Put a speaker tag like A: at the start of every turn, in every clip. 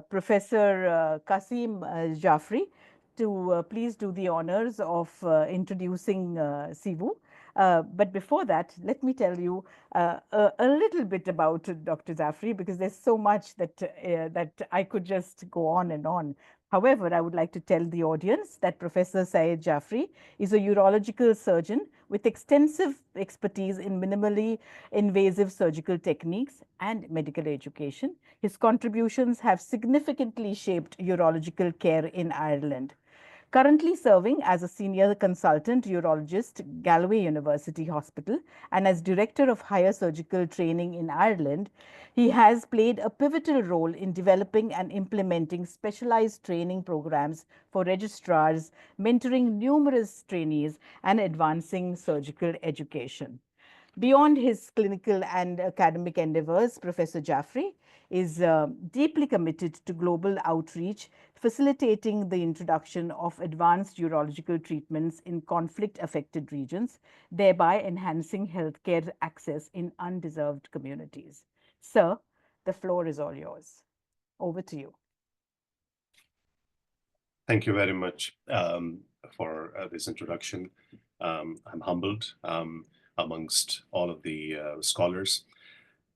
A: Professor Qasim Jafri to please do the honors of introducing Sivu. But before that, let me tell you a little bit about Dr. Jafri, because there's so much that I could just go on and on. However, I would like to tell the audience that Professor Syed Jafri is a urological surgeon with extensive expertise in minimally invasive surgical techniques and medical education. His contributions have significantly shaped urological care in Ireland. Currently serving as a senior consultant urologist, Galway University Hospital, and as director of higher surgical training in Ireland, he has played a pivotal role in developing and implementing specialized training programs for registrars, mentoring numerous trainees, and advancing surgical education. Beyond his clinical and academic endeavors, Professor Jafri is deeply committed to global outreach, facilitating the introduction of advanced urological treatments in conflict-affected regions, thereby enhancing healthcare access in undeserved communities. Sir, the floor is all yours. Over to you.
B: Thank you very much for this introduction. I'm humbled amongst all of the scholars,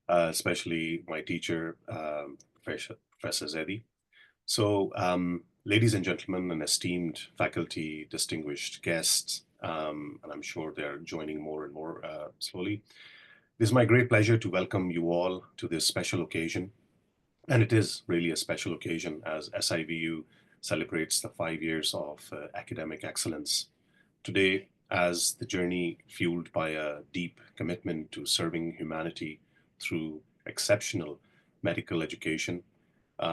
B: especially my teacher, Professor Zaidi. So, ladies and gentlemen, and esteemed faculty, distinguished guests, and I'm sure they're joining more and more slowly. It is my great pleasure to welcome you all to this special occasion. And it is really a special occasion as SIVU celebrates the 5 years of academic excellence. Today, as the journey fueled by a deep commitment to serving humanity through exceptional medical education,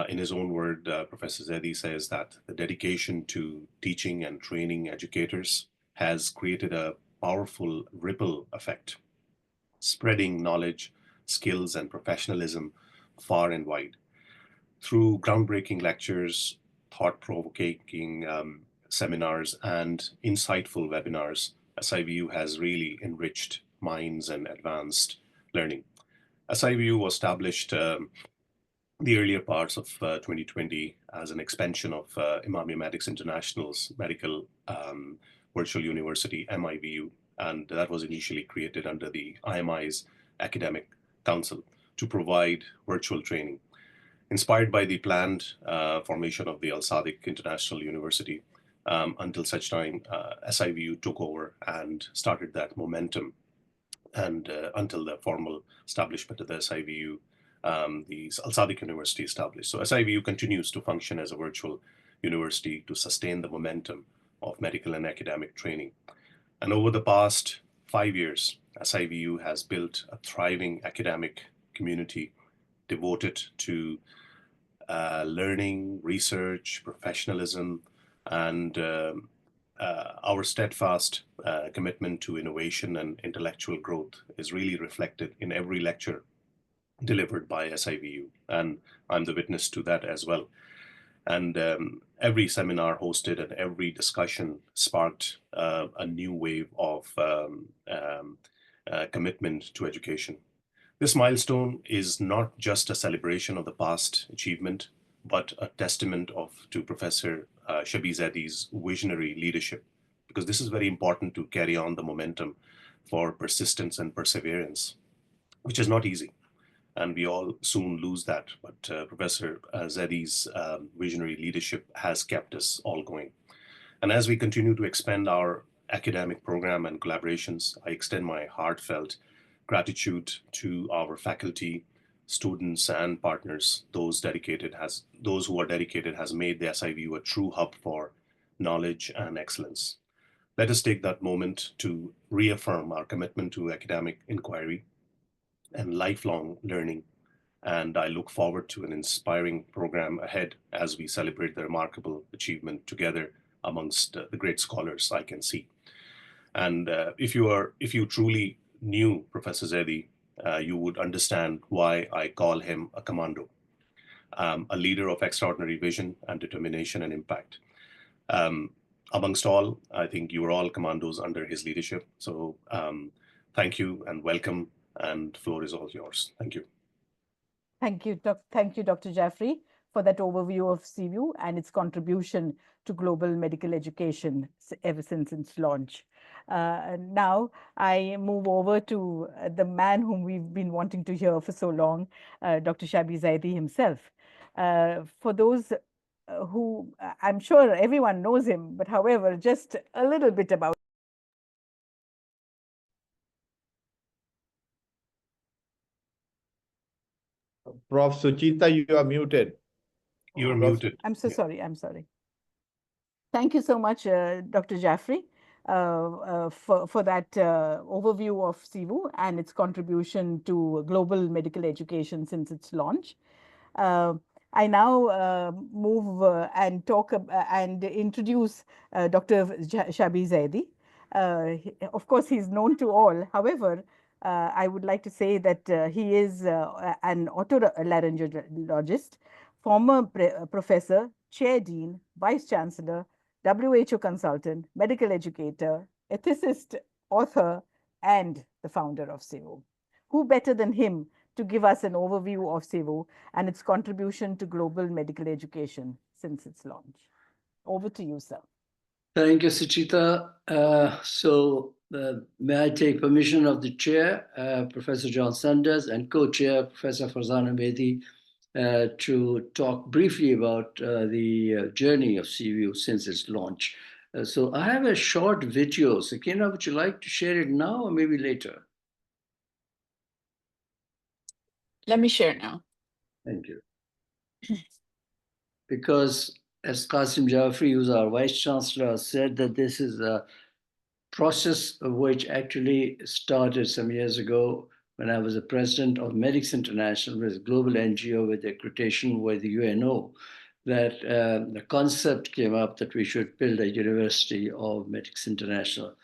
B: in his own word, Professor Zaidi says that the dedication to teaching and training educators has created a powerful ripple effect, spreading knowledge, skills, and professionalism far and wide. Through groundbreaking lectures, thought-provoking seminars, and insightful webinars, SIVU has really enriched minds and advanced learning. SIVU was established the earlier parts of 2020 as an expansion of Imamiya Medics International's medical virtual university, MIVU, and that was initially created under the IMI's Academic Council to provide virtual training. Inspired by the planned formation of the al-Sadiq International University, until such time SIVU took over and started that momentum, and until the formal establishment of the SIVU, the al-Sadiq University established. So SIVU continues to function as a virtual university to sustain the momentum of medical and academic training. And over the past 5 years, SIVU has built a thriving academic community devoted to learning, research, professionalism, and our steadfast commitment to innovation and intellectual growth is really reflected in every lecture delivered by SIVU, and I'm the witness to that as well. And every seminar hosted and every discussion sparked a new wave of commitment to education. This milestone is not just a celebration of the past achievement, but a testament to Professor Shabih Zaidi's visionary leadership, because this is very important to carry on the momentum for persistence and perseverance, which is not easy. And we all soon lose that. But Professor Zaidi's visionary leadership has kept us all going. And as we continue to expand our academic program and collaborations, I extend my heartfelt gratitude to our faculty, students, and partners. Those who are dedicated has made the SIVU a true hub for knowledge and excellence. Let us take that moment to reaffirm our commitment to academic inquiry and lifelong learning. And I look forward to an inspiring program ahead as we celebrate the remarkable achievement together amongst the great scholars I can see. And if you truly knew Professor Zaidi, you would understand why I call him a commando, a leader of extraordinary vision and determination and impact. Amongst all, I think you are all commandos under his leadership. So thank you and welcome, and floor is all yours. Thank you.
A: Thank you, Dr. Jafri, for that overview of CVU and its contribution to global medical education ever since its launch. Now I move over to the man whom we've been wanting to hear for so long, Dr. Shabih Zaidi himself. For those who I'm sure everyone knows him, but however, just a little bit about.
C: Prof. Sucheta, you are muted.
B: You're
C: Prof.
B: muted.
A: I'm so sorry. I'm sorry. Thank you so much, Dr. Jafri, for that overview of CVU and its contribution to global medical education since its launch. I now move and talk and introduce Dr. Shabih Zaidi. Of course, he's known to all. However, I would like to say that he is an otolaryngologist, former professor, chair dean, vice chancellor, WHO consultant, medical educator, ethicist, author, and the founder of CVU. Who better than him to give us an overview of CVU and its contribution to global medical education since its launch? Over to you, sir.
D: Thank you, Sucheta. May I take permission of the chair, Professor John Sanders, and co-chair, Professor Farzana Mahdi, to talk briefly about the journey of CVU since its launch. So I have a short video. Sakina, would you like to share it now or maybe later?
E: Let me share now.
D: Thank you. Because as Qasim Jafri, who's our Vice Chancellor, said that this is a process of which actually started some years ago when I was the president of Medics International, which is a global NGO with accreditation with the UNO, that the concept came up that we should build a university of Medics International.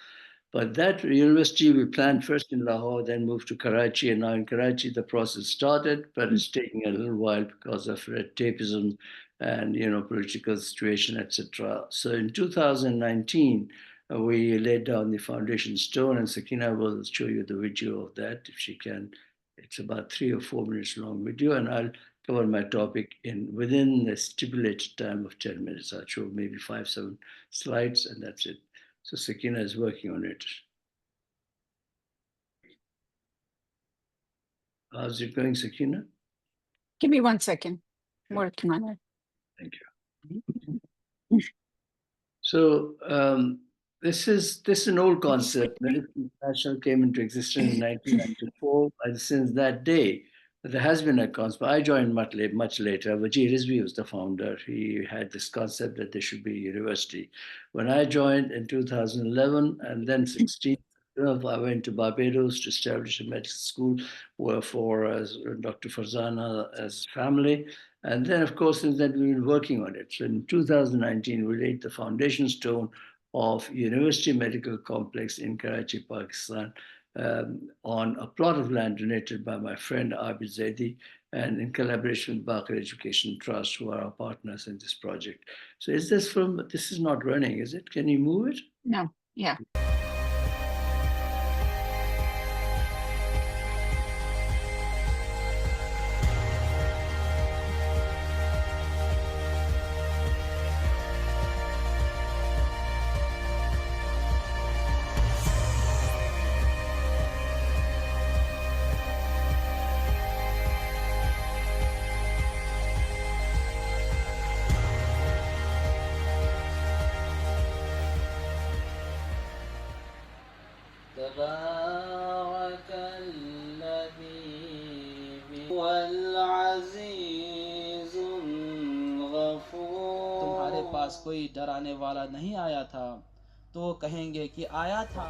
D: But that university we planned first in Lahore, then moved to Karachi, and now in Karachi the process started, but it's taking a little while because of red tapeism and political situation, etc. So in 2019, we laid down the foundation stone, and Sakina will show you the video of that if she can. It's about 3 or 4 minutes long video, and I'll cover my topic within the stipulated time of 10 minutes. I'll show maybe 5, 7 slides, and that's it. So Sakina is working on it. How's it going, Sakina?
E: Give me 1 second. I'm working on it.
D: Thank you. So this is an old concept. Medics International came into existence in 1994. And since that day, there has been a concept. I joined much later. Wajid Rizvi was the founder. He had this concept that there should be a university. When I joined in 2011 and then 16, I went to Barbados to establish a medical school for Dr. Farzana as family. And then, of course, since then, we've been working on it. So in 2019, we laid the foundation stone of University Medical Complex in Karachi, Pakistan, on a plot of land donated by my friend Abid Zaidi, and in collaboration with Bakr Education Trust, who are our partners in this project. So is this this is not running, is it? Can you move it?
E: No, yeah.
F: तुम्हारे पास कोई डराने वाला नहीं आया था तो वो कहेंगे कि आया था।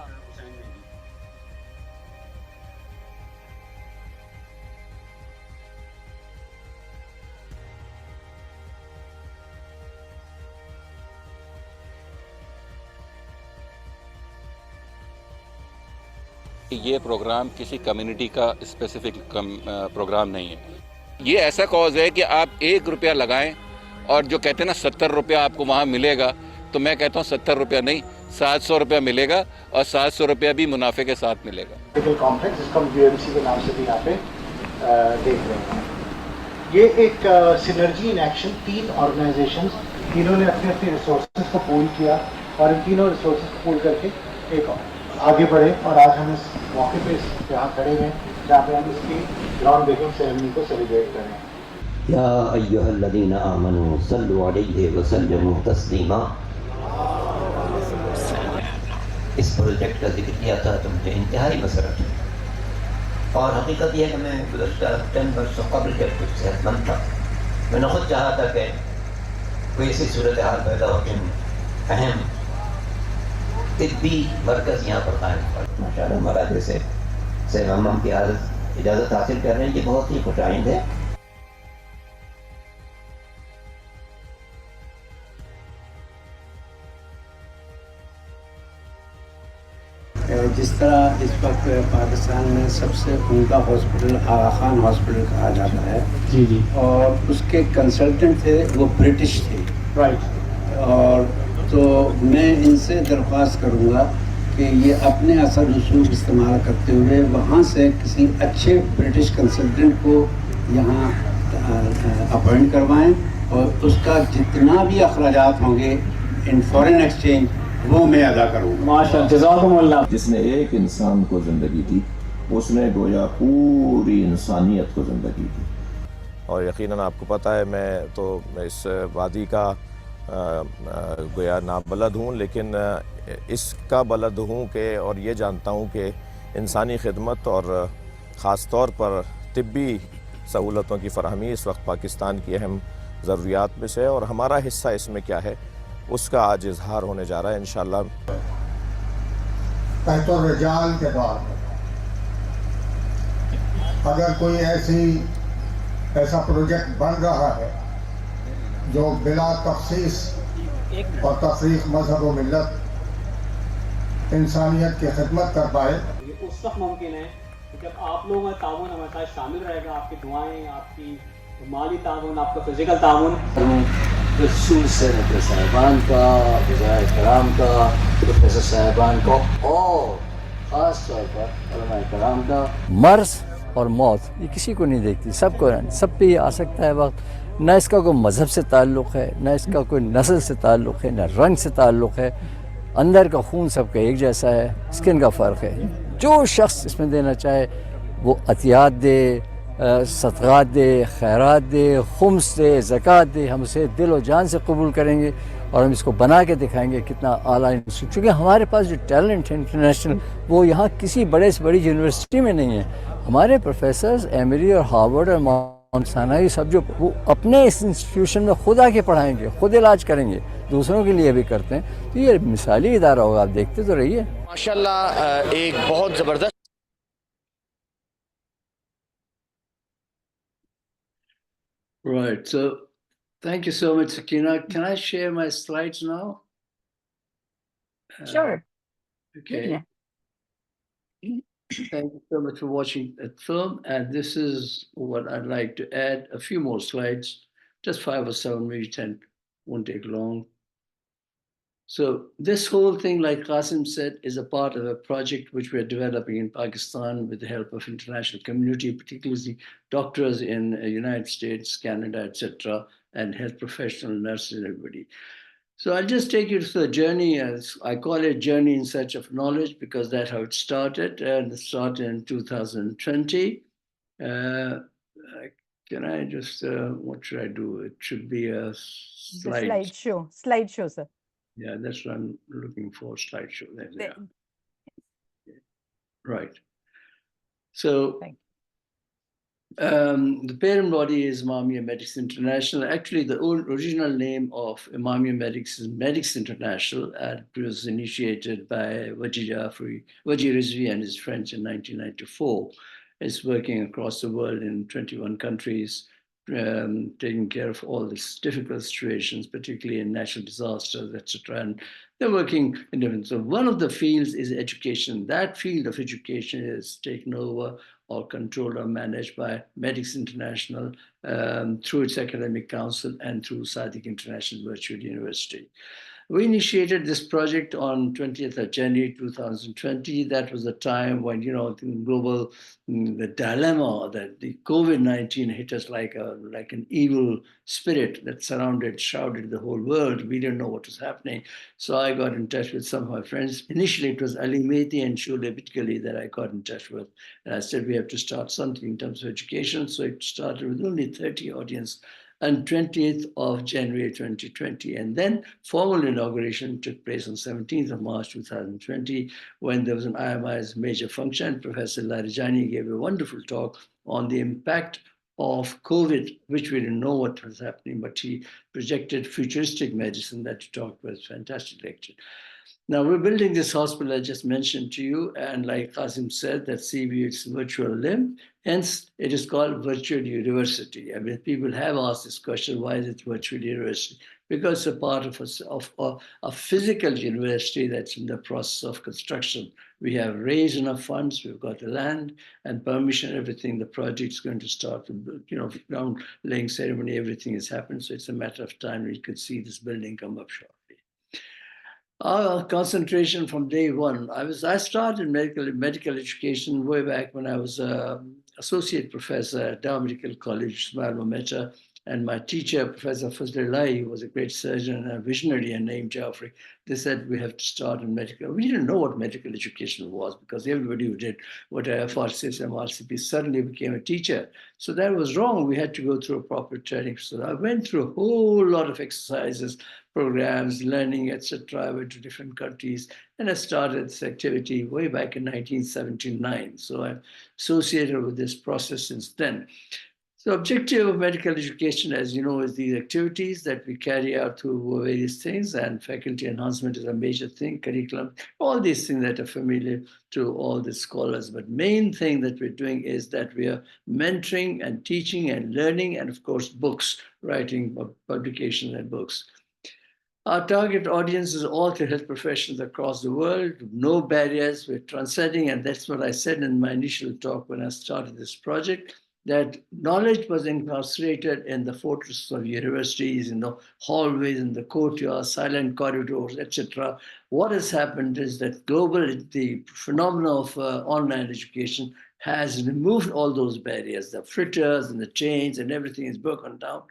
G: ये प्रोग्राम किसी कम्युनिटी का स्पेसिफिक प्रोग्राम नहीं है। ये ऐसा कॉज है कि आप 1 रुपया लगाएं और जो कहते हैं ना 70 रुपया आपको वहाँ मिलेगा, तो मैं कहता हूँ 70 रुपया नहीं, 700 रुपया मिलेगा, और 700 रुपया भी मुनाफे के साथ मिलेगा।
H: कॉम्प्लेक्स जिसको हम यूएमसी के नाम से भी यहाँ पे देख रहे हैं। یہ ایک سینرجی ان ایکشن، 3 آرگنائزیشنز، تینوں نے اپنے اپنے ریسورسز کو پول کیا اور ان تینوں ریسورسز کو پول کر کے ایک آگے بڑھے، اور آج ہم اس موقع پہ یہاں کھڑے ہیں جہاں پہ ہم اس کی گراؤنڈ بریکنگ سیریمنی کو سیلیبریٹ کر رہے ہیں۔
I: یا ایھا الذین آمنوا صلوا علیہ وسلموا تسلیما۔ اس پروجیکٹ کا ذکر کیا تھا تو مجھے انتہائی مسرت ہے، اور حقیقت یہ ہے کہ میں گزشتہ 10 برسوں قبل جب کچھ صحت مند تھا، میں نے خود چاہا تھا کہ کوئی ایسی صورتحال پیدا ہو کہ اہم طبی مرکز یہاں پر قائم ہوا۔ ماشاء اللہ ہمارا جیسے ہم کی اجازت حاصل کر رہے ہیں، یہ بہت ہی خوش آئند ہے۔
J: جس طرح اس وقت پاکستان میں سب سے عمدہ ہاسپٹل آغا خان ہاسپٹل کہا جاتا ہے،
H: جی جی،
J: اور اس کے کنسلٹنٹ تھے وہ برٹش تھے،
H: رائٹ،
J: اور تو میں ان سے درخواست کروں گا کہ یہ اپنے اثر رسوخ استعمال کرتے ہوئے وہاں سے کسی اچھے برٹش کنسلٹنٹ کو یہاں اپوائنٹ کروائیں، اور اس کا جتنا بھی اخراجات ہوں گے ان فورن ایکسچینج وہ میں ادا کروں گا۔
H: ماشاء اللہ، جزاکم اللہ۔
K: جس نے ایک انسان کو زندگی دی، اس نے گویا پوری انسانیت کو زندگی دی۔ اور یقیناً آپ کو پتہ ہے میں تو اس وادی کا گویا نابلد ہوں، لیکن اس کا بلد ہوں کہ اور یہ جانتا ہوں کہ انسانی خدمت اور خاص طور پر طبی سہولتوں کی فراہمی اس وقت پاکستان کی اہم ضروریات میں سے ہے، اور ہمارا حصہ اس میں کیا ہے اس کا آج اظہار ہونے جا رہا ہے انشاءاللہ۔
L: تحت الرجال کے بعد اگر کوئی ایسا پروجیکٹ بن رہا ہے جو بلا تخصیص اور تفریق مذہب و ملت انسانیت کی خدمت کر پائے،
M: یہ اس وقت ممکن ہے جب آپ لوگوں کا تعاون ہمارے ساتھ شامل رہے گا، آپ کی دعائیں، آپ کی مالی تعاون، آپ کا فزیکل تعاون۔
D: خصوص سینیٹر صاحبان کا، وزراء کرام کا، پروفیسر صاحبان کا، اور خاص طور پر علماء کرام کا۔
N: مرض اور موت یہ کسی کو نہیں دیکھتی، سب کو، سب پہ یہ آ سکتا ہے وقت، نہ اس کا کوئی مذہب سے تعلق ہے، نہ اس کا کوئی نسل سے تعلق ہے، نہ رنگ سے تعلق ہے، اندر کا خون سب کا ایک جیسا ہے، اسکن کا فرق ہے۔ جو شخص اس میں دینا چاہے وہ عطیات دے، صدقات دے، خیرات دے، خمس دے، زکوٰۃ دے، ہم اسے دل و جان سے قبول کریں گے، اور ہم اس کو بنا کے دکھائیں گے کتنا اعلیٰ انسٹیٹیوٹ، چونکہ ہمارے پاس جو ٹیلنٹ ہے انٹرنیشنل وہ یہاں کسی بڑے سے بڑی یونیورسٹی میں نہیں ہے۔ ہمارے پروفیسرز ایمری اور ہارورڈ اور ماؤنٹ سینائی سب جو وہ اپنے اس انسٹیٹیوشن میں خود آ کے پڑھائیں گے، خود علاج کریں گے، دوسروں کے لیے بھی کرتے ہیں، تو یہ مثالی ادارہ ہوگا، آپ دیکھتے تو رہیے۔
O: ماشاءاللہ ایک بہت زبردست
D: Right, so thank you so much, Sakina. Can I share my slides now?
E: Sure.
D: Okay.
E: Yeah.
D: Thank you so much for watching that film. And this is what I'd like to add, a few more slides, just 5 or 7, maybe 10, won't take long. So this whole thing, like Qasim said, is a part of a project which we're developing in Pakistan with the help of international community, particularly doctors in the United States, Canada, etc., and health professionals, nurses, and everybody. So I'll just take you through the journey, as I call it Journey in Search of Knowledge, because that's how it started, and it started in 2020. Can I just, what should I do? It should be a slide.
A: Slideshow, sir.
D: Yeah, that's what I'm looking for, slideshow. There they are. Right. So the parent body is Imamiya Medics International. Actually, the original name of Imamiya Medics is Medics International, and it was initiated by Waji Rizvi and his friends in 1994. It's working across the world in 21 countries, taking care of all these difficult situations, particularly in natural disasters, etc. And they're working in different. So one of the fields is education. That field of education is taken over or controlled or managed by Medics International through its academic council and through Sadiq International Virtual University. We initiated this project on 20th of January 2020. That was the time when, you know, the global, the dilemma that the COVID-19 hit us like an evil spirit that shrouded the whole world. We didn't know what was happening. So I got in touch with some of my friends. Initially, it was Ali Mehdi and Shule Bitkali that I got in touch with. And I said, we have to start something in terms of education. So it started with only 30 audience on 20th of January 2020. And then formal inauguration took place on 17th of March 2020, when there was an IMI's major function. Professor Larijani gave a wonderful talk on the impact of COVID, which we didn't know what was happening, but he projected futuristic medicine that he talked was a fantastic lecture. Now, we're building this hospital I just mentioned to you, and like Qasim said, that CBU is virtual limb, hence it is called virtual university. I mean, people have asked this question, why is it virtual university? Because it's a part of a physical university that's in the process of construction. We have raised enough funds, we've got the land and permission, everything. The project's going to start, you know, ground laying ceremony, everything has happened. So it's a matter of time we could see this building come up shortly. Our concentration from day one. I started medical education way back when I was associate professor at Dow Medical College, Ismail Mameta, and my teacher, Professor Fazlullah, who was a great surgeon and a visionary and named Jafri. They said we have to start in medical. We didn't know what medical education was because everybody who did whatever FRCS, MRCP suddenly became a teacher. So that was wrong. We had to go through a proper training. So I went through a whole lot of exercises, programs, learning, etc. I went to different countries, and I started this activity way back in 1979. So I'm associated with this process since then. The objective of medical education, as you know, is these activities that we carry out through various things, and faculty enhancement is a major thing, curriculum, all these things that are familiar to all the scholars. But main thing that we're doing is that we are mentoring and teaching and learning, and of course, books, writing, publications and books. Our target audience is all the health professionals across the world, no barriers, we're transcending, and that's what I said in my initial talk when I started this project, that knowledge was incarcerated in the fortresses of universities, in the hallways, in the courtyards, silent corridors, etc. What has happened is that the phenomenon of online education has removed all those barriers. The fritters and the chains and everything is broken down,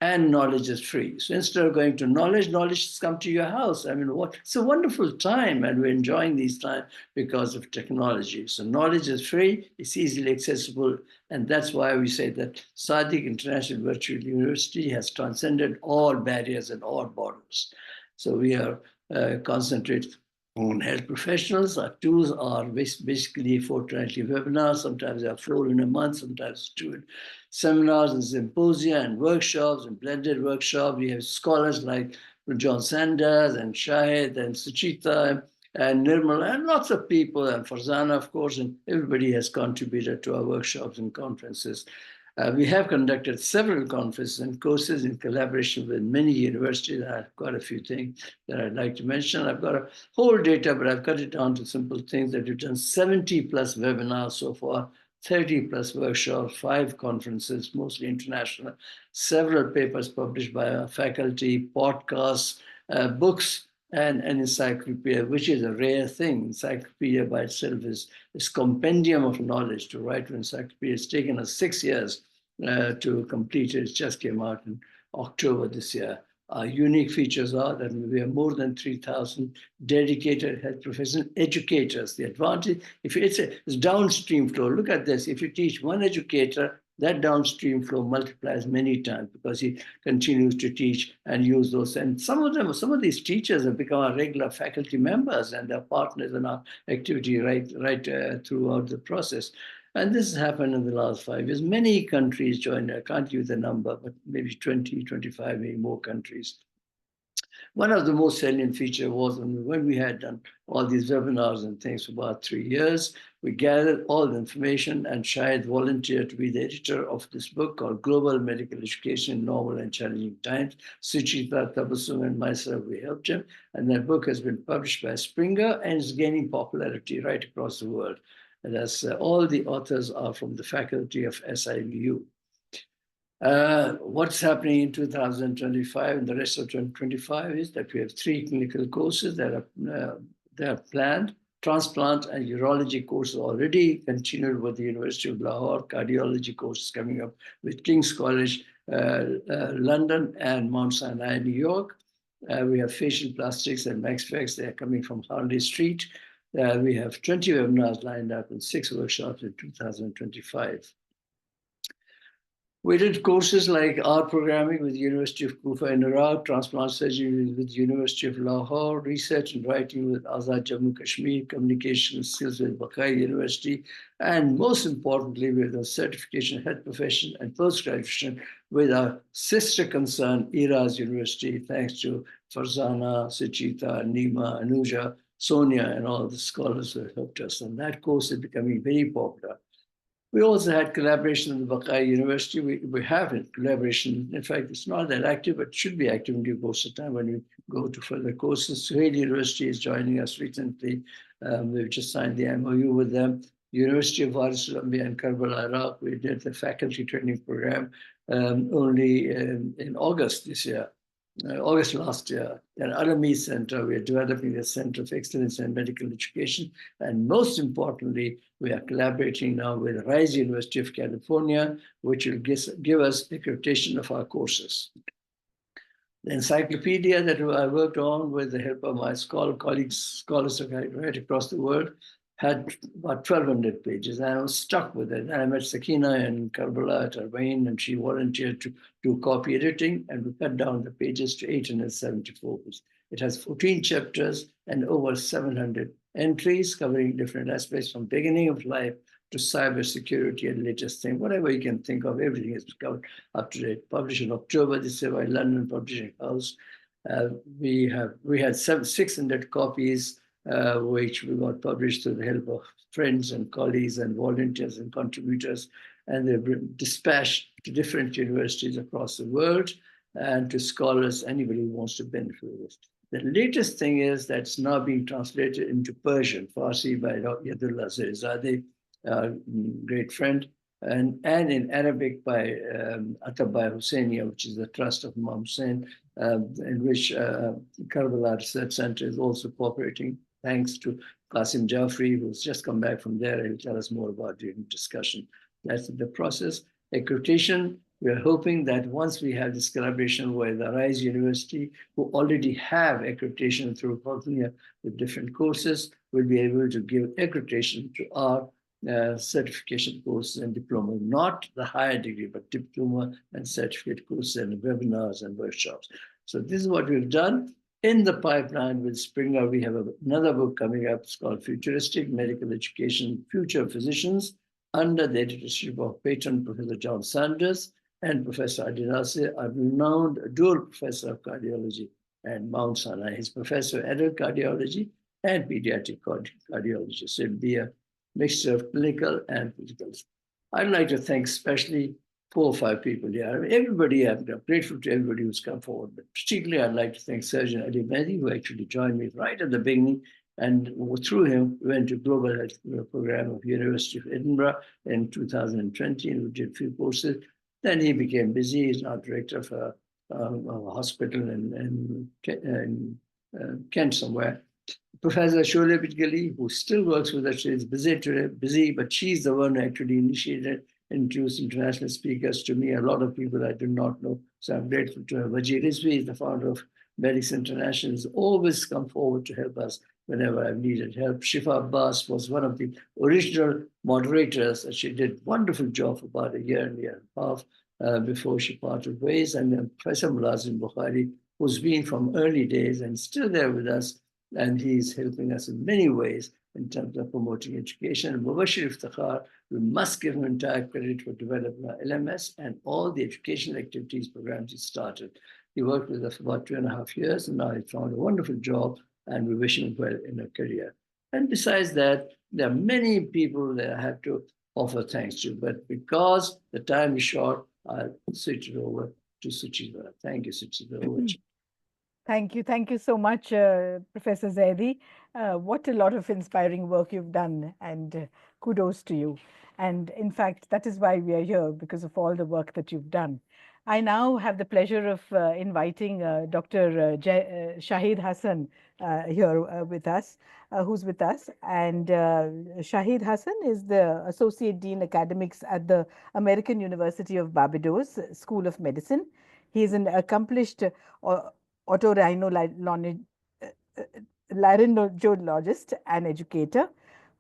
D: and knowledge is free. So instead of going to knowledge has come to your house. I mean, it's a wonderful time, and we're enjoying these times because of technology. So knowledge is free, it's easily accessible, and that's why we say that Sadiq International Virtual University has transcended all barriers and all borders. So we are concentrated on health professionals. Our tools are basically fortnightly webinars. Sometimes there are 4 in a month, sometimes 2 seminars and symposia and workshops and blended workshops. We have scholars like John Sandars and Shahid and Sucheta and Nirmal and lots of people, and Farzana, of course, and everybody has contributed to our workshops and conferences. We have conducted several conferences and courses in collaboration with many universities. I've got a few things that I'd like to mention. I've got a whole data, but I've cut it down to simple things that we've done 70 plus webinars so far, 30 plus workshops, 5 conferences, mostly international, several papers published by our faculty, podcasts, books, and an encyclopedia, which is a rare thing. Encyclopedia by itself is this compendium of knowledge. To write an encyclopedia, it's taken us 6 years to complete it. It just came out in October this year. Our unique features are that we have more than 3,000 dedicated health professional educators. The advantage, if it's downstream flow, look at this. If you teach one educator, that downstream flow multiplies many times because he continues to teach and use those. And some of these teachers have become our regular faculty members, and they're partners in our activity right throughout the process. And this has happened in the last 5 years. Many countries joined. I can't give the number, but maybe 20, 25, maybe more countries. One of the most salient features was when we had done all these webinars and things for about 3 years, we gathered all the information, and Shahid volunteered to be the editor of this book called Global Medical Education in Normal and Challenging Times. Sucheta, Tabassum, and myself, we helped him. And that book has been published by Springer and is gaining popularity right across the world. And all the authors are from the faculty of SIVU. What's happening in 2025 and the rest of 2025 is that we have 3 clinical courses that are planned. Transplant and urology courses already continued with the University of Lahore. Cardiology course is coming up with King's College, London, and Mount Sinai, New York. We have facial plastics and Max Specs. They are coming from Harley Street. We have 20 webinars lined up and 6 workshops in 2025. We did courses like art programming with the University of Kufa in Iraq, transplant surgery with the University of Lahore, research and writing with Azad Jammu Kashmir, communication skills with Bakai University, and most importantly, with a certification health profession and post-graduation with our sister concern, Iraz University, thanks to Farzana, Sucheta, Nima, Anuja, Sonia, and all the scholars who have helped us. And that course is becoming very popular. We also had collaboration with Bakai University. We have a collaboration. In fact, it's not that active, but it should be active in due course of time when we go to further courses. Shahid University is joining us recently. We've just signed the MOU with them. University of Columbia and Karbala, Iraq, we did the faculty training program only in August this year. August last year. At Alami Center, we are developing a center of excellence in medical education. And most importantly, we are collaborating now with Rice University of California, which will give us accreditation of our courses. The encyclopedia that I worked on with the help of my colleagues, scholars right across the world, had about 1,200 pages, and I was stuck with it. And I met Sakina in Karbala at Arbain, and she volunteered to do copy editing, and we cut down the pages to 874 pages. It has 14 chapters and over 700 entries covering different aspects from beginning of life to cybersecurity and latest thing. Whatever you can think of, everything is covered up to date. Published in October this year by London Publishing House. We had 600 copies, which we got published through the help of friends and colleagues and volunteers and contributors, and they've been dispatched to different universities across the world and to scholars, anybody who wants to benefit from this. The latest thing is that it's now being translated into Persian, Farsi by Yadullah Zaidi, great friend, and in Arabic by Atabai Husseinia, which is the trust of Imam Hussein, in which Karbala Research Center is also cooperating, thanks to Qasim Jafri, who's just come back from there. He'll tell us more about during the discussion. That's the process. Accreditation, we are hoping that once we have this collaboration with the Rice University, who already have accreditation through California with different courses, we'll be able to give accreditation to our certification courses and diploma, not the higher degree, but diploma and certificate courses and webinars and workshops. So this is what we've done. In the pipeline with Springer, we have another book coming up. It's called Futuristic Medical Education, Future Physicians, under the editorship of patron Professor John Sanders and Professor Adinasir, a renowned dual professor of cardiology at Mount Sinai. He's professor of adult cardiology and pediatric cardiology. So it'll be a mixture of clinical and physical. I'd like to thank especially 4 or 5 people here. I mean, everybody, I'm grateful to everybody who's come forward, but particularly I'd like to thank Surgeon Ali Mahdi, who actually joined me right at the beginning, and through him, we went to Global Health Program of University of Edinburgh in 2020, and we did a few courses. Then he became busy. He's now director of a hospital in Kent somewhere. Professor Sholeh Bitgali, who still works with us, is busy, but she's the one who actually introduced international speakers to me, a lot of people I do not know. So I'm grateful to her. Wajir Rizvi is the founder of Medics International, has always come forward to help us whenever I've needed help. Shifa Abbas was one of the original moderators, and she did a wonderful job for about a year and a half before she parted ways. And then Professor Mulazim Bukhari, who's been from early days and still there with us, and he's helping us in many ways in terms of promoting education. And Mubashir Iftikhar, we must give him entire credit for developing our LMS and all the educational activities programs he started. He worked with us for about 2.5 years, and now he found a wonderful job, and we wish him well in a career. And besides that, there are many people that I have to offer thanks to, but because the time is short, I'll switch it over to Sucheta. Thank you, Sucheta.
A: Thank you. Thank you so much, Professor Zaidi. What a lot of inspiring work you've done, and kudos to you. And in fact, that is why we are here, because of all the work that you've done. I now have the pleasure of inviting Dr. Shahid Hassan here with us, who's with us. And Shahid Hassan is the Associate Dean Academics at the American University of Barbados School of Medicine. He is an accomplished otorhinolaryngologist and educator.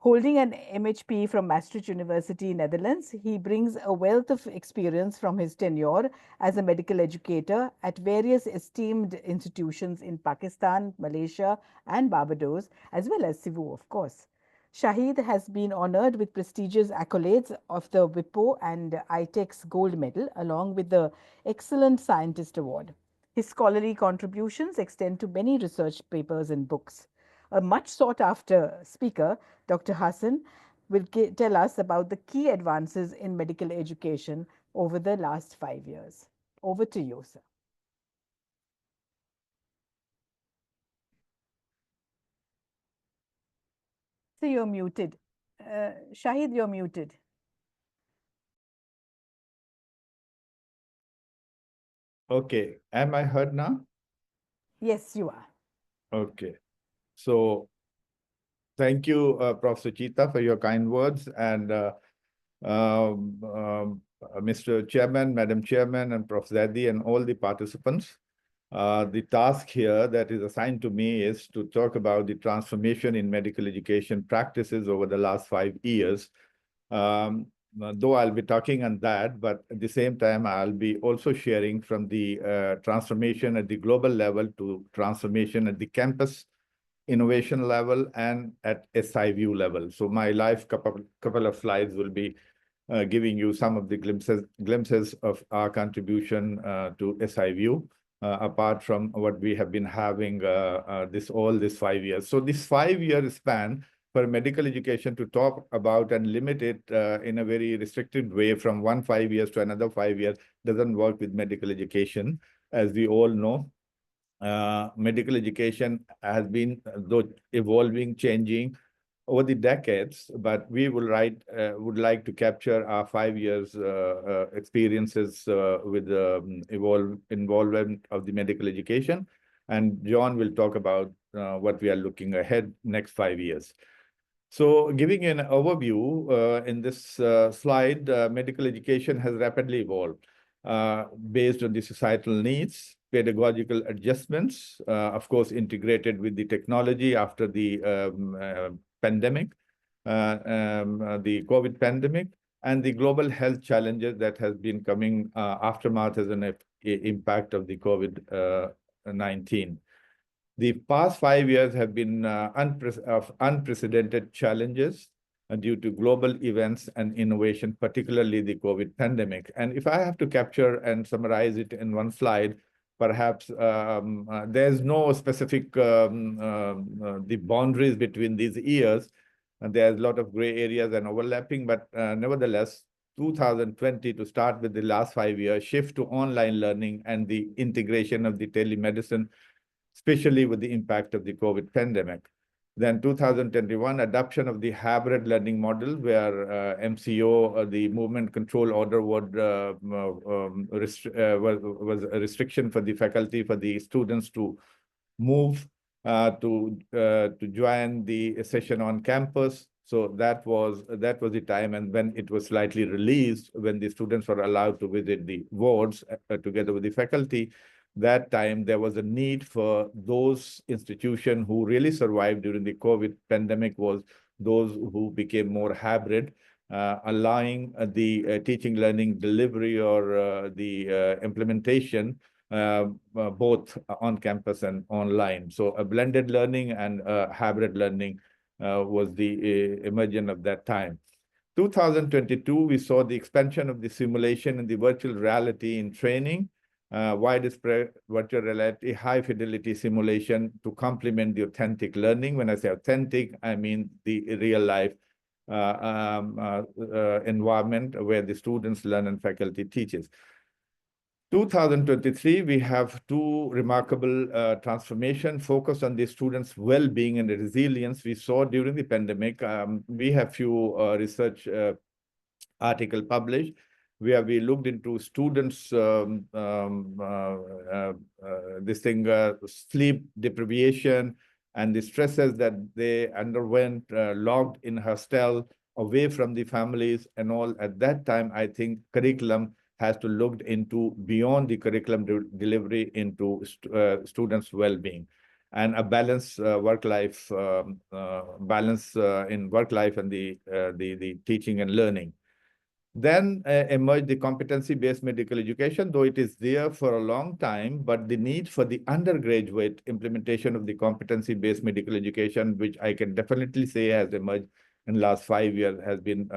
A: Holding an MHP from Maastricht University, Netherlands, he brings a wealth of experience from his tenure as a medical educator at various esteemed institutions in Pakistan, Malaysia, and Barbados, as well as Cebu, of course. Shahid has been honored with prestigious accolades of the WIPO and ITEX Gold Medal, along with the Excellent Scientist Award. His scholarly contributions extend to many research papers and books. A much sought after speaker, Dr. Hassan, will tell us about the key advances in medical education over the last 5 years. Over to you, sir. So you're muted. Shahid, you're muted.
C: Okay, am I heard now?
A: Yes, you are.
C: Okay, so thank you, Prof. Sucheta, for your kind words, and Mr. Chairman, Madam Chairman, and Prof. Zaidi, and all the participants. The task here that is assigned to me is to talk about the transformation in medical education practices over the last 5 years. Though I'll be talking on that, but at the same time, I'll be also sharing from the transformation at the global level to transformation at the campus innovation level and at SIVU level. So my live couple of slides will be giving you some of the glimpses of our contribution to SIVU, apart from what we have been having this 5 years. So this 5-year span for medical education to talk about and limit it in a very restricted way from 5 years to another 5 years doesn't work with medical education. As we all know, medical education has been evolving, changing over the decades, but we would like to capture our 5 years experiences with the involvement of the medical education. And John will talk about what we are looking ahead next 5 years. So giving you an overview in this slide, medical education has rapidly evolved based on the societal needs, pedagogical adjustments, of course, integrated with the technology after the pandemic, the COVID pandemic, and the global health challenges that has been coming aftermath as an impact of the COVID-19. The past 5 years have been of unprecedented challenges due to global events and innovation, particularly the COVID pandemic. And if I have to capture and summarize it in one slide, perhaps there's no specific the boundaries between these years. And there's a lot of gray areas and overlapping, but nevertheless, 2020, to start with the last 5 years, shift to online learning and the integration of the telemedicine, especially with the impact of the COVID pandemic. Then 2021, adoption of the hybrid learning model, where MCO, the movement control order, was a restriction for the faculty, for the students to move to join the session on campus. So that was the time, and when it was slightly released, when the students were allowed to visit the wards together with the faculty, that time there was a need for those institutions who really survived during the COVID pandemic was those who became more hybrid, allowing the teaching, learning, delivery, or the implementation both on campus and online. So a blended learning and hybrid learning was the emergence of that time. 2022, we saw the expansion of the simulation and the virtual reality in training, widespread virtual reality, high fidelity simulation to complement the authentic learning. When I say authentic, I mean the real life environment where the students learn and faculty teaches. 2023, we have two remarkable transformation focused on the students' well-being and the resilience we saw during the pandemic. We have few research article published, where we looked into students' sleep deprivation and the stresses that they underwent locked in hostel, away from the families and all. At that time, I think curriculum has to look into beyond the curriculum delivery into students' well-being and a balanced work-life balance in work-life and the teaching and learning. Then emerged the competency-based medical education, though it is there for a long time, but the need for the undergraduate implementation of the competency-based medical education, which I can definitely say has emerged in the last 5 years, has been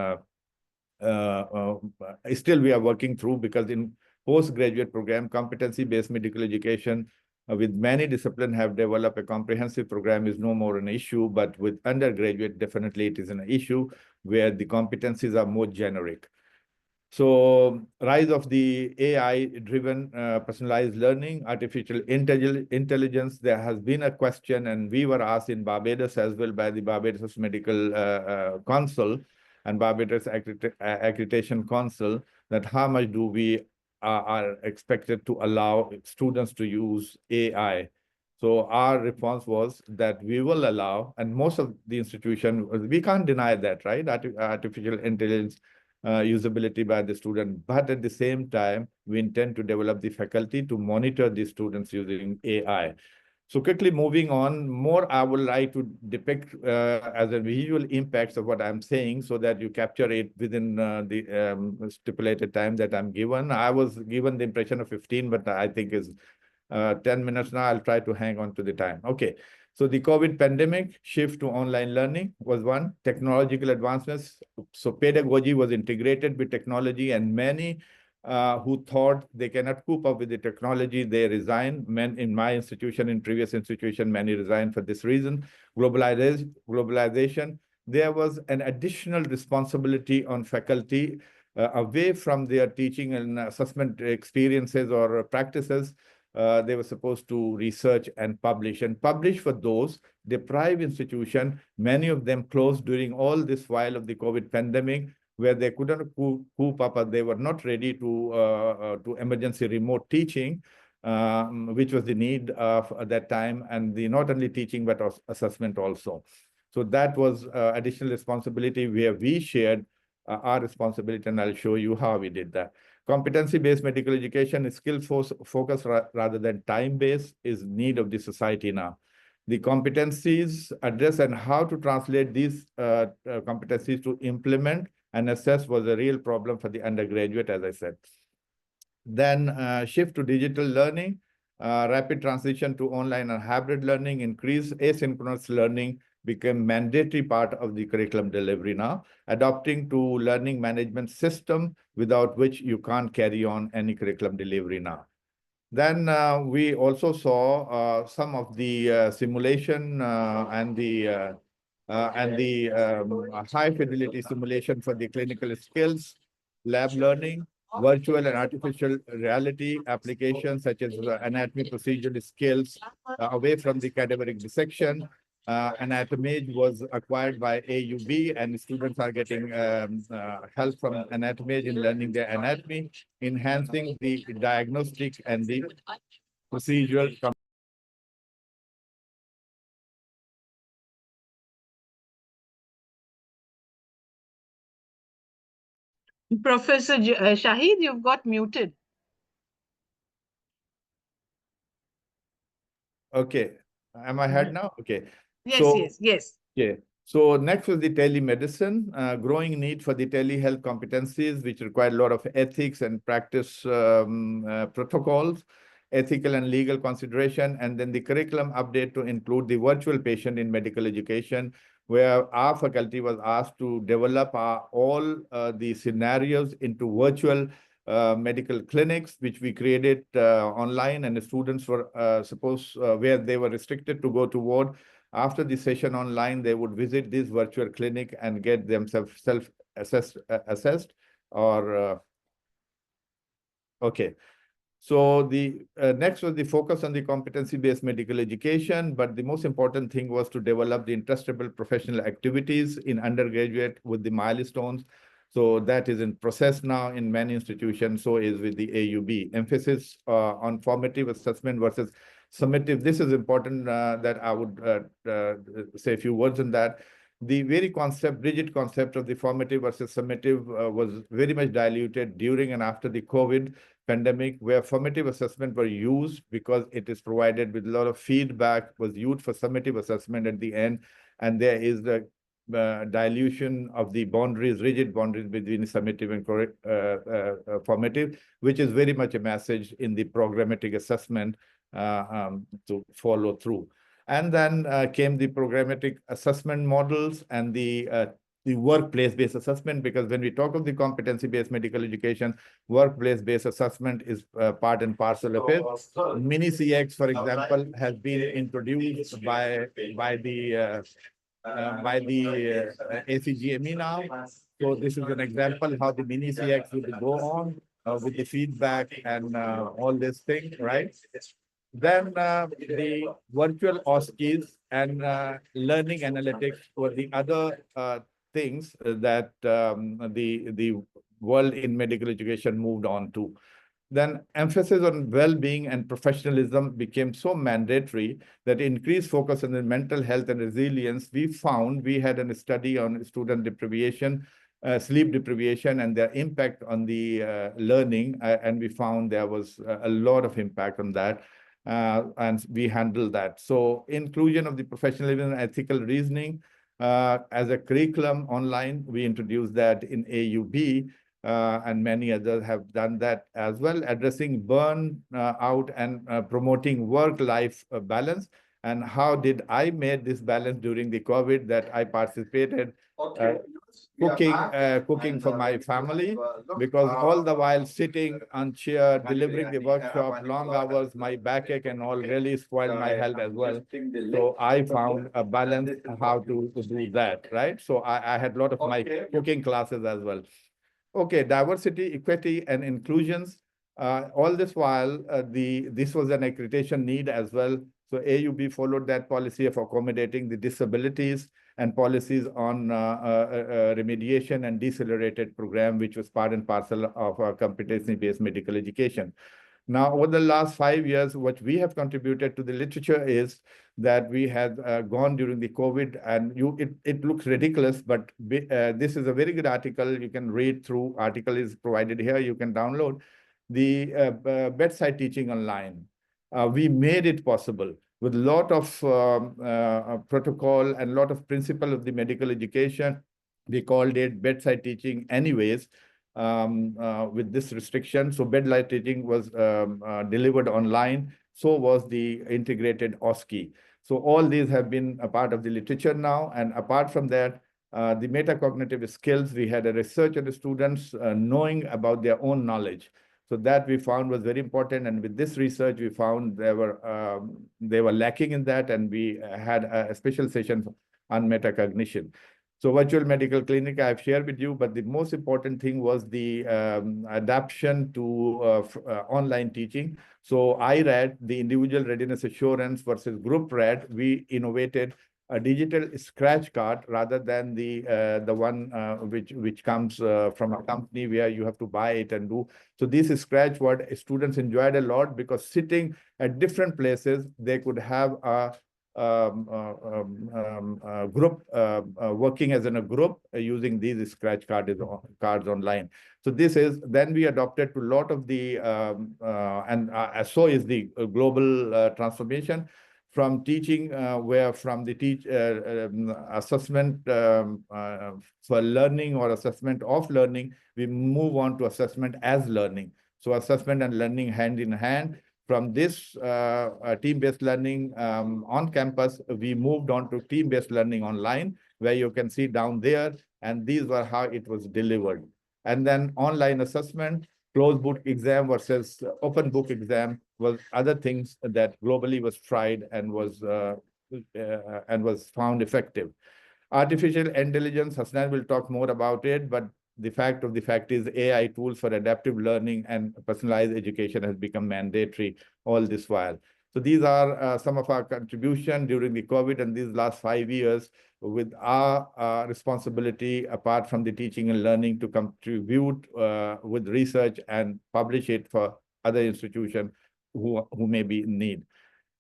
C: still we are working through, because in postgraduate program, competency-based medical education with many disciplines have developed a comprehensive program is no more an issue, but with undergraduate, definitely it is an issue where the competencies are more generic. So rise of the AI-driven personalized learning, artificial intelligence, there has been a question, and we were asked in Barbados as well by the Barbados Medical Council and Barbados Accreditation Council, that how much do we are expected to allow students to use AI. So our response was that we will allow, and most of the institution, we can't deny that, right? Artificial intelligence usability by the student, but at the same time, we intend to develop the faculty to monitor the students using AI. So quickly moving on, more I would like to depict as a visual impacts of what I'm saying so that you capture it within the stipulated time that I'm given. I was given the impression of 15, but I think is 10 minutes now. I'll try to hang on to the time. Okay. So the COVID pandemic shift to online learning was one. Technological advancements. So pedagogy was integrated with technology, and many who thought they cannot cope up with the technology, they resign. In my institution, in previous institution, many resigned for this reason. Globalization. There was an additional responsibility on faculty away from their teaching and assessment experiences or practices. They were supposed to research and publish for those deprived institutions. Many of them closed during all this while of the COVID pandemic, where they couldn't cope up, or they were not ready to emergency remote teaching, which was the need at that time, and the not only teaching but assessment also. So that was additional responsibility where we shared our responsibility, and I'll show you how we did that. Competency-based medical education is skill-focused rather than time-based, is need of the society now. The competencies address and how to translate these competencies to implement and assess was a real problem for the undergraduate, as I said. Then shift to digital learning, rapid transition to online and hybrid learning, increase asynchronous learning became mandatory part of the curriculum delivery now, adopting to learning management system without which you can't carry on any curriculum delivery now. Then we also saw some of the simulation and the high fidelity simulation for the clinical skills, lab learning, virtual and artificial reality applications such as anatomy procedural skills away from the cadaveric dissection. Anatomage was acquired by AUB, and students are getting help from Anatomage in learning their anatomy, enhancing the diagnostic and the procedural.
A: Professor Shahid, you've got muted.
C: Okay. Am I heard now? Okay.
A: Yes, yes.
C: Yeah. So next was the telemedicine, growing need for the telehealth competencies, which require a lot of ethics and practice protocols, ethical and legal consideration, and then the curriculum update to include the virtual patient in medical education, where our faculty was asked to develop all the scenarios into virtual medical clinics, which we created online, and the students were where they were restricted to go to ward. After the session online, they would visit this virtual clinic and get themselves assessed or okay. So the next was the focus on the competency-based medical education, but the most important thing was to develop the interestable professional activities in undergraduate with the milestones. So that is in process now in many institutions. So is with the AUB. Emphasis on formative assessment versus summative. This is important that I would say a few words on that. The very rigid concept of the formative versus summative was very much diluted during and after the COVID pandemic, where formative assessment were used because it is provided with a lot of feedback, was used for summative assessment at the end. And there is the dilution of the boundaries, rigid boundaries between summative and formative, which is very much a message in the programmatic assessment to follow through. And then came the programmatic assessment models and the workplace-based assessment, because when we talk of the competency-based medical education, workplace-based assessment is part and parcel of it. Mini CX, for example, has been introduced by the ACGME now. So this is an example how the mini CX will go on with the feedback and all this thing, right? Then the virtual OSCEs and learning analytics were the other things that the world in medical education moved on to. Then emphasis on well-being and professionalism became so mandatory that increased focus on the mental health and resilience. We had a study on student deprivation, sleep deprivation, and their impact on the learning, and we found there was a lot of impact on that. And we handle that. So inclusion of the professionalism and ethical reasoning as a curriculum online, we introduced that in AUB, and many others have done that as well, addressing burn out and promoting work-life balance. And how did I make this balance during the COVID that I participated cooking for my family, because all the while sitting on chair, delivering the workshop, long hours, my backache and all really spoiled my health as well. So I found a balance how to do that, right? So I had a lot of my cooking classes as well. Okay, diversity, equity, and inclusions. All this while, this was an accreditation need as well. So AUB followed that policy of accommodating the disabilities and policies on remediation and decelerated program, which was part and parcel of our competency-based medical education. Now, over the last 5 years, what we have contributed to the literature is that we had gone during the COVID, and it looks ridiculous, but this is a very good article. You can read through. Article is provided here. You can download the bedside teaching online. We made it possible with a lot of protocol and a lot of principle of the medical education. We called it bedside teaching anyways, with this restriction. So bedside teaching was delivered online. So was the integrated OSCE. So all these have been a part of the literature now. And apart from that, the metacognitive skills, we had a research on the students knowing about their own knowledge. So that we found was very important. And with this research, we found they were lacking in that. And we had a special session on metacognition. So virtual medical clinic I've shared with you, but the most important thing was the adaptation to online teaching. So IRAD, the individual readiness assurance versus group RAD, we innovated a digital scratch card rather than the one which comes from a company where you have to buy it and do. So this scratch what students enjoyed a lot, because sitting at different places, they could have a group working as in a group using these scratch cards online. So this is, then we adopted to a lot of the, so is the global transformation from teaching, where from the assessment for learning or assessment of learning, we move on to assessment as learning. So assessment and learning hand in hand. From this team-based learning on campus, we moved on to team-based learning online, where you can see down there, and these were how it was delivered. And then online assessment, closed book exam versus open book exam was other things that globally was tried and was found effective. Artificial intelligence, Hasnain will talk more about it, but the fact is AI tools for adaptive learning and personalized education has become mandatory all this while. So these are some of our contribution during the COVID and these last 5 years with our responsibility, apart from the teaching and learning, to contribute with research and publish it for other institutions who may be in need.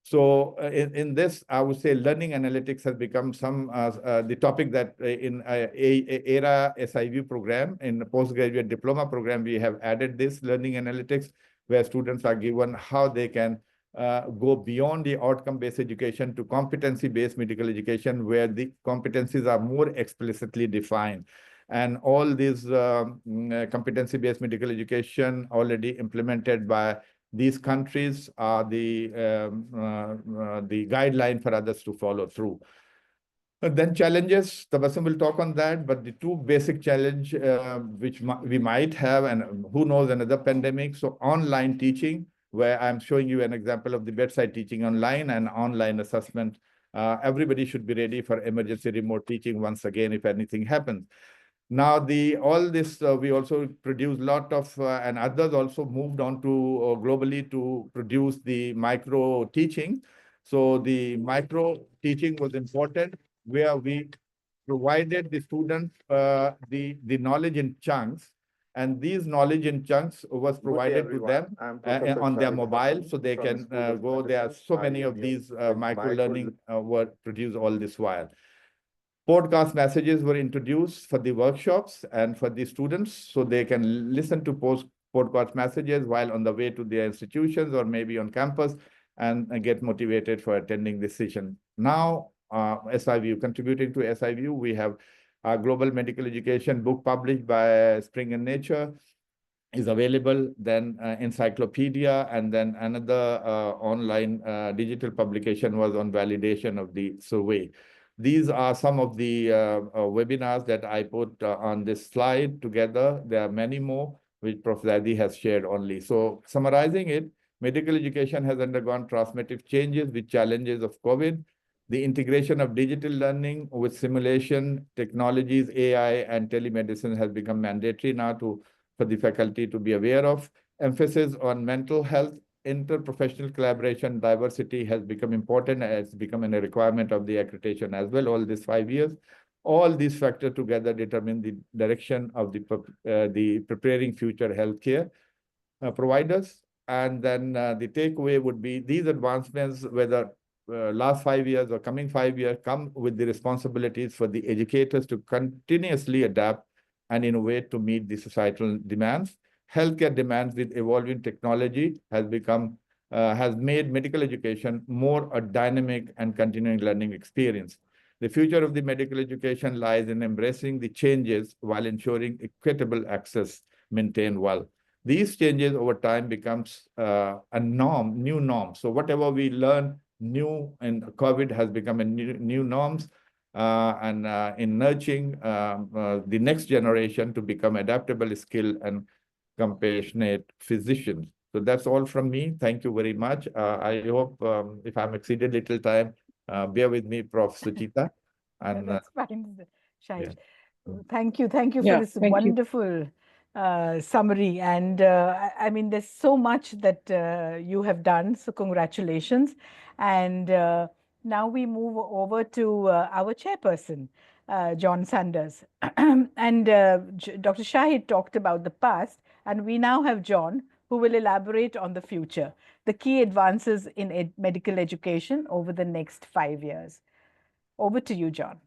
C: So in this, I would say learning analytics has become the topic that in ERA SIV program, in the postgraduate diploma program, we have added this learning analytics, where students are given how they can go beyond the outcome-based education to competency-based medical education, where the competencies are more explicitly defined. And all these competency-based medical education already implemented by these countries are the guideline for others to follow through. And then challenges, Tabassum will talk on that, but the two basic challenge which we might have, and who knows, another pandemic. So online teaching, where I'm showing you an example of the bedside teaching online and online assessment. Everybody should be ready for emergency remote teaching once again if anything happens. Now, all this, we also produce a lot of, and others also moved on to globally to produce the micro teaching. So the micro teaching was important, where we provided the students the knowledge in chunks, and these knowledge in chunks was provided to them on their mobile, so they can go. There are so many of these micro learning were produced all this while. Podcast messages were introduced for the workshops and for the students, so they can listen to podcast messages while on the way to their institutions or maybe on campus, and get motivated for attending this session. Now, SIVU, contributing to SIVU, we have our global medical education book published by Spring and Nature is available, then encyclopedia, and then another online digital publication was on validation of the survey. These are some of the webinars that I put on this slide together. There are many more, which Prof. Zaidi has shared only. So summarizing it, medical education has undergone transformative changes with challenges of COVID. The integration of digital learning with simulation technologies, AI, and telemedicine has become mandatory now for the faculty to be aware of. Emphasis on mental health, interprofessional collaboration, diversity has become important, as become a requirement of the accreditation as well, all these 5 years. All these factors together determine the direction of the preparing future healthcare providers. And then the takeaway would be these advancements, whether last 5 years or coming 5 years, come with the responsibilities for the educators to continuously adapt and innovate to meet the societal demands. Healthcare demands with evolving technology has made medical education more a dynamic and continuing learning experience. The future of the medical education lies in embracing the changes while ensuring equitable access maintained well. These changes over time becomes a norm, new norm. So whatever we learn new in COVID has become a new norms, and in nurturing the next generation to become adaptable, skilled, and compassionate physicians. So that's all from me. Thank you very much. I hope if I'm exceeded little time, bear with me, Prof. Sucheta. And
A: that's fine, Shahid.
C: Yeah.
A: Thank you for this wonderful summary. And I mean, there's so much that you have done. So congratulations. And now we move over to our chairperson, John Sanders. And Dr. Shahid talked about the past, and we now have John, who will elaborate on the future, the key advances in medical education over the next 5 years. Over to you, John.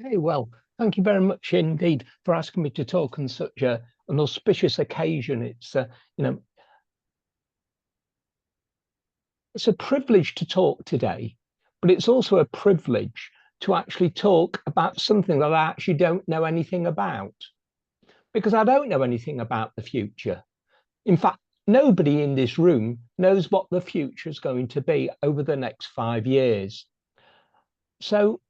P: Okay, well, thank you very much indeed for asking me to talk on such an auspicious occasion. It's, it's a privilege to talk today, but it's also a privilege to actually talk about something that I actually don't know anything about, because I don't know anything about the future. In fact, nobody in this room knows what the future is going to be over the next 5 years. So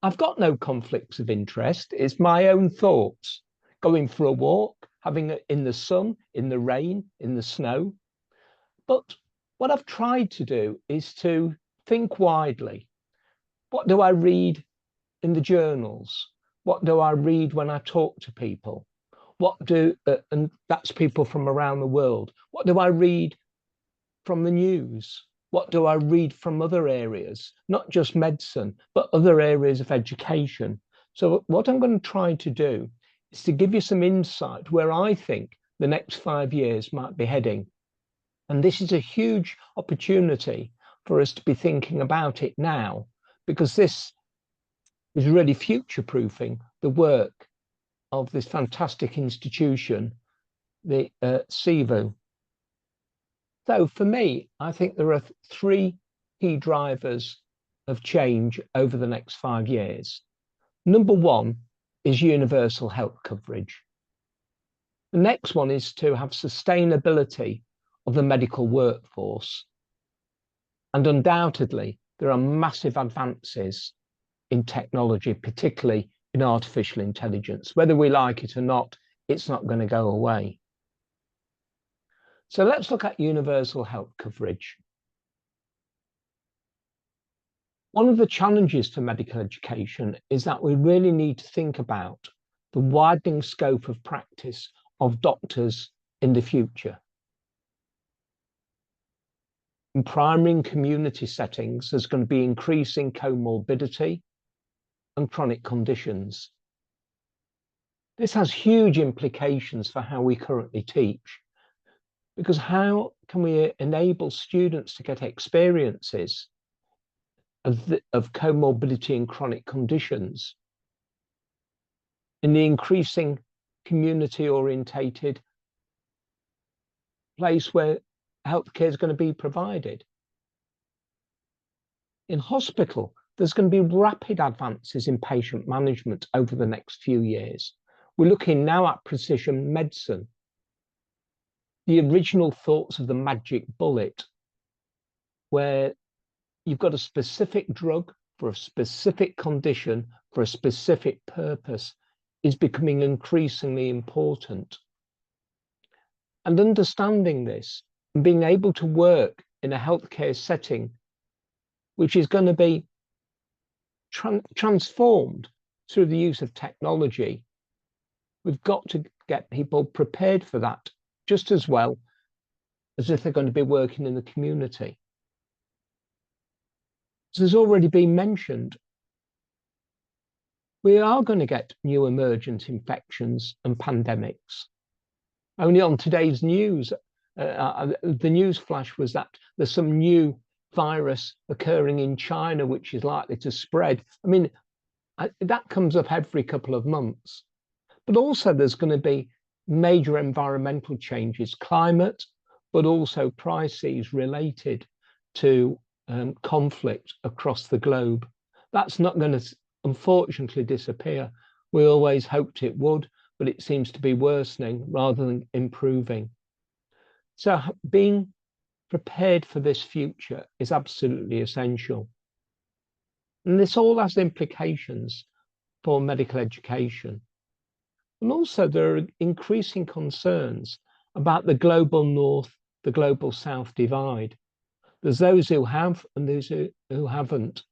P: I've got no conflicts of interest. It's my own thoughts, going for a walk, having it in the sun, in the rain, in the snow. But what I've tried to do is to think widely. What do I read in the journals? What do I read when I talk to people? And that's people from around the world. What do I read from the news? What do I read from other areas, not just medicine, but other areas of education? So what I'm going to try to do is to give you some insight where I think the next 5 years might be heading. And this is a huge opportunity for us to be thinking about it now, because this is really future-proofing the work of this fantastic institution, the SIVU. So for me, I think there are 3 key drivers of change over the next 5 years. Number 1 is universal health coverage. The next one is to have sustainability of the medical workforce. And undoubtedly, there are massive advances in technology, particularly in artificial intelligence. Whether we like it or not, it's not going to go away. So let's look at universal health coverage. One of the challenges to medical education is that we really need to think about the widening scope of practice of doctors in the future. In primary and community settings, there's going to be increasing comorbidity and chronic conditions. This has huge implications for how we currently teach, because how can we enable students to get experiences of comorbidity and chronic conditions in the increasing community-orientated place where healthcare is going to be provided? In hospital, there's going to be rapid advances in patient management over the next few years. We're looking now at precision medicine. The original thoughts of the magic bullet, where you've got a specific drug for a specific condition for a specific purpose, is becoming increasingly important. And understanding this and being able to work in a healthcare setting, which is going to be transformed through the use of technology, we've got to get people prepared for that just as well as if they're going to be working in the community. As has already been mentioned, we are going to get new emergent infections and pandemics. Only on today's news, the news flash was that there's some new virus occurring in China, which is likely to spread. I mean, that comes up every couple of months. But also there's going to be major environmental changes, climate, but also crises related to conflict across the globe. That's not going to, unfortunately, disappear. We always hoped it would, but it seems to be worsening rather than improving. So being prepared for this future is absolutely essential. And this all has implications for medical education. And also there are increasing concerns about the global north, the global south divide. There's those who have and those who haven't.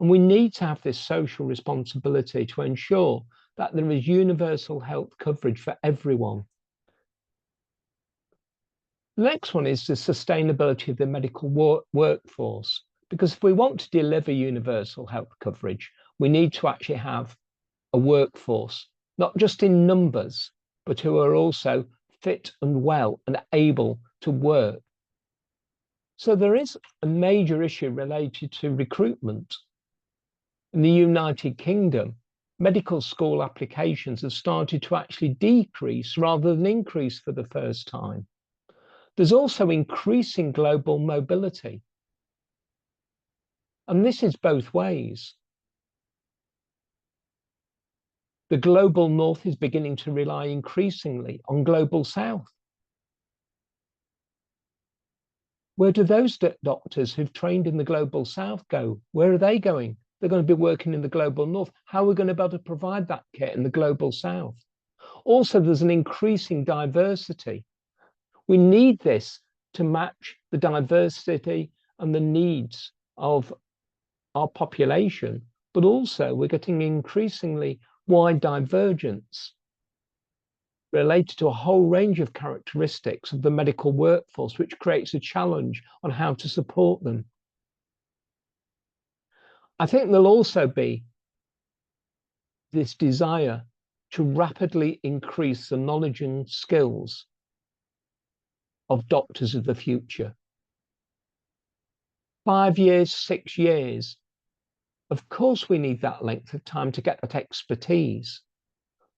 P: And we need to have this social responsibility to ensure that there is universal health coverage for everyone. The next one is the sustainability of the medical workforce. Because if we want to deliver universal health coverage, we need to actually have a workforce, not just in numbers, but who are also fit and well and able to work. So there is a major issue related to recruitment. In the United Kingdom, medical school applications have started to actually decrease rather than increase for the first time. There's also increasing global mobility. And this is both ways. The global north is beginning to rely increasingly on global south. Where do those doctors who've trained in the global south go? Where are they going? They're going to be working in the global north. How are we going to be able to provide that care in the global south? Also, there's an increasing diversity. We need this to match the diversity and the needs of our population, but also we're getting increasingly wide divergence. related to a whole range of characteristics of the medical workforce, which creates a challenge on how to support them. I think there'll also be this desire to rapidly increase the knowledge and skills of doctors of the future. 5 years, 6 years, of course we need that length of time to get that expertise.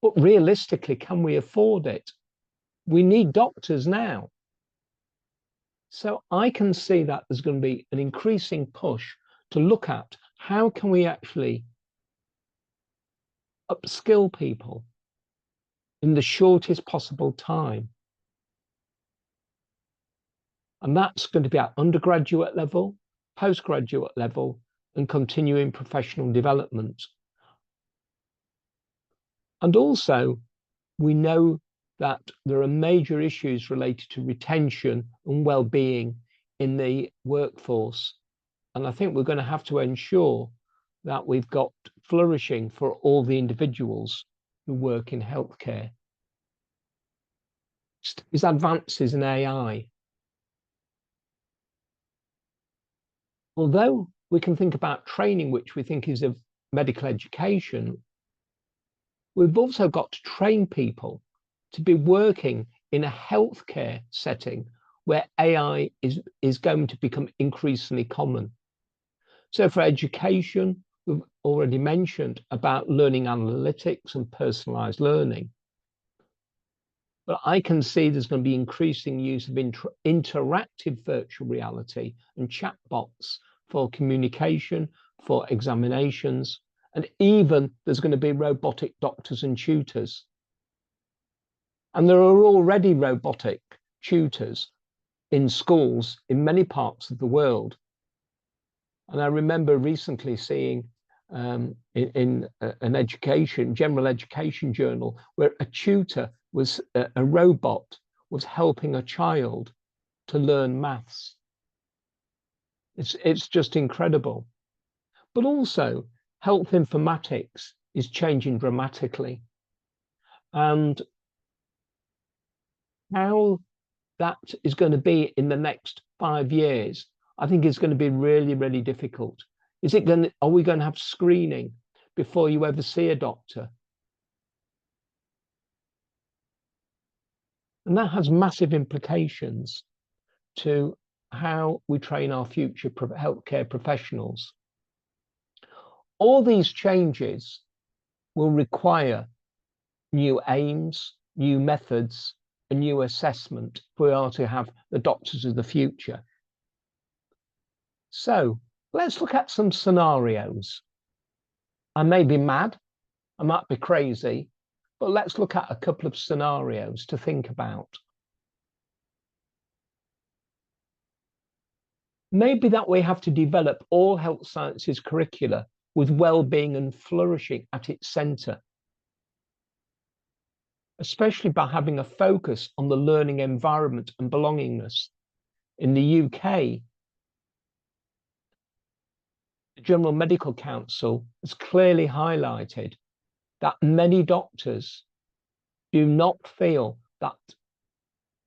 P: But realistically, can we afford it? We need doctors now. So I can see that there's going to be an increasing push to look at how can we actually upskill people in the shortest possible time. And that's going to be at undergraduate level, postgraduate level, and continuing professional development. And also, we know that there are major issues related to retention and well-being in the workforce. And I think we're going to have to ensure that we've got flourishing for all the individuals who work in healthcare. Is advances in AI. Although we can think about training, which we think is of medical education, we've also got to train people to be working in a healthcare setting where AI is going to become increasingly common. So for education, we've already mentioned about learning analytics and personalized learning. But I can see there's going to be increasing use of interactive virtual reality and chatbots for communication, for examinations, and even there's going to be robotic doctors and tutors. And there are already robotic tutors in schools in many parts of the world. And I remember recently seeing in an general education journal, where a tutor was, a robot was helping a child to learn maths. It's just incredible. But also, health informatics is changing dramatically. And how that is going to be in the next 5 years, I think is going to be really, really difficult. Are we going to have screening before you ever see a doctor? And that has massive implications to how we train our future healthcare professionals. All these changes will require new aims, new methods, a new assessment if we are to have the doctors of the future. So let's look at some scenarios. I may be mad, I might be crazy, but let's look at a couple of scenarios to think about. Maybe that we have to develop all health sciences curricula with well-being and flourishing at its centre, especially by having a focus on the learning environment and belongingness. In the UK, the General Medical Council has clearly highlighted that many doctors do not feel that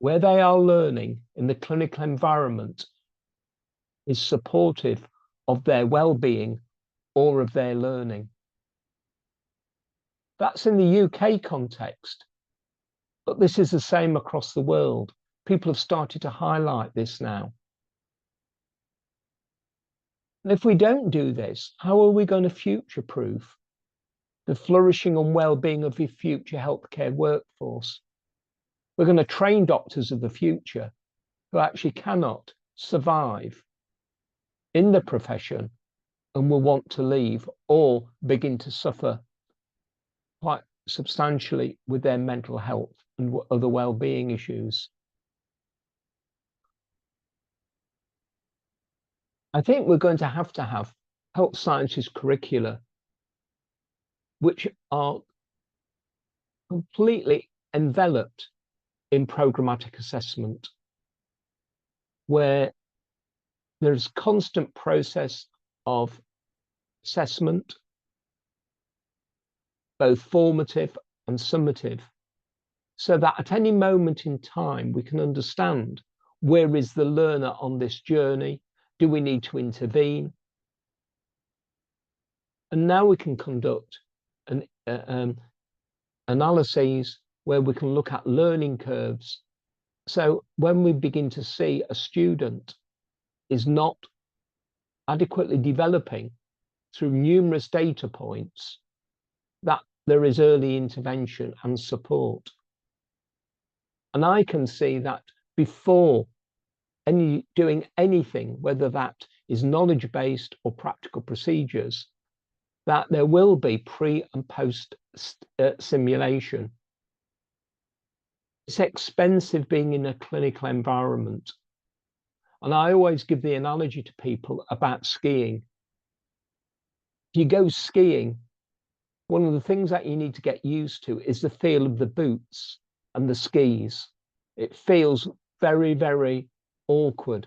P: where they are learning in the clinical environment is supportive of their well-being or of their learning. That's in the UK context, but this is the same across the world. People have started to highlight this now. And if we don't do this, how are we going to future-proof the flourishing and well-being of the future healthcare workforce? We're going to train doctors of the future who actually cannot survive in the profession and will want to leave or begin to suffer quite substantially with their mental health and other well-being issues. I think we're going to have health sciences curricula which are completely enveloped in programmatic assessment, where there's constant process of assessment, both formative and summative, so that at any moment in time, we can understand where is the learner on this journey? Do we need to intervene? And now we can conduct an analyses where we can look at learning curves. So when we begin to see a student is not adequately developing through numerous data points, that there is early intervention and support. And I can see that before doing anything, whether that is knowledge-based or practical procedures, that there will be pre and post simulation. It's expensive being in a clinical environment. And I always give the analogy to people about skiing. If you go skiing, one of the things that you need to get used to is the feel of the boots and the skis. It feels very, very awkward.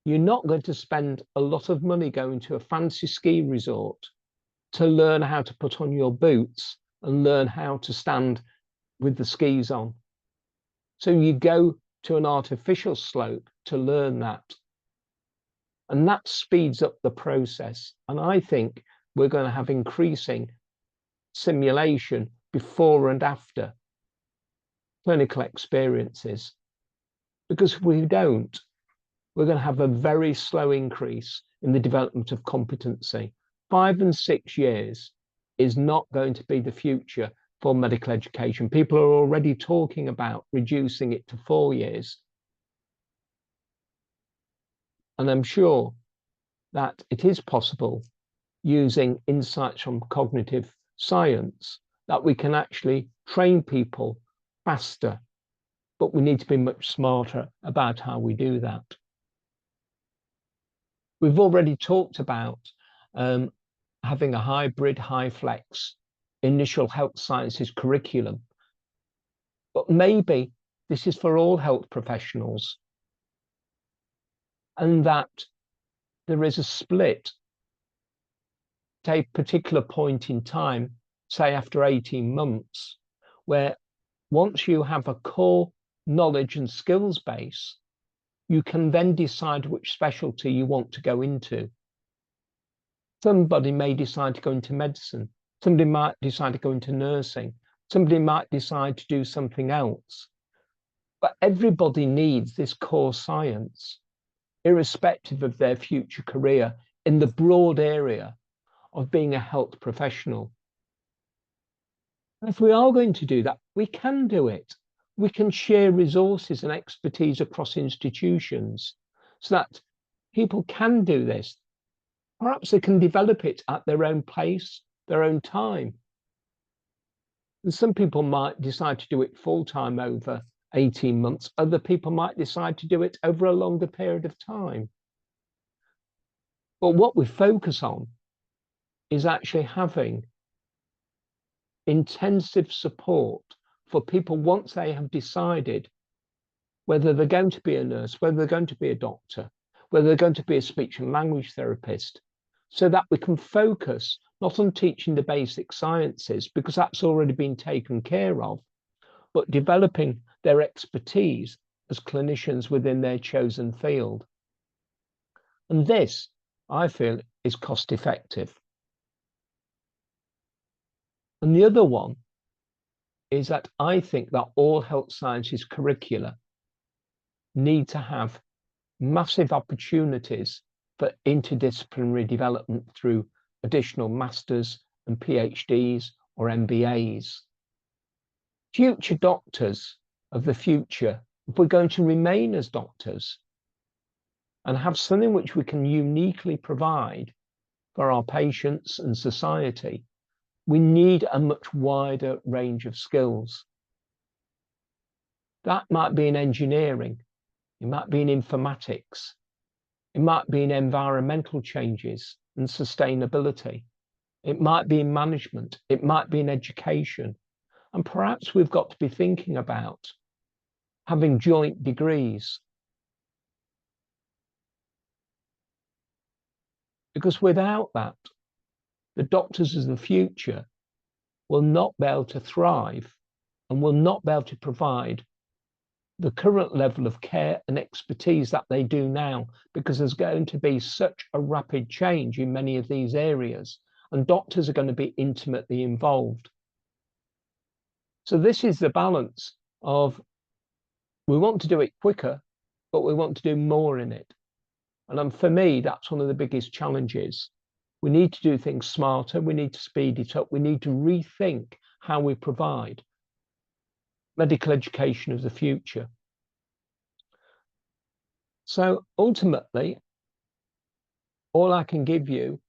P: You're not going to spend a lot of money going to a fancy ski resort to learn how to put on your boots and learn how to stand with the skis on. So you go to an artificial slope to learn that. And that speeds up the process. And I think we're going to have increasing simulation before and after clinical experiences. Because if we don't, we're going to have a very slow increase in the development of competency. 5 and 6 years is not going to be the future for medical education. People are already talking about reducing it to 4 years. And I'm sure that it is possible, using insights from cognitive science, that we can actually train people faster, but we need to be much smarter about how we do that. We've already talked about having a hybrid, high flex, initial health sciences curriculum, but maybe this is for all health professionals, and that there is a split at a particular point in time, say after 18 months, where once you have a core knowledge and skills base, you can then decide which specialty you want to go into. Somebody may decide to go into medicine. Somebody might decide to go into nursing. Somebody might decide to do something else. But everybody needs this core science, irrespective of their future career, in the broad area of being a health professional. And if we are going to do that, we can do it. We can share resources and expertise across institutions so that people can do this. Perhaps they can develop it at their own pace, their own time. And some people might decide to do it full-time over 18 months. Other people might decide to do it over a longer period of time. But what we focus on is actually having intensive support for people once they have decided whether they're going to be a nurse, whether they're going to be a doctor, whether they're going to be a speech and language therapist, so that we can focus not on teaching the basic sciences, because that's already been taken care of, but developing their expertise as clinicians within their chosen field. And this, I feel, is cost effective. And the other one is that I think that all health sciences curricula need to have massive opportunities for interdisciplinary development through additional masters and PhDs or MBAs. Future doctors of the future, if we're going to remain as doctors and have something which we can uniquely provide for our patients and society, we need a much wider range of skills. That might be in engineering, it might be in informatics, it might be in environmental changes and sustainability, it might be in management, it might be in education. And perhaps we've got to be thinking about having joint degrees. Because without that, the doctors of the future will not be able to thrive and will not be able to provide the current level of care and expertise that they do now, because there's going to be such a rapid change in many of these areas, and doctors are going to be intimately involved. So this is the balance of, we want to do it quicker, but we want to do more in it. And for me, that's one of the biggest challenges. We need to do things smarter. We need to speed it up. We need to rethink how we provide medical education of the future. So ultimately, all I can give you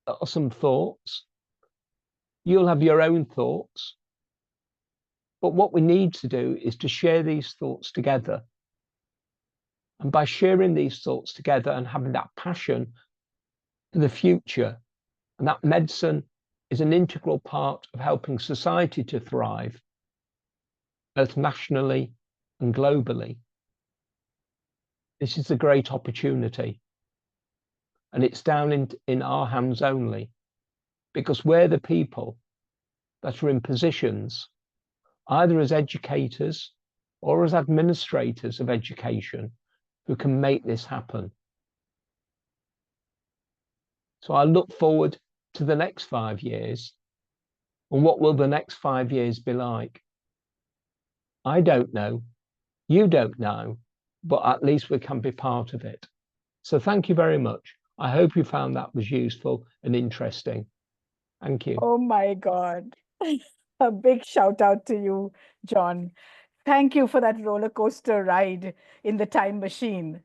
P: are some thoughts. You'll have your own thoughts. But what we need to do is to share these thoughts together. And by sharing these thoughts together and having that passion for the future, and that medicine is an integral part of helping society to thrive, both nationally and globally. This is a great opportunity. And it's down in our hands only, because we're the people that are in positions, either as educators or as administrators of education, who can make this happen. So I look forward to the next 5 years. And what will the next 5 years be like? I don't know. You don't know, but at least we can be part of it. So thank you very much. I hope you found that was useful and interesting. Thank you.
A: Oh my God. A big shout out to you, John. Thank you for that roller coaster ride in the time machine.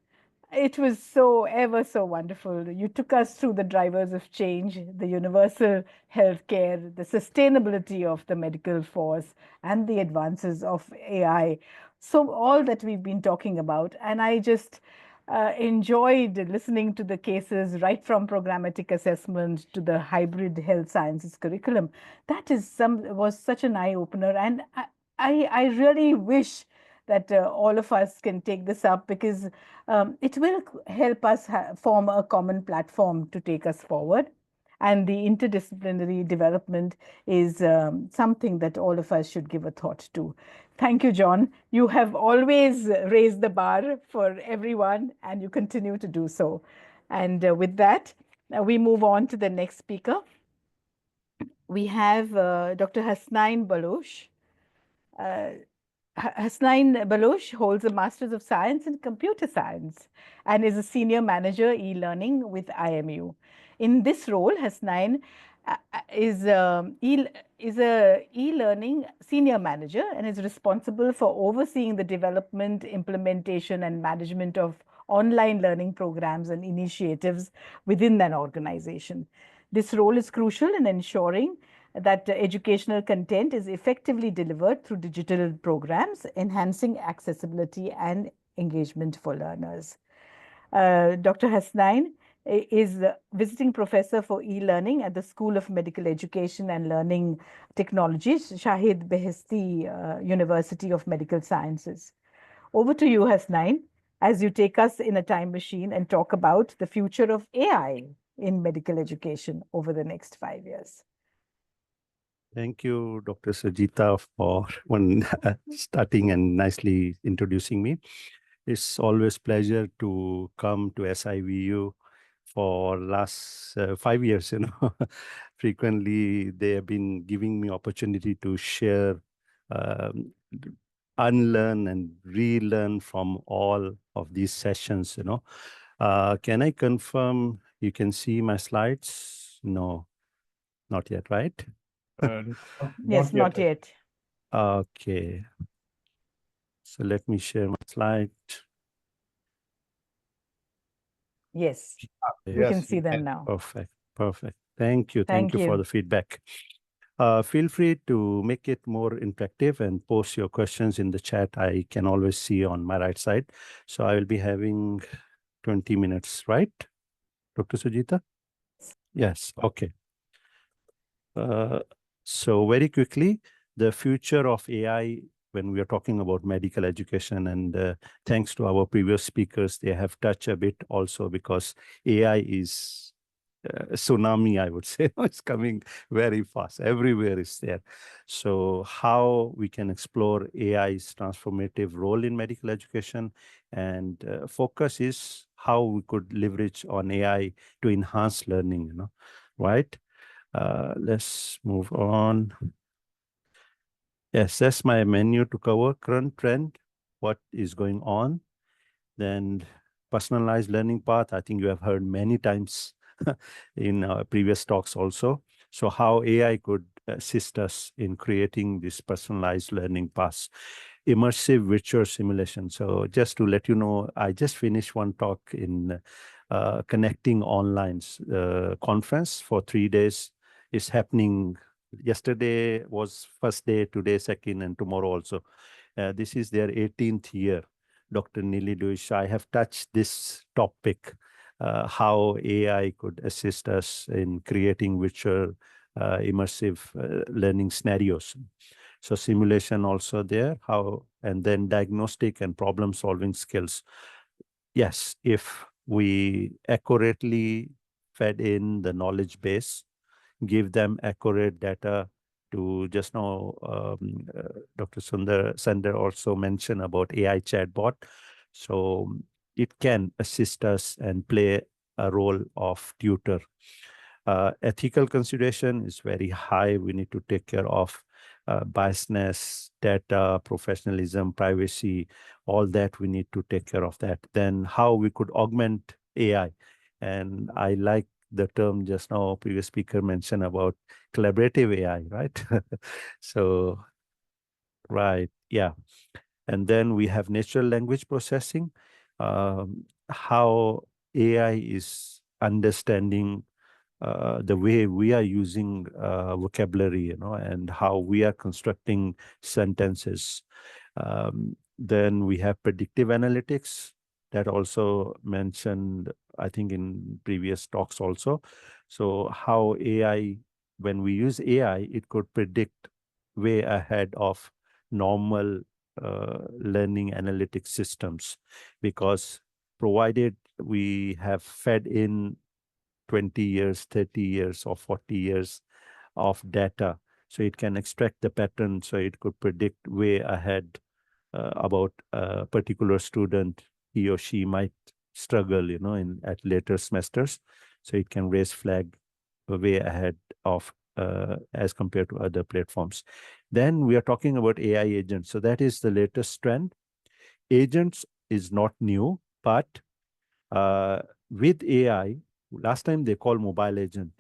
A: It was so ever so wonderful. You took us through the drivers of change, the universal healthcare, the sustainability of the medical force, and the advances of AI. So all that we've been talking about. And I just enjoyed listening to the cases right from programmatic assessment to the hybrid health sciences curriculum. That was such an eye-opener. And I really wish that all of us can take this up, because it will help us form a common platform to take us forward. And the interdisciplinary development is something that all of us should give a thought to. Thank you, John. You have always raised the bar for everyone, and you continue to do so. And with that, we move on to the next speaker. We have Dr. Hasnain Baloch. Hasnain Baloch holds a Master's of Science in Computer Science and is a Senior Manager e-learning with IMU. In this role, Hasnain is a e-learning Senior Manager and is responsible for overseeing the development, implementation, and management of online learning programs and initiatives within an organization. This role is crucial in ensuring that educational content is effectively delivered through digital programs, enhancing accessibility and engagement for learners. Dr. Hasnain is visiting professor for e-learning at the School of Medical Education and Learning Technologies, Shahid University of Medical Sciences. Over to you, Hasnain, as you take us in a time machine and talk about the future of AI in medical education over the next 5 years.
Q: Thank you, Dr. Sucheta, for starting and nicely introducing me. It's always pleasure to come to SIVU for last 5 years. Frequently they have been giving me opportunity to share, unlearn and relearn from all of these sessions. Can I confirm you can see my slides? No, not yet, right?
A: Yes, not yet.
Q: Okay. So let me share my slide.
A: Yes, we can see them now.
Q: Perfect. Perfect. Thank you.
A: Thank
Q: Thank you for
A: you.
Q: the feedback. Feel free to make it more interactive and post your questions in the chat. I can always see on my right side. So I will be having 20 minutes, right, Dr. Sucheta? Yes. Okay. So very quickly, the future of AI when we are talking about medical education, and thanks to our previous speakers, they have touched a bit also, because AI is tsunami, I would say. It's coming very fast. Everywhere is there. So how we can explore AI's transformative role in medical education, and focus is how we could leverage on AI to enhance learning, right? Let's move on. Yes, that's my menu to cover. Current trend, what is going on. Then personalized learning path, I think you have heard many times in previous talks also. So how AI could assist us in creating this personalized learning paths. Immersive virtual simulation. So just to let you know, I just finished one talk in Connecting Online's conference for 3 days. It's happening. Yesterday was first day, today second, and tomorrow also. This is their 18th year. Dr. Nili Duish, I have touched this topic, how AI could assist us in creating virtual immersive learning scenarios. So simulation also there, and then diagnostic and problem solving skills. Yes, if we accurately fed in the knowledge base, give them accurate data to just now, Dr. Sandar also mentioned about AI chatbot. So it can assist us and play a role of tutor. Ethical consideration is very high. We need to take care of biasness, data, professionalism, privacy, all that we need to take care of that. Then how we could augment AI. And I like the term just now, previous speaker mentioned about collaborative AI, right? So, right, yeah. And then we have natural language processing, how AI is understanding the way we are using vocabulary, and how we are constructing sentences. Then we have predictive analytics that also mentioned, I think, in previous talks also. So how AI, when we use AI, it could predict way ahead of normal learning analytics systems, because provided we have fed in 20 years, 30 years, or 40 years of data, so it can extract the pattern, so it could predict way ahead about a particular student, he or she might struggle, at later semesters. So it can raise flag way ahead of as compared to other platforms. Then we are talking about AI agents. So that is the latest trend. Agents is not new, but with AI, last time they called mobile agent,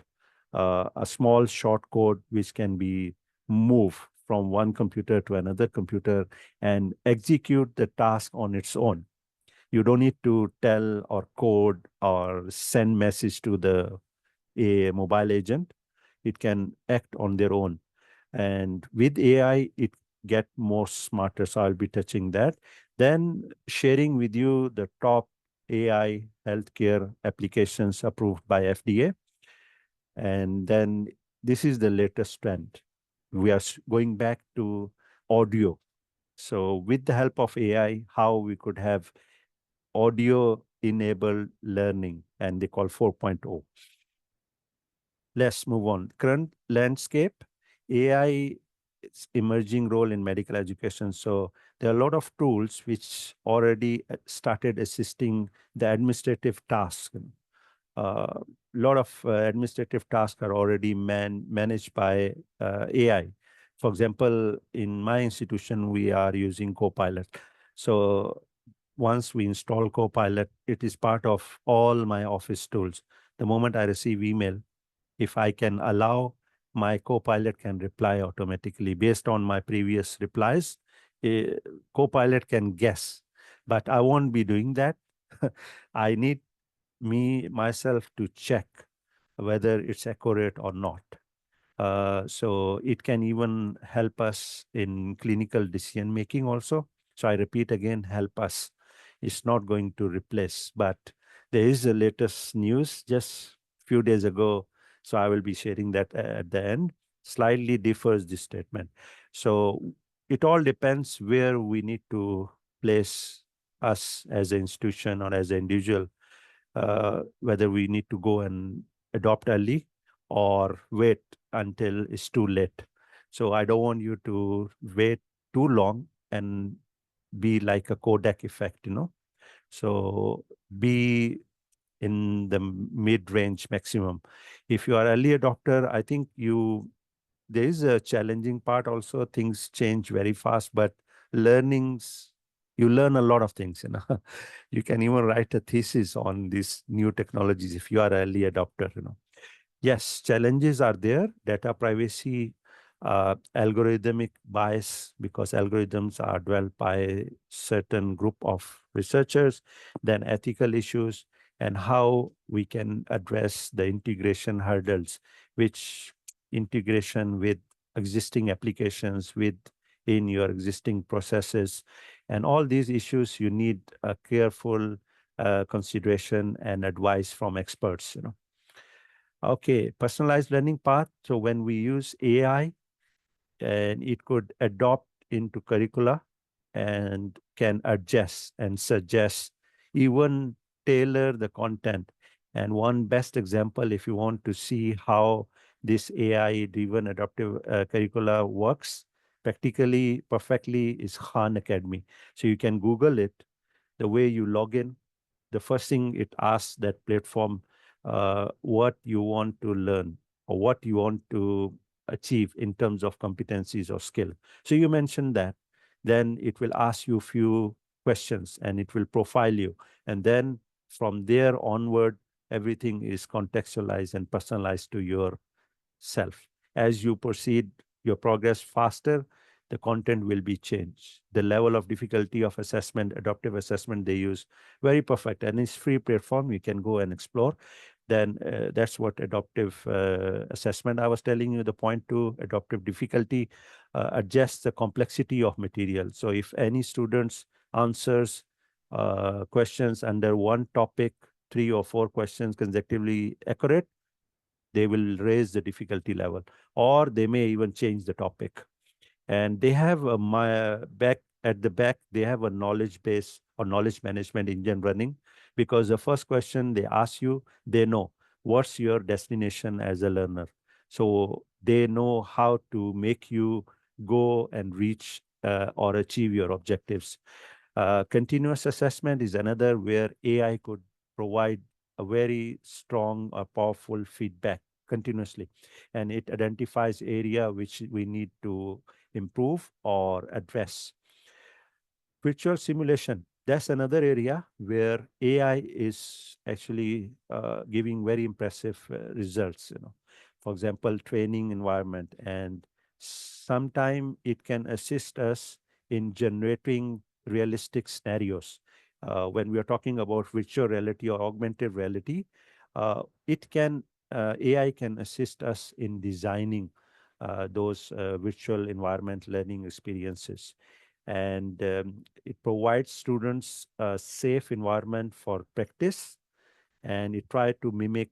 Q: a small short code which can be moved from one computer to another computer and execute the task on its own. You don't need to tell or code or send message to a mobile agent. It can act on their own. And with AI, it get more smarter. So I'll be touching that. Then sharing with you the top AI healthcare applications approved by FDA. And then this is the latest trend. We are going back to audio. So with the help of AI, how we could have audio-enabled learning, and they call 4.0. Let's move on. Current landscape, AI, its emerging role in medical education. So there are a lot of tools which already started assisting the administrative tasks. A lot of administrative tasks are already managed by AI. For example, in my institution, we are using Copilot. So once we install Copilot, it is part of all my office tools. The moment I receive email, if I can allow, my Copilot can reply automatically based on my previous replies. Copilot can guess, but I won't be doing that. I need myself to check whether it's accurate or not. So it can even help us in clinical decision making also. So I repeat again, help us. It's not going to replace, but there is the latest news just few days ago. So I will be sharing that at the end. Slightly differs this statement. So it all depends where we need to place us as an institution or as an individual, whether we need to go and adopt early or wait until it's too late. So I don't want you to wait too long and be like a Kodak effect, you know. So be in the mid-range maximum. If you are early adopter, I think there is a challenging part also. Things change very fast, but you learn a lot of things, you know. You can even write a thesis on these new technologies if you are early adopter, you know. Yes, challenges are there. Data privacy, algorithmic bias, because algorithms are developed by certain group of researchers, then ethical issues, and how we can address the integration hurdles, which integration with existing applications in your existing processes. And all these issues, you need a careful consideration and advice from experts, you know. Okay, personalized learning path. So when we use AI, and it could adopt into curricula and can adjust and suggest, even tailor the content. And one best example, if you want to see how this AI-driven adaptive curricula works practically perfectly, is Khan Academy. So you can Google it. The way you log in, the first thing it asks that platform, what you want to learn or what you want to achieve in terms of competencies or skill. So you mentioned that, then it will ask you a few questions and it will profile you. And then from there onward, everything is contextualized and personalized to yourself. As you proceed your progress faster, the content will be changed. The level of difficulty of assessment, adaptive assessment they use, very perfect. And it's free platform, you can go and explore. Then that's what adaptive assessment I was telling you, the point to adaptive difficulty, adjusts the complexity of material. So if any students answers questions under one topic, 3 or 4 questions consecutively accurate, they will raise the difficulty level, or they may even change the topic. And they have at the back, they have a knowledge base or knowledge management engine running, because the first question they ask you, they know what's your destination as a learner. So they know how to make you go and reach or achieve your objectives. Continuous assessment is another where AI could provide a very strong or powerful feedback continuously, and it identifies area which we need to improve or address. Virtual simulation, that's another area where AI is actually giving very impressive results, you know. For example, training environment, and sometime it can assist us in generating realistic scenarios. When we are talking about virtual reality or augmented reality, AI can assist us in designing those virtual environment learning experiences. And it provides students a safe environment for practice, and it tries to mimic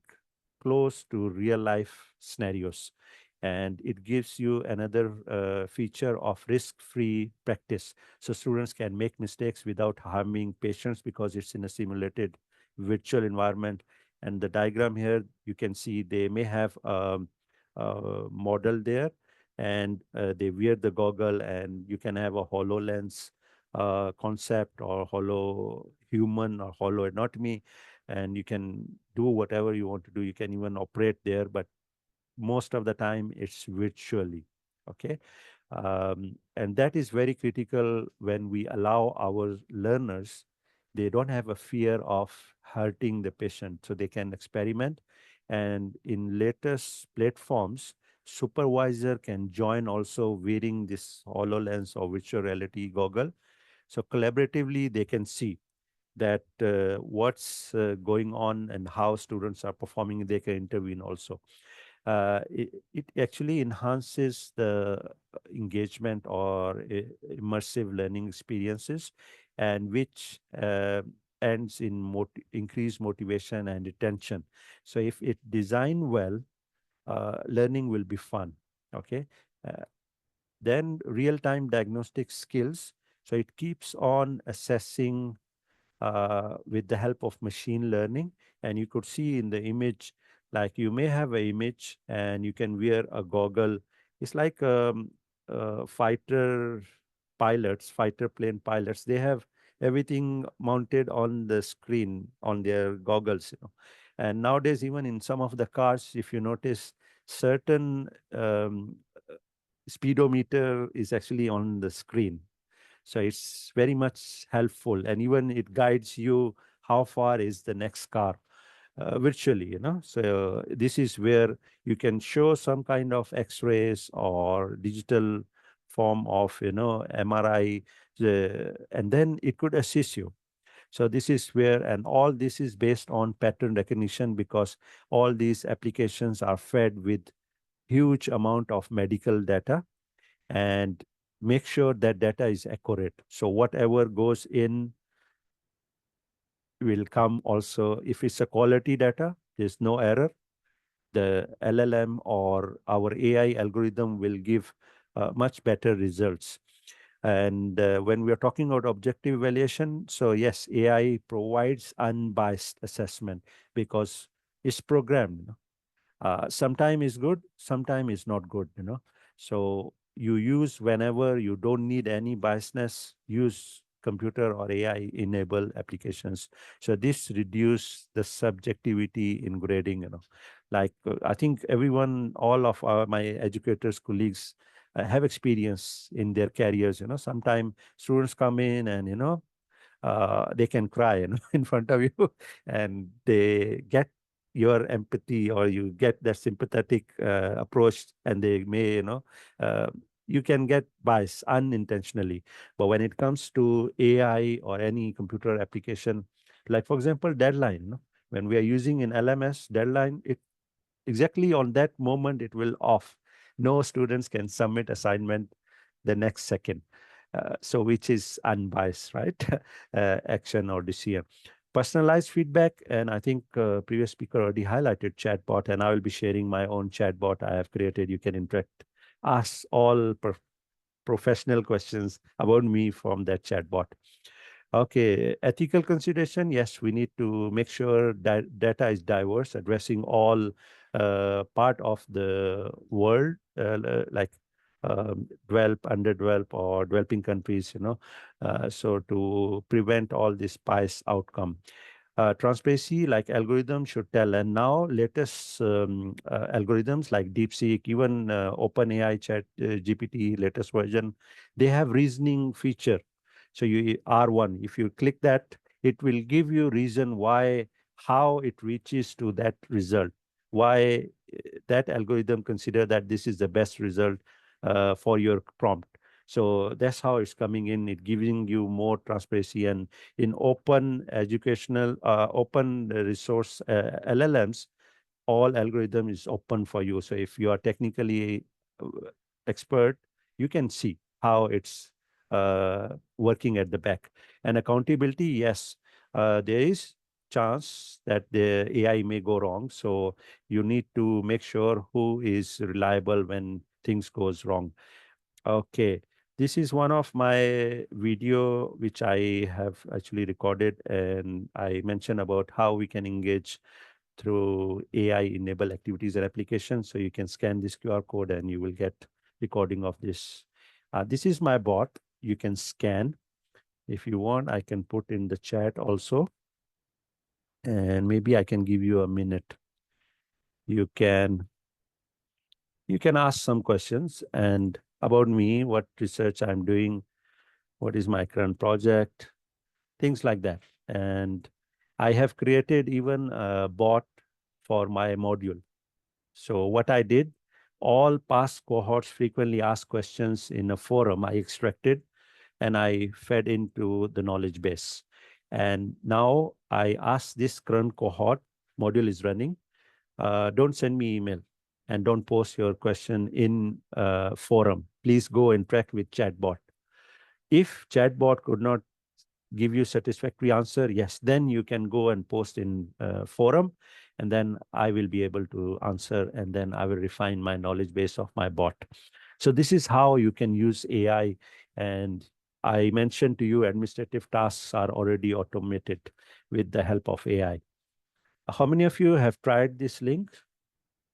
Q: close to real life scenarios. And it gives you another feature of risk-free practice. So students can make mistakes without harming patients because it's in a simulated virtual environment. And the diagram here, you can see they may have a model there, and they wear the goggle, and you can have a HoloLens concept, or holo human, or holo anatomy, and you can do whatever you want to do. You can even operate there, but most of the time it's virtually, okay? And that is very critical when we allow our learners, they don't have a fear of hurting the patient, so they can experiment. And in latest platforms, supervisor can join also wearing this HoloLens or virtual reality goggle. So collaboratively, they can see that what's going on and how students are performing. They can intervene also. It actually enhances the engagement or immersive learning experiences, and which ends in increased motivation and retention. So if it designed well, learning will be fun, okay? Then real-time diagnostic skills. So it keeps on assessing with the help of machine learning. And you could see in the image Like you may have an image and you can wear a goggle. It's like fighter plane pilots. They have everything mounted on the screen on their goggles, And nowadays, even in some of the cars, if you notice, certain speedometer is actually on the screen. So it's very much helpful, and even it guides you how far is the next car virtually, So this is where you can show some kind of X-rays or digital form of, MRI, and then it could assist you. So this is where, and all this is based on pattern recognition, because all these applications are fed with huge amount of medical data, and make sure that data is accurate. So whatever goes in will come also. If it's a quality data, there's no error. The LLM or our AI algorithm will give much better results. And when we are talking about objective evaluation, so yes, AI provides unbiased assessment because it's programmed. Sometime is good, sometime is not good, So you use whenever you don't need any biasness, use computer or AI enable applications. So this reduce the subjectivity in grading, Like I think everyone, all of my educators, colleagues have experience in their careers, Sometimes students come in and, they can cry, in front of you, and they get your empathy, or you get that sympathetic approach, and they may, you can get bias unintentionally. But when it comes to AI or any computer application, like for example, deadline, when we are using in LMS deadline, it exactly on that moment it will off. No students can submit assignment the next second. So which is unbiased, right? Action or decision. Personalized feedback, and I think previous speaker already highlighted chatbot, and I will be sharing my own chatbot I have created. You can interact, ask all professional questions about me from that chatbot. Okay, ethical consideration. Yes, we need to make sure that data is diverse, addressing all part of the world, like developed, underdeveloped, or developing countries, so to prevent all this bias outcome. Transparency, like algorithms should tell. And now latest algorithms like DeepSeek, even OpenAI Chat GPT latest version, they have reasoning feature. So you R1, if you click that, it will give you reason why, how it reaches to that result, why that algorithm consider that this is the best result for your prompt. So that's how it's coming in. It giving you more transparency, and in open educational, open resource LLMs, all algorithm is open for you. So if you are technically expert, you can see how it's working at the back. And accountability, yes, there is chance that the AI may go wrong. So you need to make sure who is reliable when things goes wrong. Okay. This is one of my video which I have actually recorded, and I mentioned about how we can engage through AI-enabled activities and applications. So you can scan this QR code and you will get recording of this. This is my bot. You can scan. If you want, I can put in the chat also. And maybe I can give you a minute. You can ask some questions and about me, what research I'm doing, what is my current project, things like that. And I have created even a bot for my module. So what I did, all past cohorts frequently asked questions in a forum I extracted and I fed into the knowledge base. And now I ask this current cohort, module is running, don't send me email and don't post your question in forum. Please go interact with chatbot. If chatbot could not give you satisfactory answer, yes, then you can go and post in forum, and then I will be able to answer, and then I will refine my knowledge base of my bot. So this is how you can use AI. And I mentioned to you administrative tasks are already automated with the help of AI. How many of you have tried this link?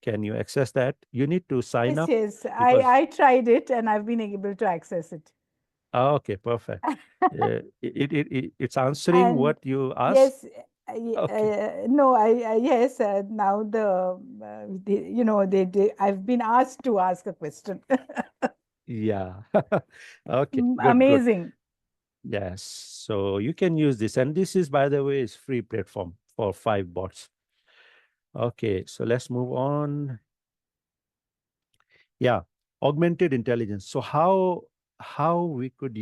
Q: Can you access that? You need to sign up.
A: Yes, I tried it and I've been able to access it.
Q: Oh, okay, perfect. It's answering
A: And
Q: what you asked.
A: yes,
Q: Okay.
A: no, yes, now I've been asked to ask a question.
Q: Yeah. Okay, good, good.
A: Amazing.
Q: Yes, so you can use this. And this is, by the way, is free platform for 5 bots. Okay, so let's move on. Yeah, augmented intelligence. So how we could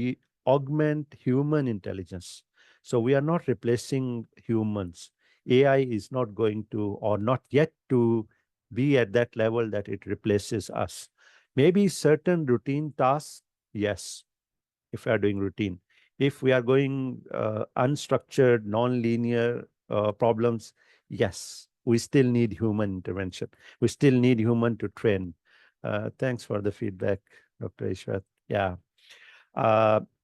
Q: augment human intelligence? So we are not replacing humans. AI is not going to, or not yet to be at that level that it replaces us. Maybe certain routine tasks, yes, if we are doing routine. If we are going unstructured, non-linear problems, yes, we still need human intervention. We still need human to train. Thanks for the feedback, Dr. Ishwat. Yeah.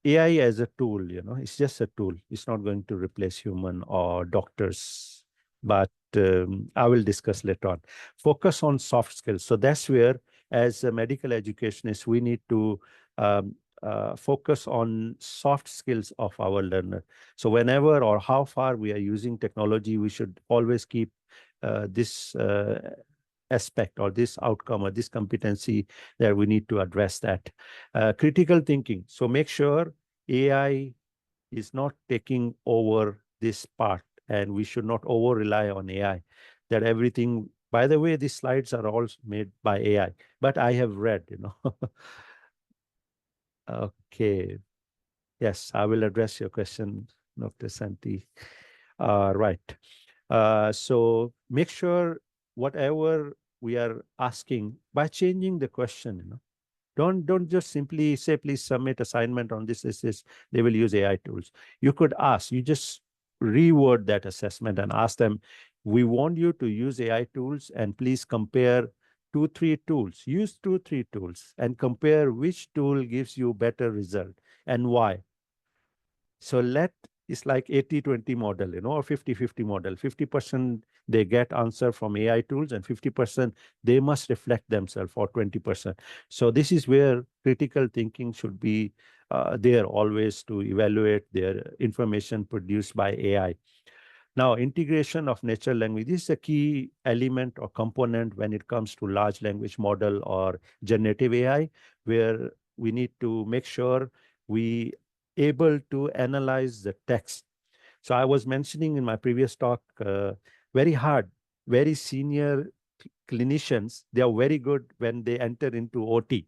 Q: AI as a tool, it's just a tool. It's not going to replace human or doctors, but I will discuss later on. Focus on soft skills. So that's where, as a medical educationist, we need to focus on soft skills of our learner. So whenever or how far we are using technology, we should always keep this aspect or this outcome or this competency that we need to address that. Critical thinking. So make sure AI is not taking over this part, and we should not over rely on AI. That everything, by the way, these slides are all made by AI, but I have read, Okay. Yes, I will address your question, Dr. Santi. Right. So make sure whatever we are asking, by changing the question, don't just simply say, please submit assignment on this. They will use AI tools. You could ask, you just reword that assessment and ask them, we want you to use AI tools and please compare 2-3 tools. Use 2-3 tools and compare which tool gives you better result and why. So it's like 80-20 model, or 50-50 model. 50% they get answer from AI tools and 50% they must reflect themselves, or 20%. So this is where critical thinking should be there always to evaluate their information produced by AI. Now, integration of natural language, this is a key element or component when it comes to large language model or generative AI, where we need to make sure we able to analyze the text. So I was mentioning in my previous talk, very hard, very senior clinicians, they are very good when they enter into OT.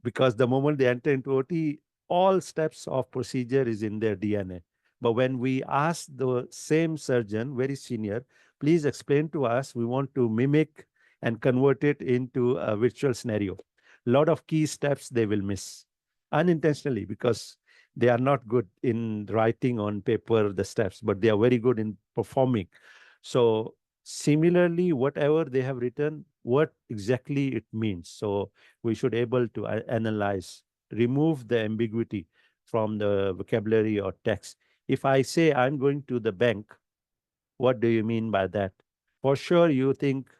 Q: Because the moment they enter into OT, all steps of procedure is in their DNA. But when we ask the same surgeon, very senior, please explain to us, we want to mimic and convert it into a virtual scenario. A lot of key steps they will miss unintentionally because they are not good in writing on paper the steps, but they are very good in performing. So similarly, whatever they have written, what exactly it means. So we should able to analyze, remove the ambiguity from the vocabulary or text. If I say I'm going to the bank, what do you mean by that? For sure, you think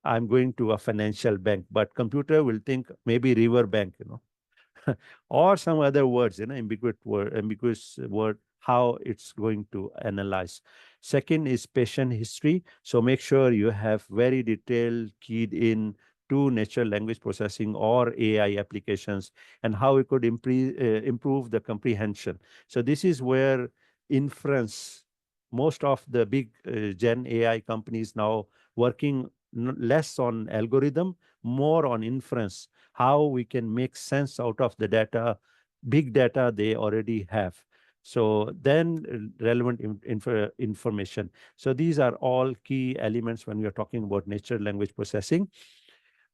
Q: I'm going to a financial bank, but computer will think maybe river bank, or some other words, ambiguous word, how it's going to analyze. Second is patient history. So make sure you have very detailed keyed in to natural language processing or AI applications and how it could improve the comprehension. So this is where inference, most of the big Gen AI companies now working less on algorithm, more on inference, how we can make sense out of the data, big data they already have. So then relevant information. So these are all key elements when we are talking about natural language processing.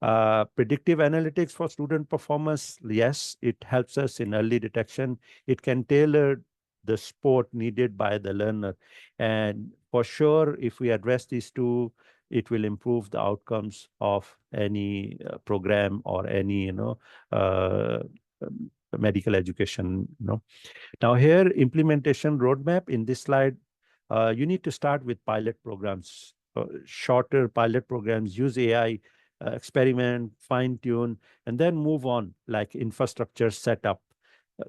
Q: Predictive analytics for student performance, yes, it helps us in early detection. It can tailor the support needed by the learner. And for sure, if we address these two, it will improve the outcomes of any program or any, medical education. Now here, implementation roadmap in this slide, you need to start with pilot programs, shorter pilot programs, use AI, experiment, fine tune, and then move on, like infrastructure setup.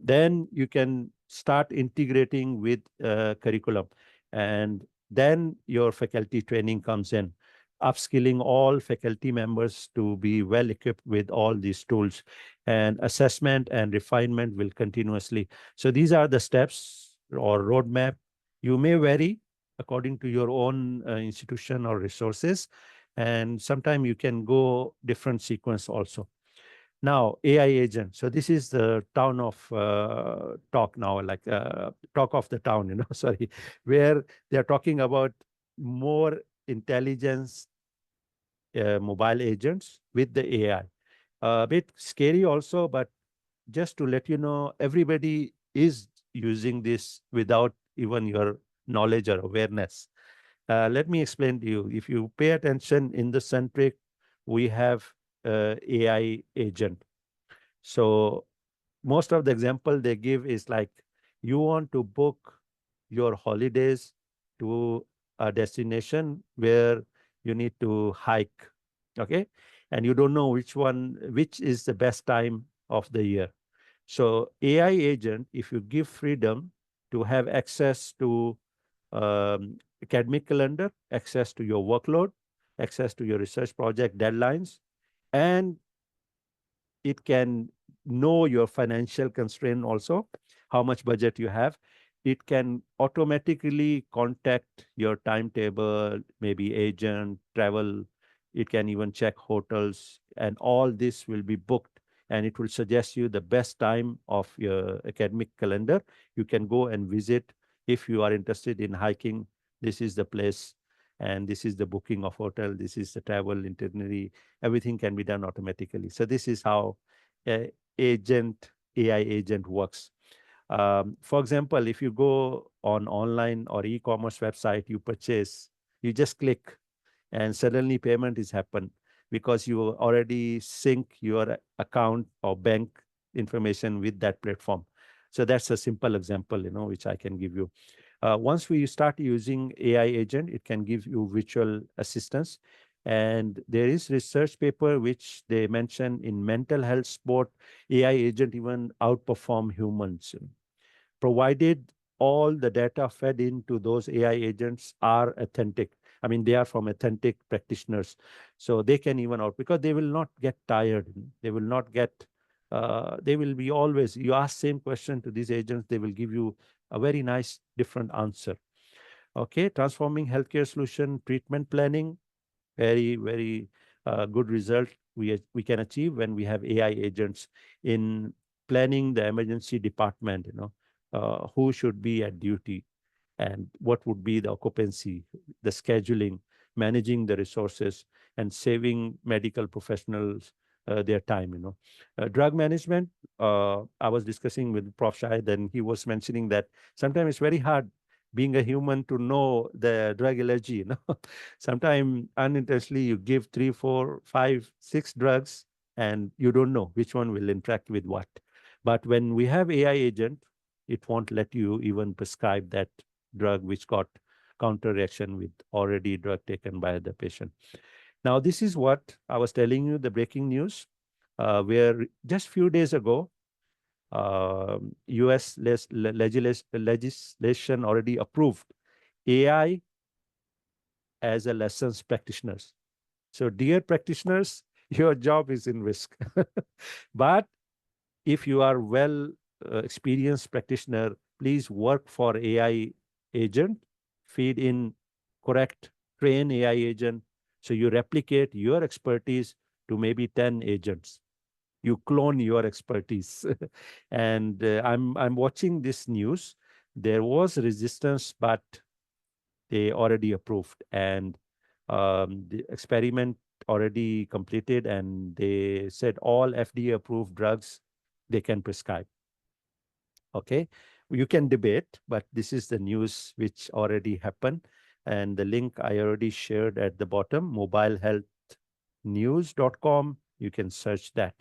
Q: Then you can start integrating with curriculum, and then your faculty training comes in, upskilling all faculty members to be well equipped with all these tools, and assessment and refinement will continuously. So these are the steps or roadmap. You may vary according to your own institution or resources, and sometimes you can go different sequence also. Now, AI agent. So this is the town of talk now, like talk of the town, you know, sorry, where they're talking about more intelligence mobile agents with the AI. A bit scary also, but just to let you know, everybody is using this without even your knowledge or awareness. Let me explain to you. If you pay attention in the centric, we have AI agent. So most of the example they give is like, you want to book your holidays to a destination where you need to hike, okay? And you don't know which is the best time of the year. So AI agent, if you give freedom to have access to academic calendar, access to your workload, access to your research project deadlines, and it can know your financial constraint also, how much budget you have. It can automatically contact your timetable, maybe agent, travel. It can even check hotels, and all this will be booked, and it will suggest you the best time of your academic calendar. You can go and visit. If you are interested in hiking, this is the place, and this is the booking of hotel, this is the travel itinerary. Everything can be done automatically. So this is how AI agent works. For example, if you go on online or e-commerce website, you purchase, you just click, and suddenly payment is happen because you already sync your account or bank information with that platform. So that's a simple example, you know, which I can give you. Once we start using AI agent, it can give you virtual assistance. And there is research paper which they mention in mental health sport, AI agent even outperform humans, provided all the data fed into those AI agents are authentic. I mean, they are from authentic practitioners. So they can even out, because they will not get tired. They will not get, they will be always, you ask same question to these agents, they will give you a very nice different answer. Okay, transforming healthcare solution, treatment planning, very, very good result we can achieve when we have AI agents in planning the emergency department, you know, who should be at duty and what would be the occupancy, the scheduling, managing the resources, and saving medical professionals their time, you know. Drug management, I was discussing with Prof. Shahid, and he was mentioning that sometimes it's very hard being a human to know the drug allergy, you know. Sometimes unintentionally you give 3, 4, 5, 6 drugs and you don't know which one will interact with what. But when we have AI agent, it won't let you even prescribe that drug which got counter reaction with already drug taken by the patient. Now, this is what I was telling you, the breaking news, where just few days ago, US legislation already approved AI as a lessons practitioners. So dear practitioners, your job is in risk. But if you are well experienced practitioner, please work for AI agent, feed in correct, train AI agent. So you replicate your expertise to maybe 10 agents. You clone your expertise. And I'm watching this news. There was resistance, but they already approved. And the experiment already completed, and they said all FDA approved drugs they can prescribe. Okay, you can debate, but this is the news which already happened. And the link I already shared at the bottom, mobilehealthnews.com. You can search that.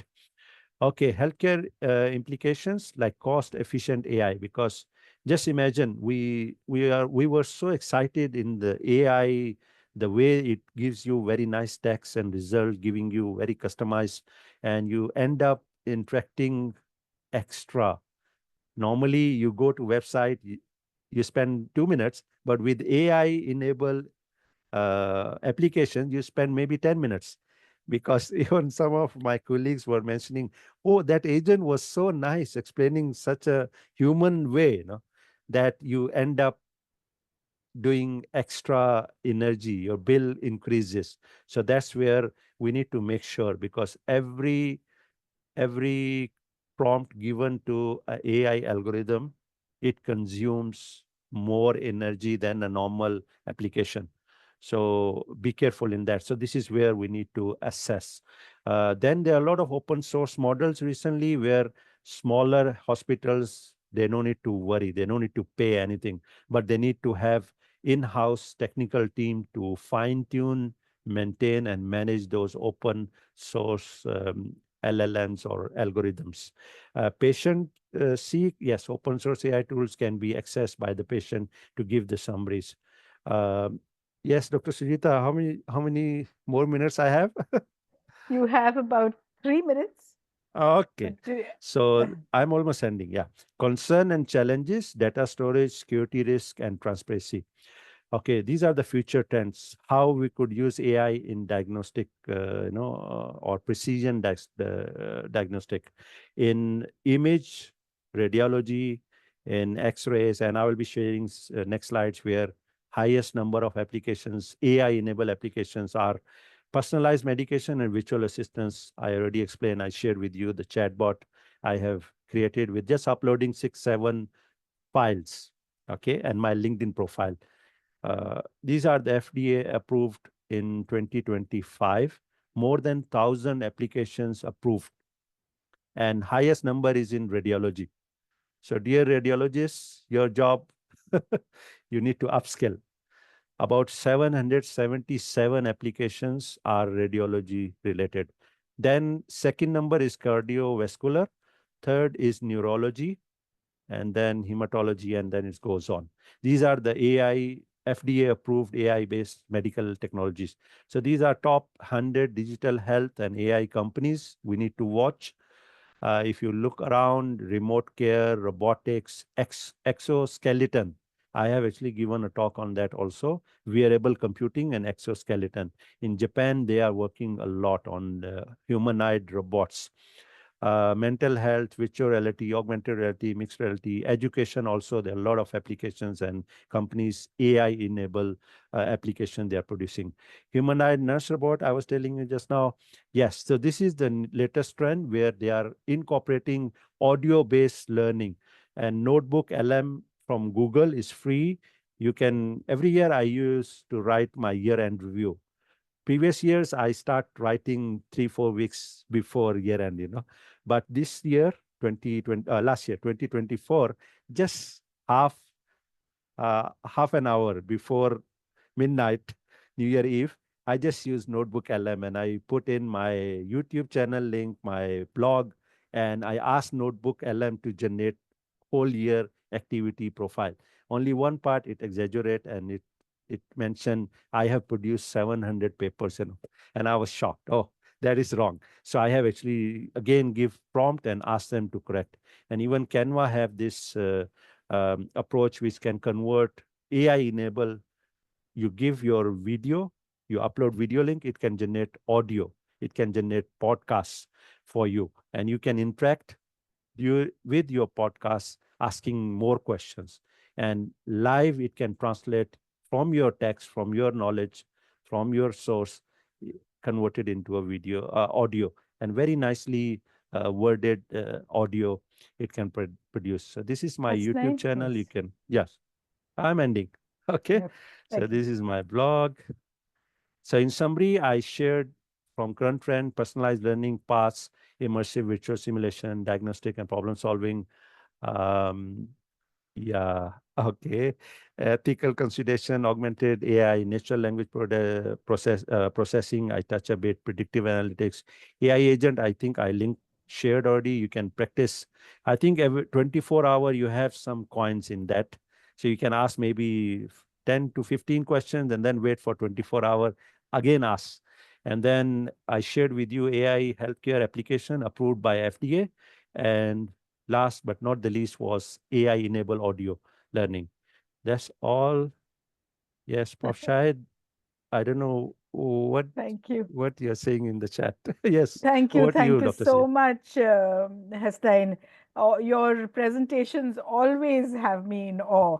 Q: Okay, healthcare implications like cost efficient AI, because Just imagine, we were so excited in the AI, the way it gives you very nice text and result, giving you very customized, and you end up interacting extra. Normally, you go to website, you spend 2 minutes, but with AI enabled application, you spend maybe 10 minutes. Because even some of my colleagues were mentioning, oh, that agent was so nice, explaining such a human way, that you end up doing extra energy, your bill increases. So that's where we need to make sure, because every prompt given to a AI algorithm, it consumes more energy than a normal application. So be careful in that. So this is where we need to assess. Then there are a lot of open source models recently where smaller hospitals, they don't need to worry. They don't need to pay anything, but they need to have in-house technical team to fine-tune, maintain, and manage those open source LLMs or algorithms. Patient seek, yes, open source AI tools can be accessed by the patient to give the summaries. Yes, Dr. Sucheta, how many more minutes I have?
A: You have about 3 minutes.
Q: Okay, so I'm almost ending. Yeah, concern and challenges: data storage, security risk, and transparency. Okay, these are the future trends. How we could use AI in diagnostic, or precision diagnostic, in image radiology, in X-rays, and I will be sharing next slides where highest number of applications, AI-enabled applications, are personalized medication and virtual assistance. I already explained. I shared with you the chatbot I have created with just uploading 6-7 files. Okay, and my LinkedIn profile. These are the FDA approved in 2025, more than 1,000 applications approved, and highest number is in radiology. So dear radiologists, your job, you need to upskill. About 777 applications are radiology related. Then second number is cardiovascular, third is neurology, and then hematology, and then it goes on. These are the AI, FDA-approved AI-based medical technologies. So these are top 100 digital health and AI companies we need to watch. If you look around, remote care, robotics, exoskeleton. I have actually given a talk on that also, wearable computing and exoskeleton. In Japan, they are working a lot on humanoid robots. Mental health, virtual reality, augmented reality, mixed reality, education also, there are a lot of applications and companies, AI-enable application they are producing. Humanoid nurse robot, I was telling you just now, yes, so this is the latest trend where they are incorporating audio-based learning. And Notebook LM from Google is free. You can, every year I used to write my year-end review. Previous years, I start writing 3-4 weeks before year end, But this year, 2020, last year, 2024, just half an hour before midnight, New Year Eve, I just use Notebook LM and I put in my YouTube channel link, my blog, and I ask Notebook LM to generate whole year activity profile. Only one part it exaggerate and it mentioned I have produced 700 papers, and I was shocked. Oh, that is wrong. So I have actually again give prompt and ask them to correct. And even Canva have this approach which can convert AI enable. You give your video, you upload video link, it can generate audio, it can generate podcasts for you, and you can interact with your podcast, asking more questions. And live, it can translate from your text, from your knowledge, from your source, converted into a video, audio, and very nicely worded audio it can produce. So this is my
A: That's
Q: YouTube
A: nice,
Q: channel.
A: yes.
Q: You can, yes, I'm ending. Okay.
A: Yep,
Q: So
A: thank you.
Q: this is my blog. So in summary, I shared from current trend, personalized learning paths, immersive virtual simulation, diagnostic and problem solving. Yeah, okay. Ethical consideration, augmented AI, natural language processing. I touch a bit, predictive analytics. AI agent, I think I linked shared already. You can practice. I think every 24-hour you have some coins in that. So you can ask maybe 10 to 15 questions and then wait for 24-hour, again ask. And then I shared with you AI healthcare application approved by FDA. And last but not the least was AI-enabled audio learning. That's all. Yes, Prof. Shahid, I don't know what
A: Thank you.
Q: what you're saying in the chat. Yes.
A: Thank you.
Q: Over to you,
A: Thank you
Q: Dr.
A: so
Q: Sia.
A: much, Hasnain. Your presentations always have me in awe.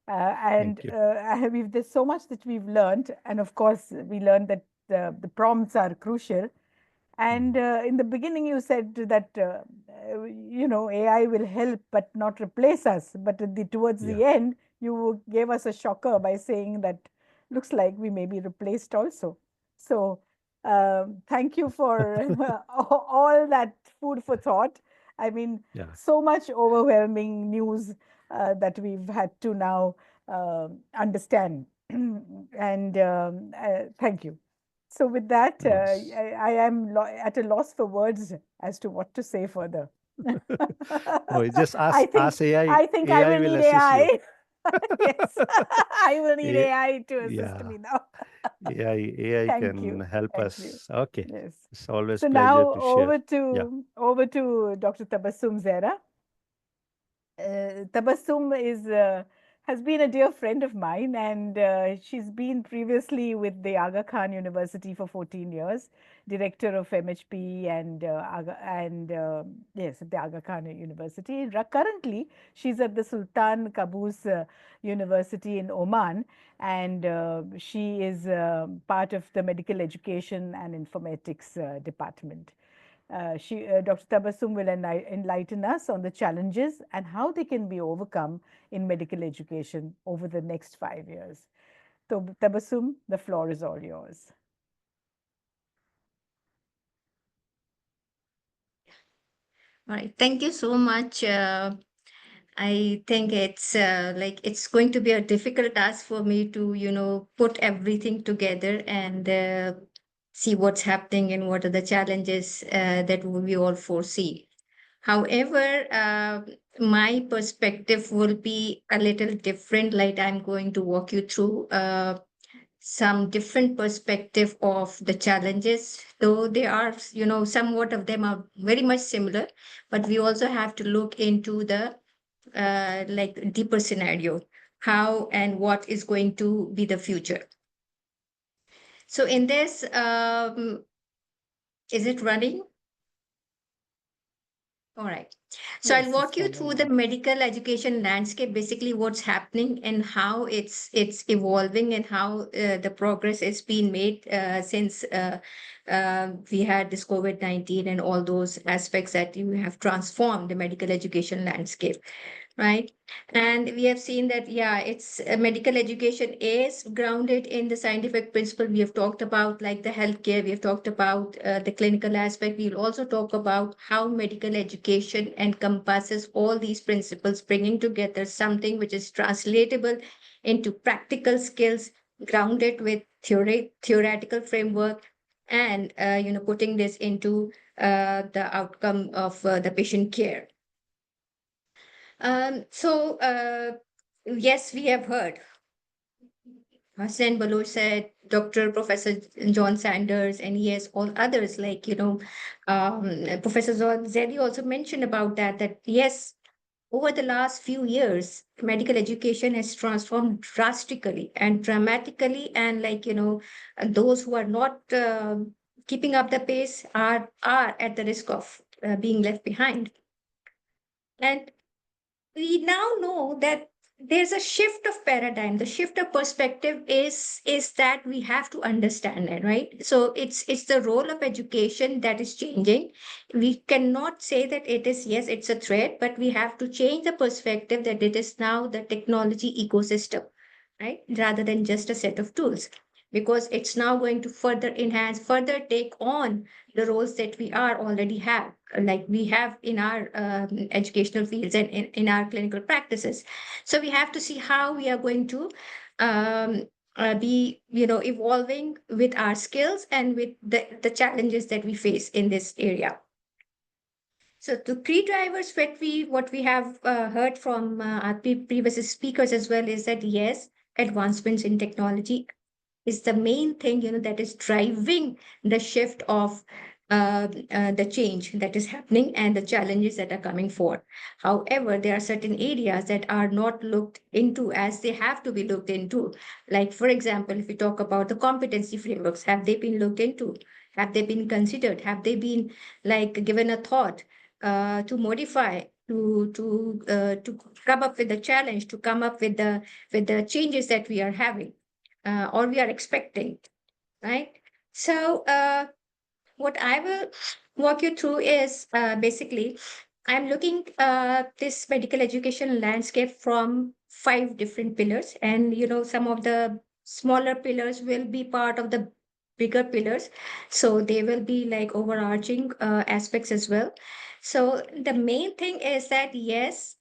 Q: Thank you.
A: There's so much that we've learned. And of course, we learned that the prompts are crucial. And in the beginning, you said that, AI will help but not replace us. But towards the end, you gave us a shocker by saying that looks like we may be replaced also. So thank you for all that food for thought. I mean, so much overwhelming news that we've had to now understand. And thank you. So with that, I am at a loss for words as to what to say further.
Q: No, just
A: I
Q: ask AI.
A: I think I will
Q: will
A: need
Q: assist
A: AI.
Q: you.
A: Yes, I will need AI to assist me now.
Q: AI
A: Thank
Q: can
A: you.
Q: help
A: Thank
Q: us.
A: you.
Q: Okay.
A: Yes.
Q: It's always
A: So
Q: pleasure
A: now
Q: to share.
A: over to Dr. Tabassum Zehra. Tabassum has been a dear friend of mine, and she's been previously with the Aga Khan University for 14 years, director of MHP and yes, at the Aga Khan University. Currently, she's at the Sultan Qaboos University in Oman, and she is part of the medical education and informatics department. Dr. Tabassum will enlighten us on the challenges and how they can be overcome in medical education over the next 5 years. So, Tabassum, the floor is all yours.
R: All right, thank you so much. I think it's going to be a difficult task for me to, put everything together and see what's happening and what are the challenges that we all foresee. However, my perspective will be a little different. Like I'm going to walk you through some different perspective of the challenges, though they are, somewhat of them are very much similar, but we also have to look into the deeper scenario, how and what is going to be the future. So in this, is it running? All right. So
A: Yes,
R: I'll walk you through the medical education landscape, basically what's happening and how it's evolving and how the progress is being made since we had this COVID-19 and all those aspects that you have transformed the medical education landscape. Right. And we have seen that, it's medical education is grounded in the scientific principle. We have talked about like the healthcare, we have talked about the clinical aspect. We'll also talk about how medical education encompasses all these principles, bringing together something which is translatable into practical skills, grounded with theoretical framework, and putting this into the outcome of the patient care. Yes, we have heard. Hassan Baloch said, Dr. Professor John Sanders, and yes, all others like, Professor Zaidi also mentioned about that yes, over the last few years, medical education has transformed drastically and dramatically. And those who are not keeping up the pace are at the risk of being left behind. And we now know that there's a shift of paradigm. The shift of perspective is that we have to understand it, right? So it's the role of education that is changing. We cannot say that it is, yes, it's a threat, but we have to change the perspective that it is now the technology ecosystem, right? Rather than just a set of tools, because it's now going to further enhance, further take on the roles that we are already have, like we have in our educational fields and in our clinical practices. So we have to see how we are going to be, evolving with our skills and with the challenges that we face in this area. So the key drivers, what we have heard from our previous speakers as well, is that yes, advancements in technology is the main thing, that is driving the shift of the change that is happening and the challenges that are coming forward. However, there are certain areas that are not looked into as they have to be looked into. Like, for example, if we talk about the competency frameworks, have they been looked into? Have they been considered? Have they been given a thought to modify, to come up with the challenge, to come up with the changes that we are having? Or we are expecting, right? So what I will walk you through is basically, I'm looking this medical education landscape from 5 different pillars, and some of the smaller pillars will be part of the bigger pillars, so they will be like overarching aspects as well. So the main thing is that yes,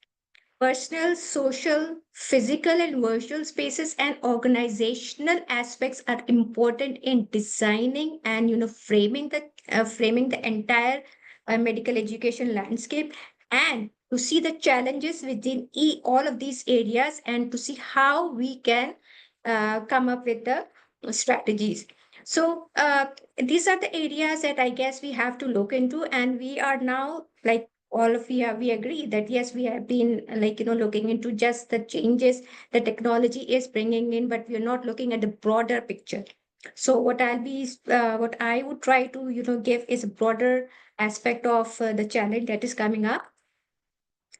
R: personal, social, physical, and virtual spaces and organizational aspects are important in designing and framing the entire medical education landscape, and to see the challenges within all of these areas, and to see how we can come up with the strategies. So these are the areas that I guess we have to look into, and we are now all of we agree that yes, we have been looking into just the changes the technology is bringing in, but we are not looking at the broader picture. So what I would try to give is a broader aspect of the challenge that is coming up.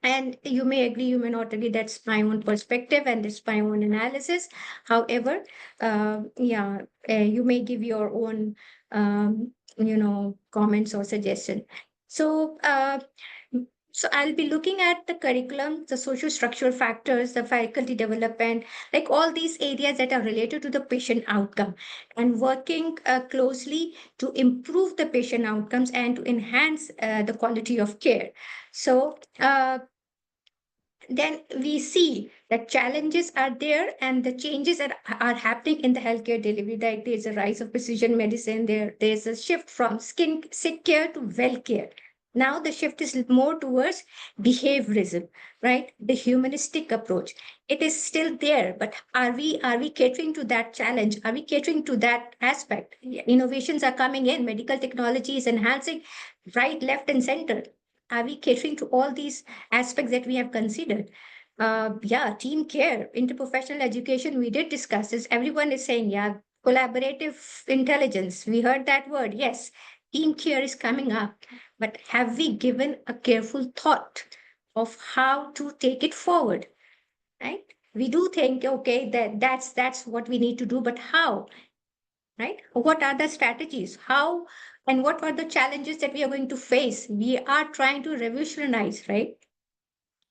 R: And you may agree, you may not agree. That's my own perspective and it's my own analysis. However, you may give your own, comments or suggestion. So, so I'll be looking at the curriculum, the social structural factors, the faculty development, like all these areas that are related to the patient outcome, and working closely to improve the patient outcomes and to enhance the quality of care. So then we see that challenges are there and the changes that are happening in the healthcare delivery. Like there's a rise of precision medicine, there's a shift from sick care to well care. Now the shift is more towards behaviorism, right? The humanistic approach. It is still there, but are we catering to that challenge? Are we catering to that aspect? Innovations are coming in, medical technology is enhancing right, left, and center. Are we catering to all these aspects that we have considered? Team care, interprofessional education, we did discuss this. Everyone is saying, collaborative intelligence. We heard that word. Yes, team care is coming up. But have we given a careful thought of how to take it forward? Right? We do think, okay, that's what we need to do, but how? Right? What are the strategies? How and what are the challenges that we are going to face? We are trying to revolutionize, right?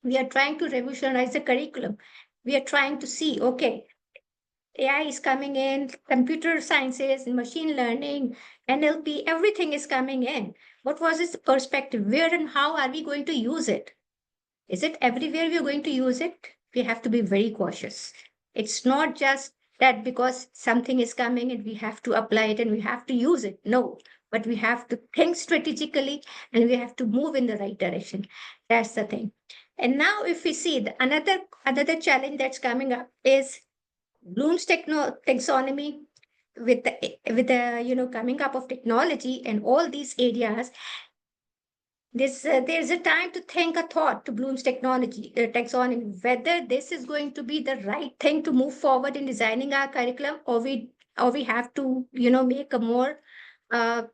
R: We are trying to revolutionize the curriculum. We are trying to see, okay, AI is coming in, computer sciences, machine learning, NLP, everything is coming in. What was its perspective? Where and how are we going to use it? Is it everywhere we are going to use it? We have to be very cautious. It's not just that because something is coming and we have to apply it and we have to use it. No, but we have to think strategically and we have to move in the right direction. That's the thing. And now if we see another challenge that's coming up is Bloom's taxonomy with the coming up of technology and all these areas. There's a time to think a thought to Bloom's taxonomy, whether this is going to be the right thing to move forward in designing our curriculum, or we have to make a more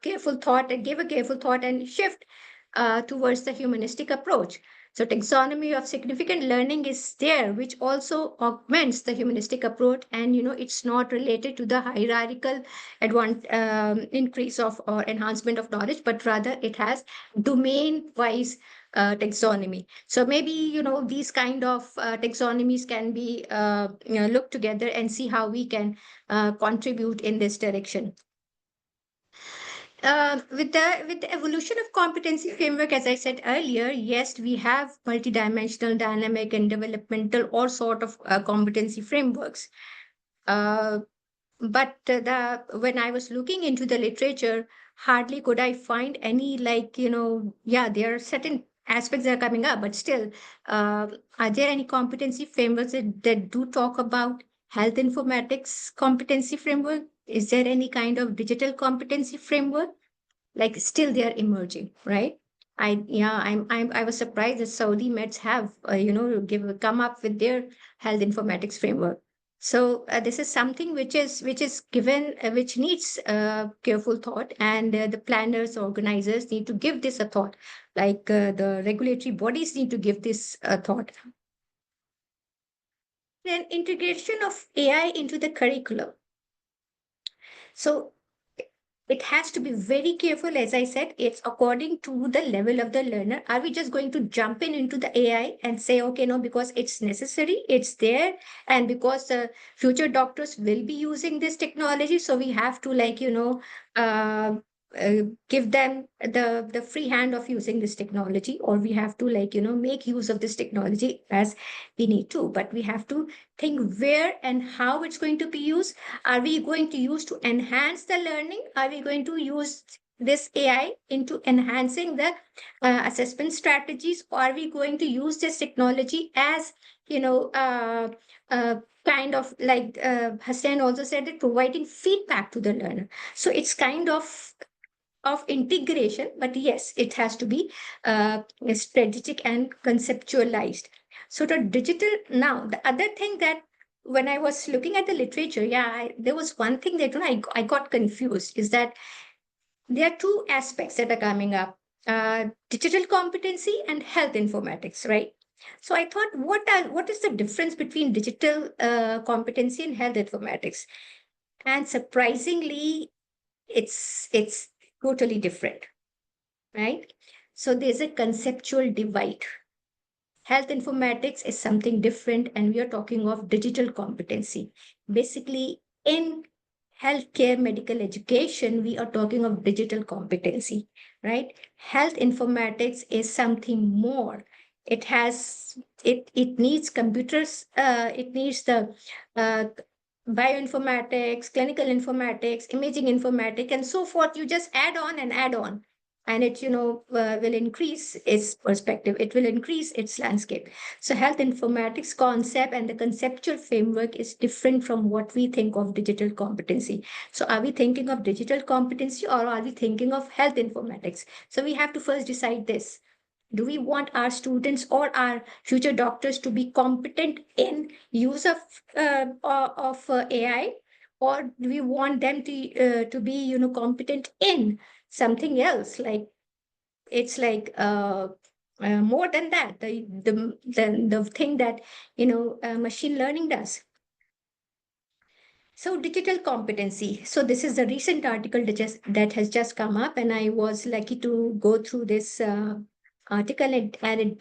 R: careful thought and give a careful thought and shift towards the humanistic approach. So taxonomy of significant learning is there, which also augments the humanistic approach, and it's not related to the hierarchical increase of or enhancement of knowledge, but rather it has domain-wise taxonomy. So maybe these kind of taxonomies can be looked together and see how we can contribute in this direction. With the evolution of competency framework, as I said earlier, yes, we have multidimensional, dynamic, and developmental all sort of competency frameworks. But when I was looking into the literature, hardly could I find any like, yeah, there are certain aspects that are coming up, but still, are there any competency frameworks that do talk about health informatics competency framework? Is there any kind of digital competency framework? Like still they are emerging, right? I was surprised that Saudi Meds have, come up with their health informatics framework. So this is something which is given, which needs careful thought, and the planners, organizers need to give this a thought. Like the regulatory bodies need to give this a thought. Then integration of AI into the curriculum. So it has to be very careful. As I said, it's according to the level of the learner. Are we just going to jump into the AI and say, okay, no, because it's necessary, it's there, and because the future doctors will be using this technology, so we have to give them the free hand of using this technology, or we have to make use of this technology as we need to. But we have to think where and how it's going to be used. Are we going to use to enhance the learning? Are we going to use this AI into enhancing the assessment strategies? Or are we going to use this technology as, kind of like Hassan also said, it providing feedback to the learner. So it's kind of integration, but yes, it has to be strategic and conceptualized. So the digital, now the other thing that when I was looking at the literature, there was one thing that I got confused, is that there are two aspects that are coming up, digital competency and health informatics, right? So I thought, what is the difference between digital competency and health informatics? And surprisingly, it's totally different, right? So there's a conceptual divide. Health informatics is something different, and we are talking of digital competency. Basically, in healthcare medical education, we are talking of digital competency, right? Health informatics is something more. It needs computers, it needs the bioinformatics, clinical informatics, imaging informatics, and so forth. You just add on and add on, and it will increase its perspective. It will increase its landscape. So health informatics concept and the conceptual framework is different from what we think of digital competency. So are we thinking of digital competency, or are we thinking of health informatics? So we have to first decide this. Do we want our students or our future doctors to be competent in use of AI, or do we want them to be competent in something else? Like it's like more than that, the thing that machine learning does. So digital competency. So this is a recent article that has just come up, and I was lucky to go through this article, and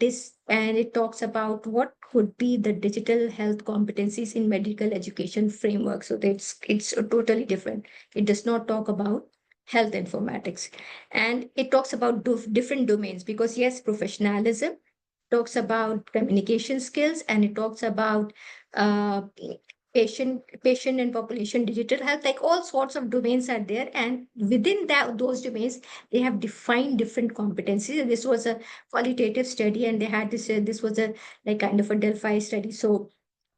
R: it talks about what could be the digital health competencies in medical education framework. So it's totally different. It does not talk about health informatics, and it talks about different domains, because yes, professionalism talks about communication skills, and it talks about patient and population digital health. Like all sorts of domains are there, and within those domains they have defined different competencies. This was a qualitative study, and they had this was a like kind of a Delphi study. So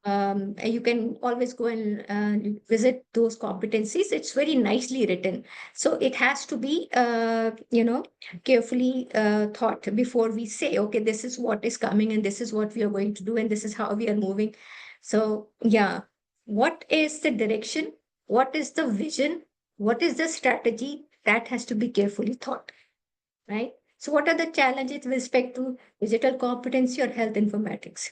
R: you can always go and visit those competencies. It's very nicely written. So it has to be, carefully thought before we say, okay, this is what is coming, and this is what we are going to do, and this is how we are moving. So yeah, what is the direction? What is the vision? What is the strategy? That has to be carefully thought, right? So what are the challenges with respect to digital competency or health informatics?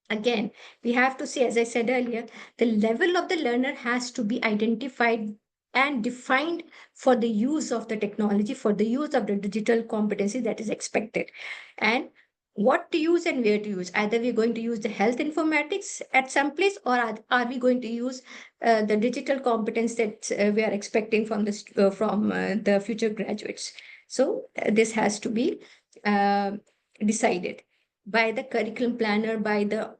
R: Again, we have to say, as I said earlier, the level of the learner has to be identified and defined for the use of the technology, for the use of the digital competency that is expected. And what to use and where to use. Either we're going to use the health informatics at some place, or are we going to use the digital competence that we are expecting from the future graduates. So this has to be decided by the curriculum planner, by the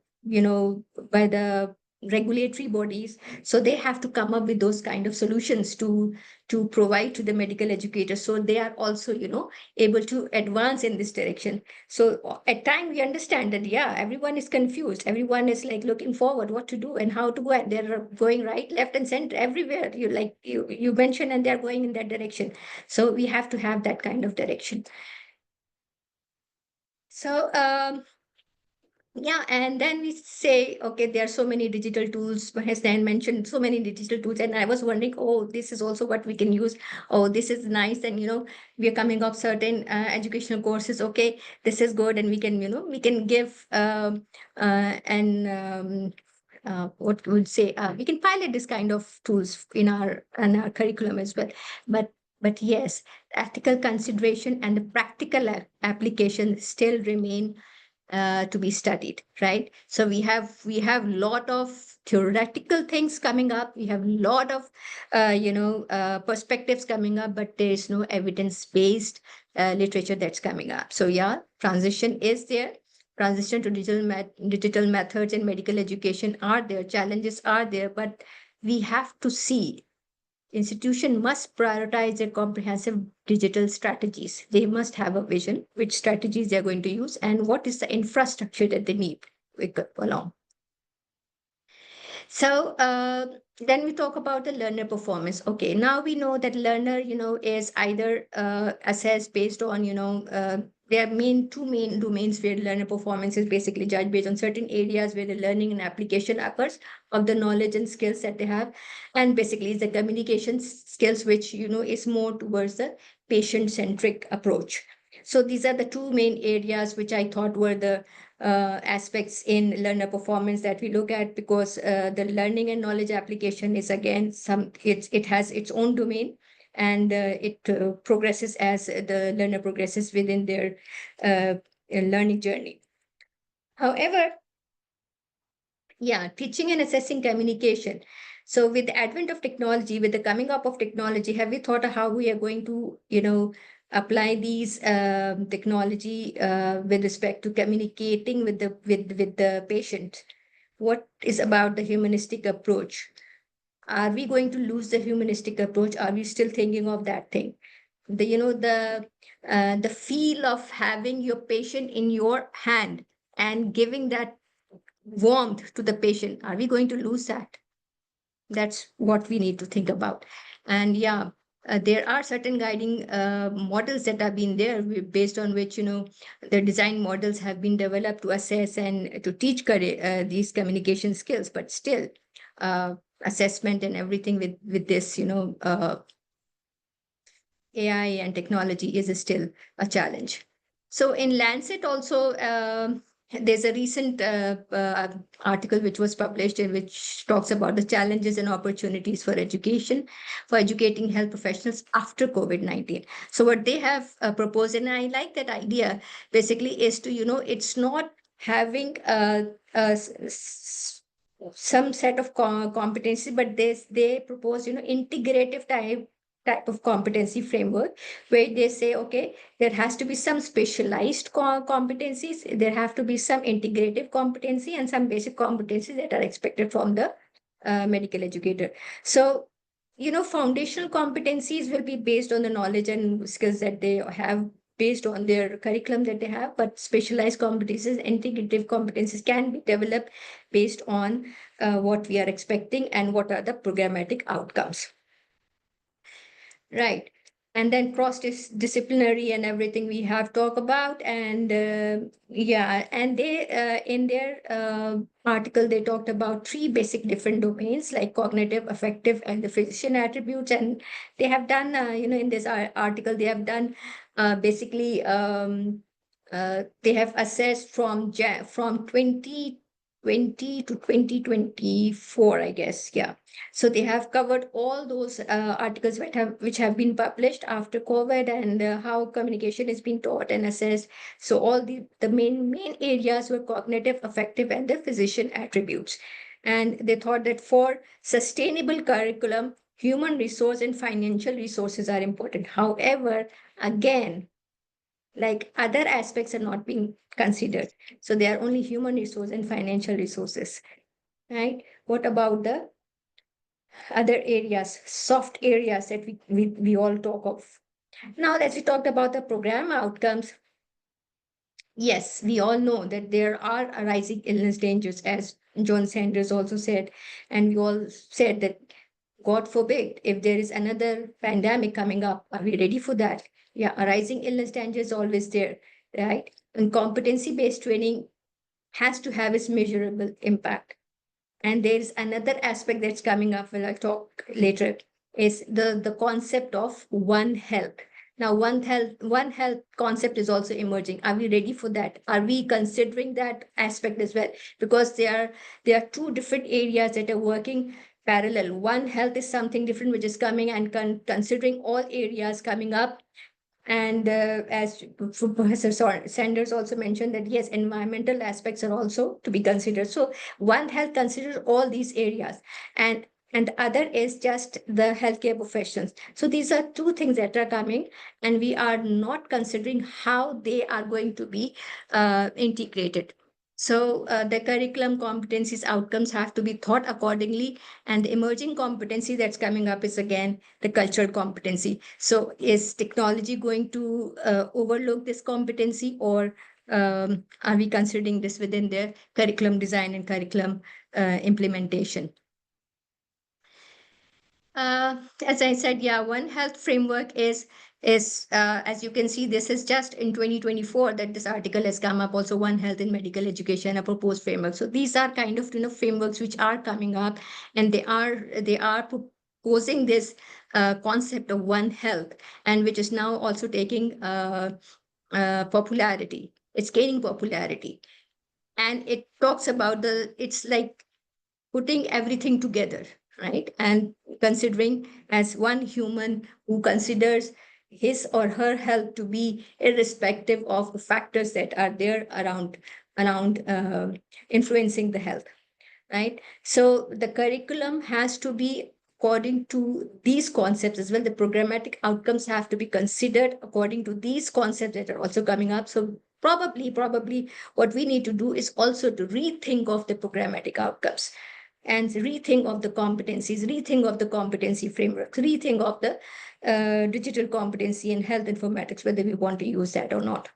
R: regulatory bodies. So they have to come up with those kind of solutions to provide to the medical educators, so they are also, able to advance in this direction. So at time we understand that, yeah, everyone is confused, everyone is like looking forward what to do and how to go, and they're going right, left, and center everywhere, you mentioned, and they're going in that direction. So we have to have that kind of direction. So yeah, and then we say, okay, there are so many digital tools. Hasnain mentioned so many digital tools, and I was wondering, oh, this is also what we can use. Oh, this is nice, and we are coming up certain educational courses. Okay, this is good, and we can, we can give what would say we can pilot this kind of tools in our curriculum as well. But yes, ethical consideration and the practical application still remain to be studied, right? So we have lot of theoretical things coming up. We have a lot of perspectives coming up, but there is no evidence-based literature that's coming up. So yeah, transition is there. Transition to digital methods in medical education are there. Challenges are there, but we have to see institution must prioritize their comprehensive digital strategies. They must have a vision, which strategies they're going to use, and what is the infrastructure that they need along. So then we talk about the learner performance. Okay, now we know that learner, is either assessed based on, there are two main domains where learner performance is basically judged based on certain areas where the learning and application occurs of the knowledge and skills that they have. And basically it's the communication skills, which, is more towards the patient-centric approach. So these are the two main areas which I thought were the aspects in learner performance that we look at, because the learning and knowledge application is again it has its own domain, and it progresses as the learner progresses within their learning journey. However, yeah, teaching and assessing communication. So with the advent of technology, with the coming up of technology, have we thought of how we are going to, apply these technology with respect to communicating with the patient? What is about the humanistic approach? Are we going to lose the humanistic approach? Are we still thinking of that thing? The feel of having your patient in your hand and giving that warmth to the patient. Are we going to lose that? That's what we need to think about. And yeah, there are certain guiding models that have been there based on which, the design models have been developed to assess and to teach these communication skills, but still assessment and everything with this, AI and technology is still a challenge. So in Lancet also, there's a recent article which was published in which talks about the challenges and opportunities for education, for educating health professionals after COVID-19. So what they have proposed, and I like that idea, basically is to, it's not having some set of competency, but they propose, integrative type of competency framework, where they say, okay, there has to be some specialized competencies, there have to be some integrative competency, and some basic competencies that are expected from the medical educator. So, foundational competencies will be based on the knowledge and skills that they have based on their curriculum that they have, but specialized competencies, integrative competencies can be developed based on what we are expecting and what are the programmatic outcomes. Right. And then cross-disciplinary and everything we have talked about. And yeah, and they, in their article, they talked about 3 basic different domains like cognitive, affective, and the physician attributes. And they have done, in this article, they have done basically, they have assessed from 2020 to 2024, I guess. Yeah. So they have covered all those articles which have been published after COVID, and how communication is being taught and assessed. So all the main areas were cognitive, affective, and the physician attributes. And they thought that for sustainable curriculum, human resource and financial resources are important. However, again, like other aspects are not being considered. So they are only human resource and financial resources, right? what about the other areas, soft areas that we all talk of? Now, as we talked about the program outcomes, yes, we all know that there are arising illness dangers, as John Sanders also said, and we all said that, God forbid, if there is another pandemic coming up, are we ready for that? Yeah, arising illness danger is always there, right? And competency-based training has to have its measurable impact. And there's another aspect that's coming up, when I'll talk later, is the concept of One Health. Now, One Health concept is also emerging. Are we ready for that? Are we considering that aspect as well? Because there are two different areas that are working parallel. One Health is something different, which is coming and considering all areas coming up. And as Professor Sanders also mentioned, that yes, environmental aspects are also to be considered. So One Health considers all these areas, and the other is just the healthcare professions. So these are two things that are coming, and we are not considering how they are going to be integrated. So the curriculum competencies outcomes have to be thought accordingly. And the emerging competency that's coming up is again the cultural competency. So is technology going to overlook this competency, or are we considering this within their curriculum design and curriculum implementation? As I said, yeah, One Health framework is as you can see, this is just in 2024 that this article has come up. Also, One Health in Medical Education, a proposed framework. So these are kind of frameworks which are coming up, and they are proposing this concept of One Health, and which is now also taking popularity. It's gaining popularity, and it talks about it's like putting everything together, right? And considering as one human who considers his or her health to be irrespective of the factors that are there around influencing the health, right? So the curriculum has to be according to these concepts as well. The programmatic outcomes have to be considered according to these concepts that are also coming up. So probably what we need to do is also to rethink of the programmatic outcomes, and rethink of the competencies, rethink of the competency frameworks, rethink of the digital competency in health informatics, whether we want to use that or not.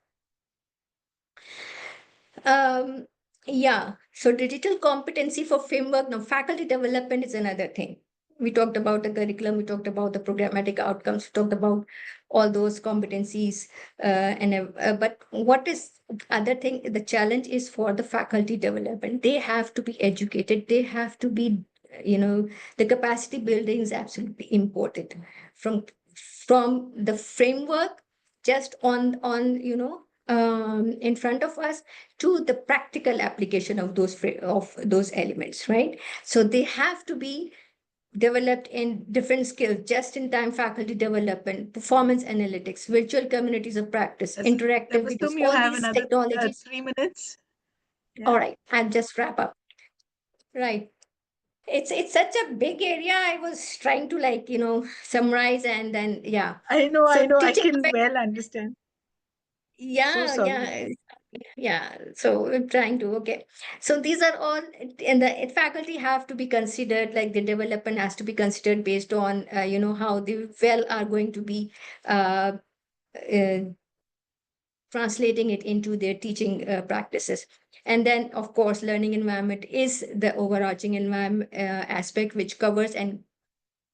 R: Yeah, so digital competency for framework. Now, faculty development is another thing. We talked about the curriculum, we talked about the programmatic outcomes, we talked about all those competencies. But what is other thing? The challenge is for the faculty development. They have to be educated. They have to be, the capacity building is absolutely important. From the framework, just on in front of us, to the practical application of those elements, right? So they have to be developed in different skills: just-in-time faculty development, performance analytics, virtual communities of practice, interactive videos,
A: You
R: all
A: have
R: these
A: another
R: technologies.
A: 3 minutes. Yeah.
R: All right, I'll just wrap up. Right. It's such a big area. I was trying to summarize, and then yeah.
A: I know,
R: So
A: I
R: teaching
A: can well understand. So sorry.
R: Yeah. So we're trying to, okay. So these are all, and the faculty have to be considered, like the development has to be considered based on, how they are going to be translating it into their teaching practices. And then, of course, learning environment is the overarching environment aspect, which covers and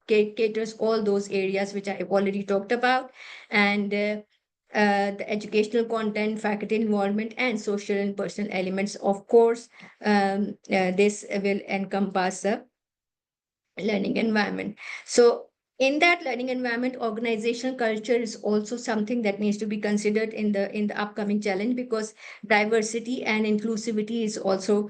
R: caters all those areas which I've already talked about. And the educational content, faculty involvement, and social and personal elements. Of course, this will encompass the learning environment. So in that learning environment, organizational culture is also something that needs to be considered in the upcoming challenge, because diversity and inclusivity is also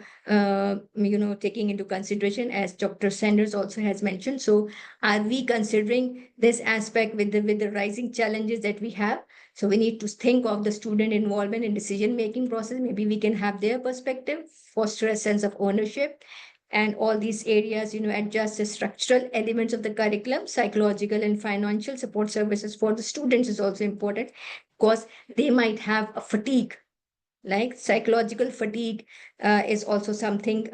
R: taking into consideration, as Dr. Sanders also has mentioned. So are we considering this aspect with the rising challenges that we have? So we need to think of the student involvement in decision-making process. Maybe we can have their perspective, foster a sense of ownership, and all these areas, adjust the structural elements of the curriculum. Psychological and financial support services for the students is also important, because they might have a fatigue. Like psychological fatigue is also something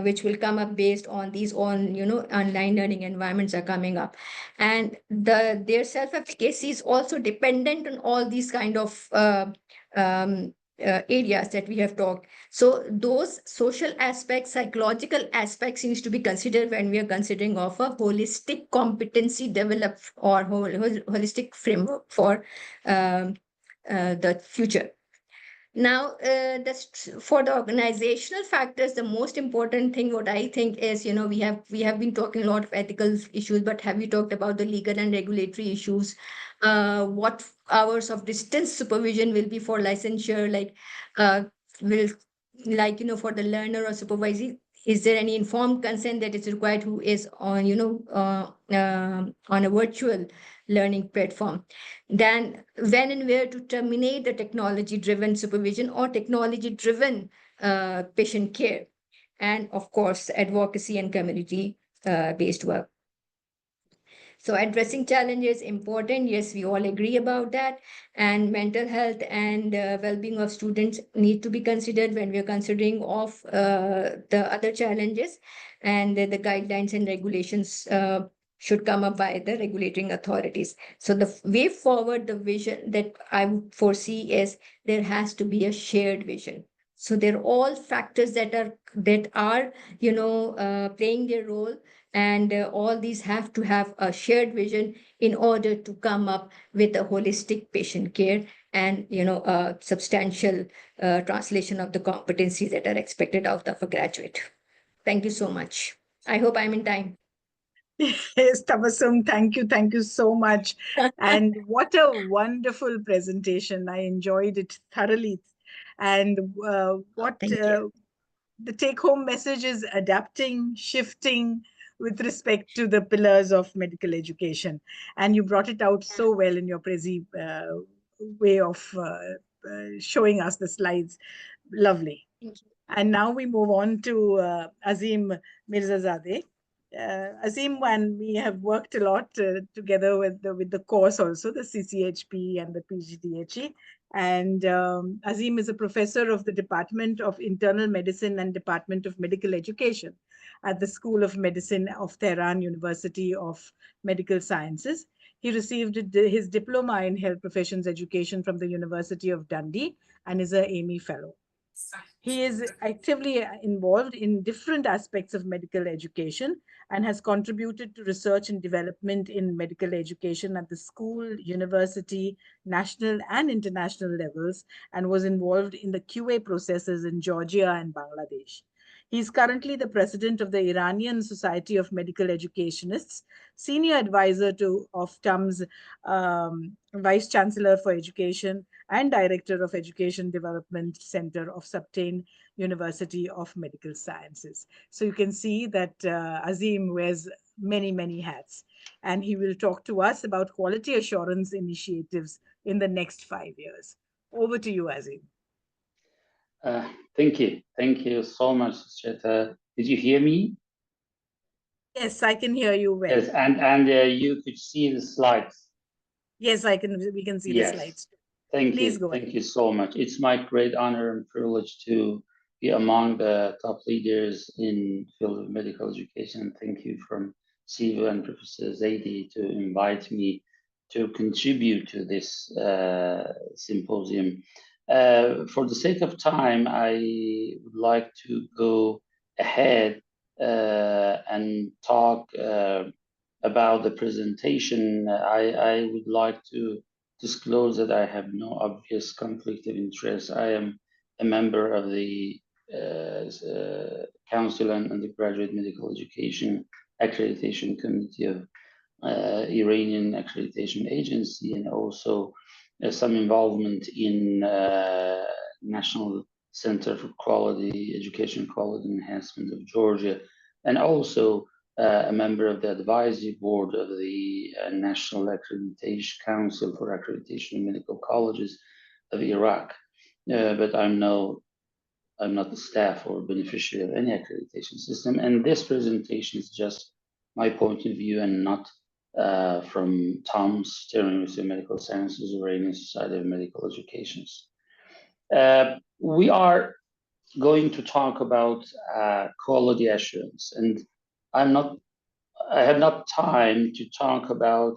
R: which will come up based on these online learning environments are coming up, and their self-efficacy is also dependent on all these kind of areas that we have talked. So those social aspects, psychological aspects needs to be considered when we are considering of a holistic competency develop or holistic framework for the future. Now, for the organizational factors, the most important thing, what I think is, we have been talking a lot of ethical issues, but have you talked about the legal and regulatory issues? What hours of distance supervision will be for licensure? For the learner or supervisee, is there any informed consent that is required who is on, on a virtual learning platform? Then when and where to terminate the technology-driven supervision or technology-driven patient care, and of course, advocacy and community-based work. So addressing challenges important. Yes, we all agree about that. And mental health and well-being of students need to be considered when we're considering of the other challenges. And the guidelines and regulations should come up by the regulating authorities. So the way forward, the vision that I would foresee is there has to be a shared vision. So they're all factors that are playing their role, and all these have to have a shared vision in order to come up with a holistic patient care and a substantial translation of the competencies that are expected out of a graduate. Thank you so much. I hope I'm in time.
A: Yes, Tabassum, thank you so much. And what a wonderful presentation. I enjoyed it thoroughly. And the take-home message is adapting, shifting with respect to the pillars of medical education. And you brought it out so well in your Prezi way of showing us the slides. Lovely. And now we move on to Azim Mirzazedeh. Azim, and we have worked a lot together with the course also, the CCHP and the PGDHE. And Azim is a professor of the Department of Internal Medicine and Department of Medical Education at the School of Medicine of Tehran University of Medical Sciences. He received his diploma in health professions education from the University of Dundee and is a AME fellow. He is actively involved in different aspects of medical education and has contributed to research and development in medical education at the school, university, national and international levels, and was involved in the QA processes in Georgia and Bangladesh. He is currently the president of the Iranian Society of Medical Educationists, senior advisor of TUM's vice chancellor for education, and director of Education Development Center of Subtain University of Medical Sciences. So you can see that Azim wears many, many hats, and he will talk to us about quality assurance initiatives in the next 5 years. Over to you, Azim.
S: Thank you. Thank you so much, Sucheta. Did you hear me?
A: Yes, I can hear you well.
S: Yes, and you could see the slides.
A: Yes, we can see the slides.
S: Thank
A: Please
S: you.
A: go
S: Thank
A: ahead.
S: you so much. It's my great honor and privilege to be among the top leaders in the field of medical education. Thank you from Siva and Professor Zaidi to invite me to contribute to this symposium. For the sake of time, I would like to go ahead and talk about the presentation. I would like to disclose that I have no obvious conflict of interest. I am a member of the Council on Undergraduate Medical Education Accreditation Committee of Iranian Accreditation Agency, and also some involvement in National Center for Quality Education Quality Enhancement of Georgia, and also a member of the advisory board of the National Accreditation Council for Accreditation of Medical Colleges of Iraq. But I'm not the staff or beneficiary of any accreditation system. And this presentation is just my point of view and not from TUM's, Tehran University of Medical Sciences, or Iranian Society of Medical Education. We are going to talk about quality assurance, and I have not time to talk about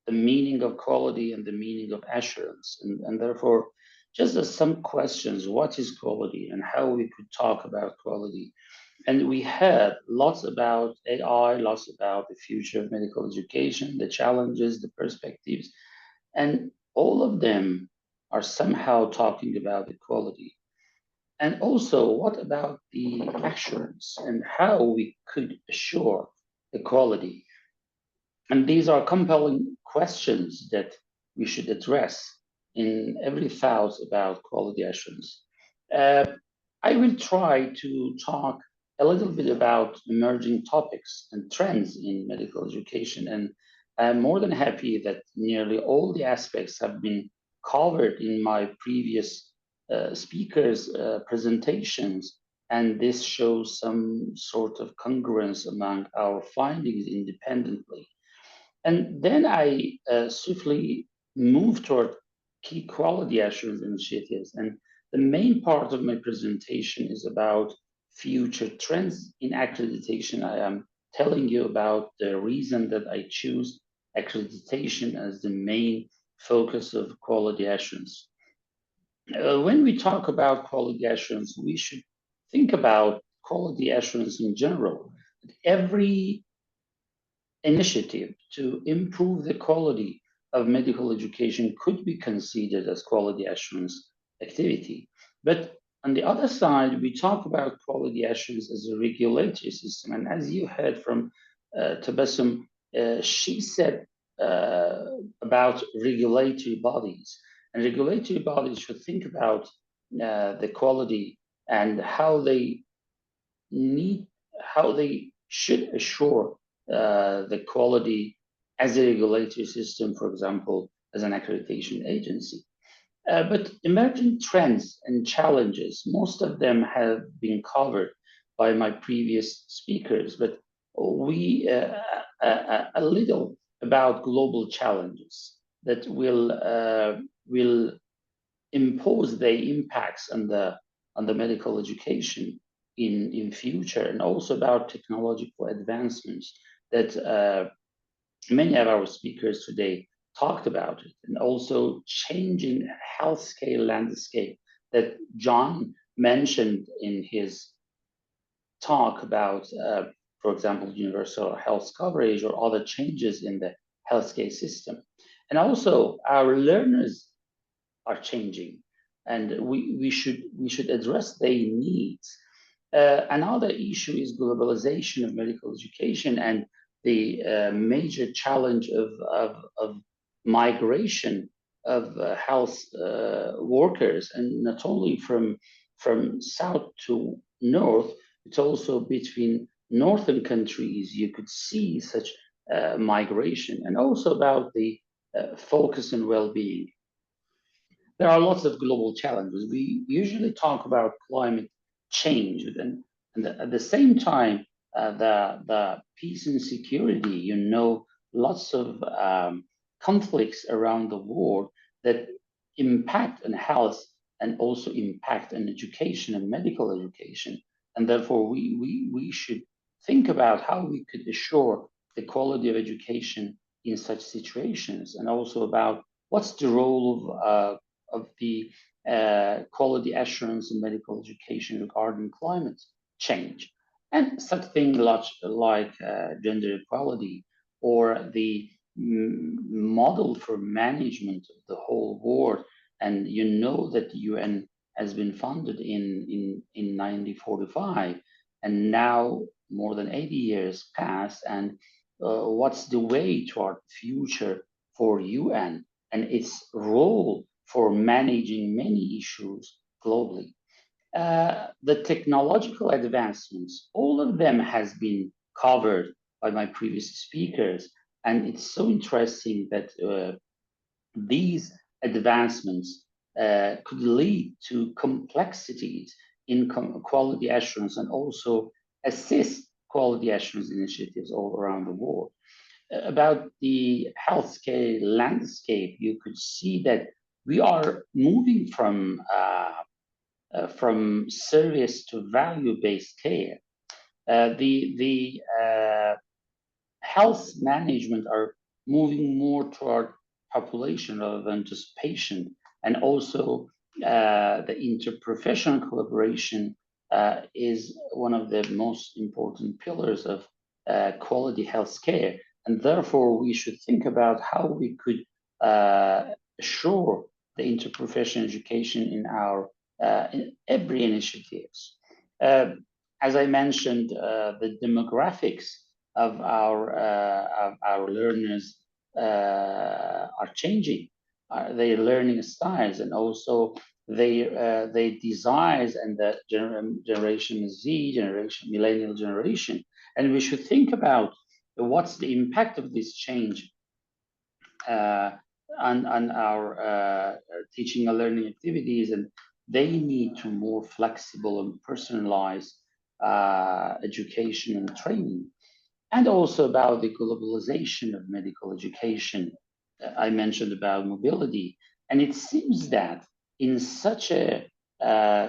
S: the meaning of quality and the meaning of assurance, and therefore, just as some questions: what is quality, and how we could talk about quality? And we heard lots about AI, lots about the future of medical education, the challenges, the perspectives, and all of them are somehow talking about equality. And also, what about the assurance and how we could assure equality? And these are compelling questions that we should address in every thought about quality assurance. I will try to talk a little bit about emerging topics and trends in medical education. And I'm more than happy that nearly all the aspects have been covered in my previous speakers' presentations. And this shows some sort of congruence among our findings independently. And then I swiftly moved toward key quality assurance initiatives. And the main part of my presentation is about future trends in accreditation. I am telling you about the reason that I choose accreditation as the main focus of quality assurance. When we talk about quality assurance, we should think about quality assurance in general. Every initiative to improve the quality of medical education could be considered as quality assurance activity. But on the other side, we talk about quality assurance as a regulatory system. And as you heard from Tabassum, she said about regulatory bodies. And regulatory bodies should think about the quality and how they should assure the quality as a regulatory system, for example, as an accreditation agency. But emerging trends and challenges, most of them have been covered by my previous speakers, but we a little about global challenges that will impose their impacts on the medical education in future, and also about technological advancements that many of our speakers today talked about it, and also changing health scale landscape that John mentioned in his talk about, for example, universal health coverage or other changes in the healthcare system. And also our learners are changing, and we should address their needs. Another issue is globalization of medical education and the major challenge of migration of health workers, and not only from south to north, it's also between northern countries. You could see such migration, and also about the focus on well-being. There are lots of global challenges. We usually talk about climate change, and at the same time, the peace and security, lots of conflicts around the world that impact on health and also impact on education and medical education. And therefore, we should think about how we could assure the quality of education in such situations, and also about what's the role of the quality assurance in medical education regarding climate change, and such things like gender equality, or the model for management of the whole world. And you know that the UN has been founded in 1945, and now more than 80 years pass, and what's the way toward future for UN and its role for managing many issues globally. The technological advancements, all of them has been covered by my previous speakers. And it's so interesting that these advancements could lead to complexities in quality assurance, and also assist quality assurance initiatives all around the world. About the healthcare landscape, you could see that we are moving from from service to value-based care. The health management are moving more toward population rather than just patient, and also the interprofessional collaboration is one of the most important pillars of quality health care, and therefore we should think about how we could assure the interprofessional education in our in every initiatives. As I mentioned, the demographics of our learners are changing. Their learning styles, and also their desires, and the generation Z, millennial generation. And we should think about what's the impact of this change on our teaching and learning activities, and they need to more flexible and personalized education and training. And also about the globalization of medical education. I mentioned about mobility, and it seems that in such a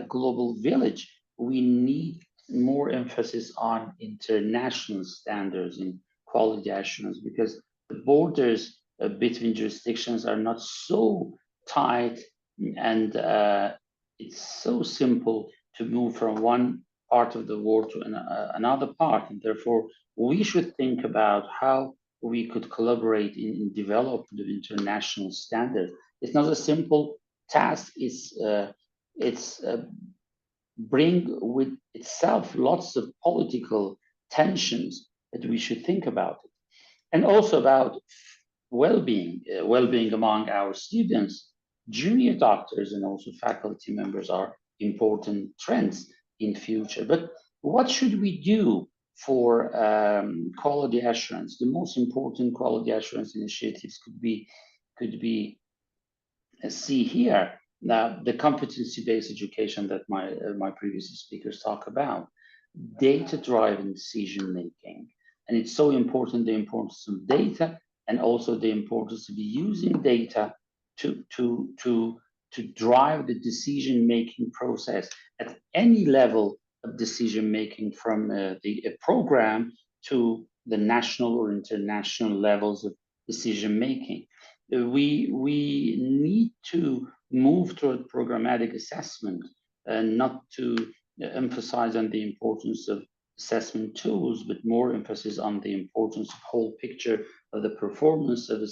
S: global village, we need more emphasis on international standards in quality assurance, because the borders between jurisdictions are not so tight, and it's so simple to move from one part of the world to another part, and therefore we should think about how we could collaborate in develop the international standard. It's not a simple task. It's bring with itself lots of political tensions that we should think about it, and also about well-being, well-being among our students. Junior doctors and also faculty members are important trends in future. But what should we do for quality assurance? The most important quality assurance initiatives could be see here. Now, the competency-based education that my previous speakers talk about, data-driven decision-making. And it's so important, the importance of data, and also the importance of using data to drive the decision-making process at any level of decision-making, from the program to the national or international levels of decision-making. We need to move toward programmatic assessment, and not to emphasize on the importance of assessment tools, but more emphasis on the importance of whole picture of the performance of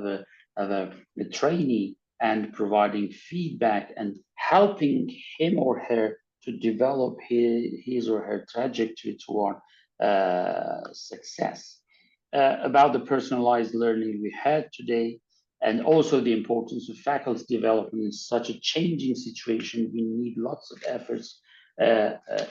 S: a trainee, and providing feedback and helping him or her to develop his or her trajectory toward success. About the personalized learning we had today, and also the importance of faculty development in such a changing situation. We need lots of efforts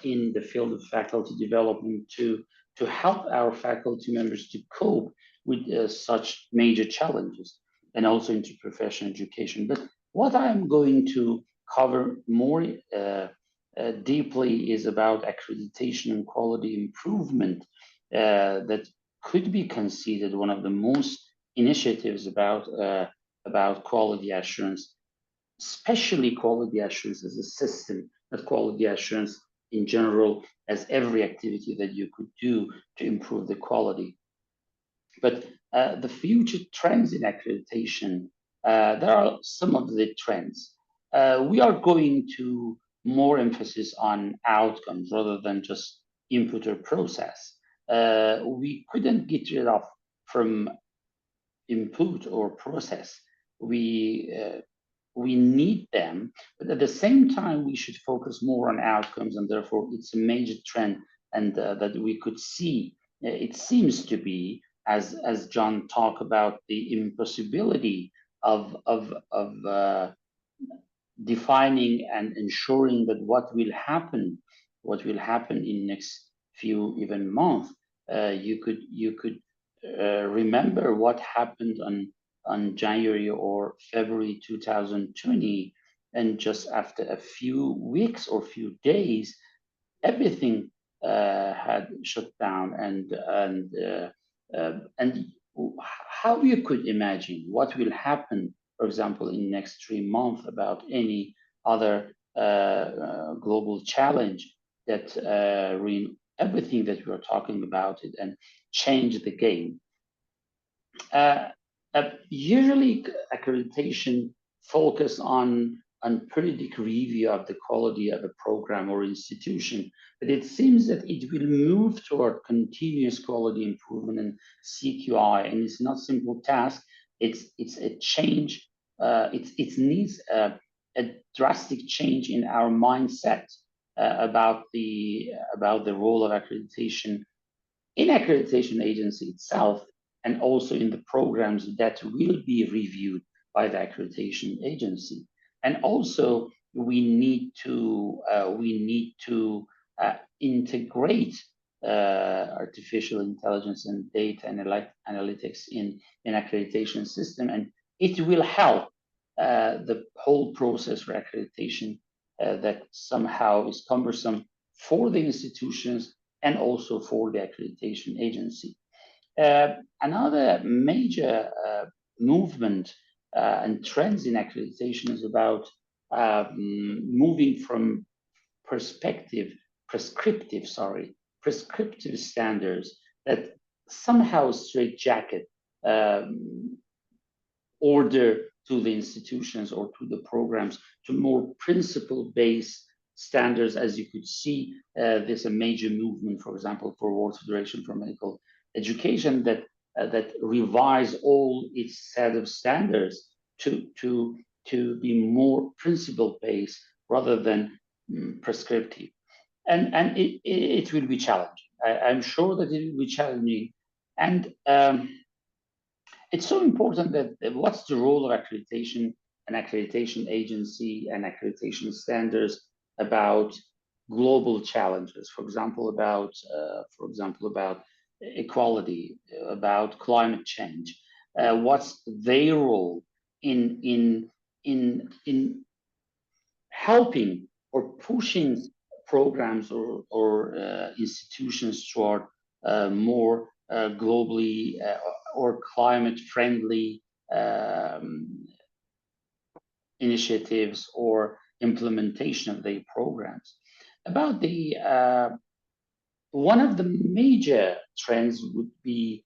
S: in the field of faculty development to help our faculty members to cope with such major challenges, and also interprofessional education. But what I'm going to cover more deeply is about accreditation and quality improvement that could be considered one of the most initiatives about quality assurance, especially quality assurance as a system, not quality assurance in general as every activity that you could do to improve the quality. But the future trends in accreditation, there are some of the trends. We are going to more emphasis on outcomes rather than just input or process. We couldn't get rid of from input or process. We need them, but at the same time, we should focus more on outcomes, and therefore it's a major trend, and that we could see. It seems to be, as John talked about, the impossibility of defining and ensuring that what will happen in next few even months. You could remember what happened on January or February 2020, and just after a few weeks or few days, everything had shut down, and how you could imagine what will happen, for example, in next 3 months about any other global challenge that ruin everything that we are talking about it and change the game. Usually accreditation focus on periodic review of the quality of a program or institution, but it seems that it will move toward continuous quality improvement and CQI, and it's not a simple task. It's a change. It needs a drastic change in our mindset about the role of accreditation in accreditation agency itself, and also in the programs that will be reviewed by the accreditation agency. And also, we need to integrate artificial intelligence and data analytics in accreditation system, and it will help the whole process for accreditation that somehow is cumbersome for the institutions and also for the accreditation agency. Another major movement and trends in accreditation is about moving from prescriptive standards that somehow straitjacket order to the institutions or to the programs to more principle-based standards. As you could see, there's a major movement, for example, for World Federation for Medical Education that revise all its set of standards to be more principle-based rather than prescriptive. And it will be challenging. I'm sure that it will be challenging. And it's so important that what's the role of accreditation, an accreditation agency, and accreditation standards about global challenges, for example, about equality, about climate change. What's their role in helping or pushing programs or institutions toward more globally or climate-friendly initiatives or implementation of their programs. About the one of the major trends would be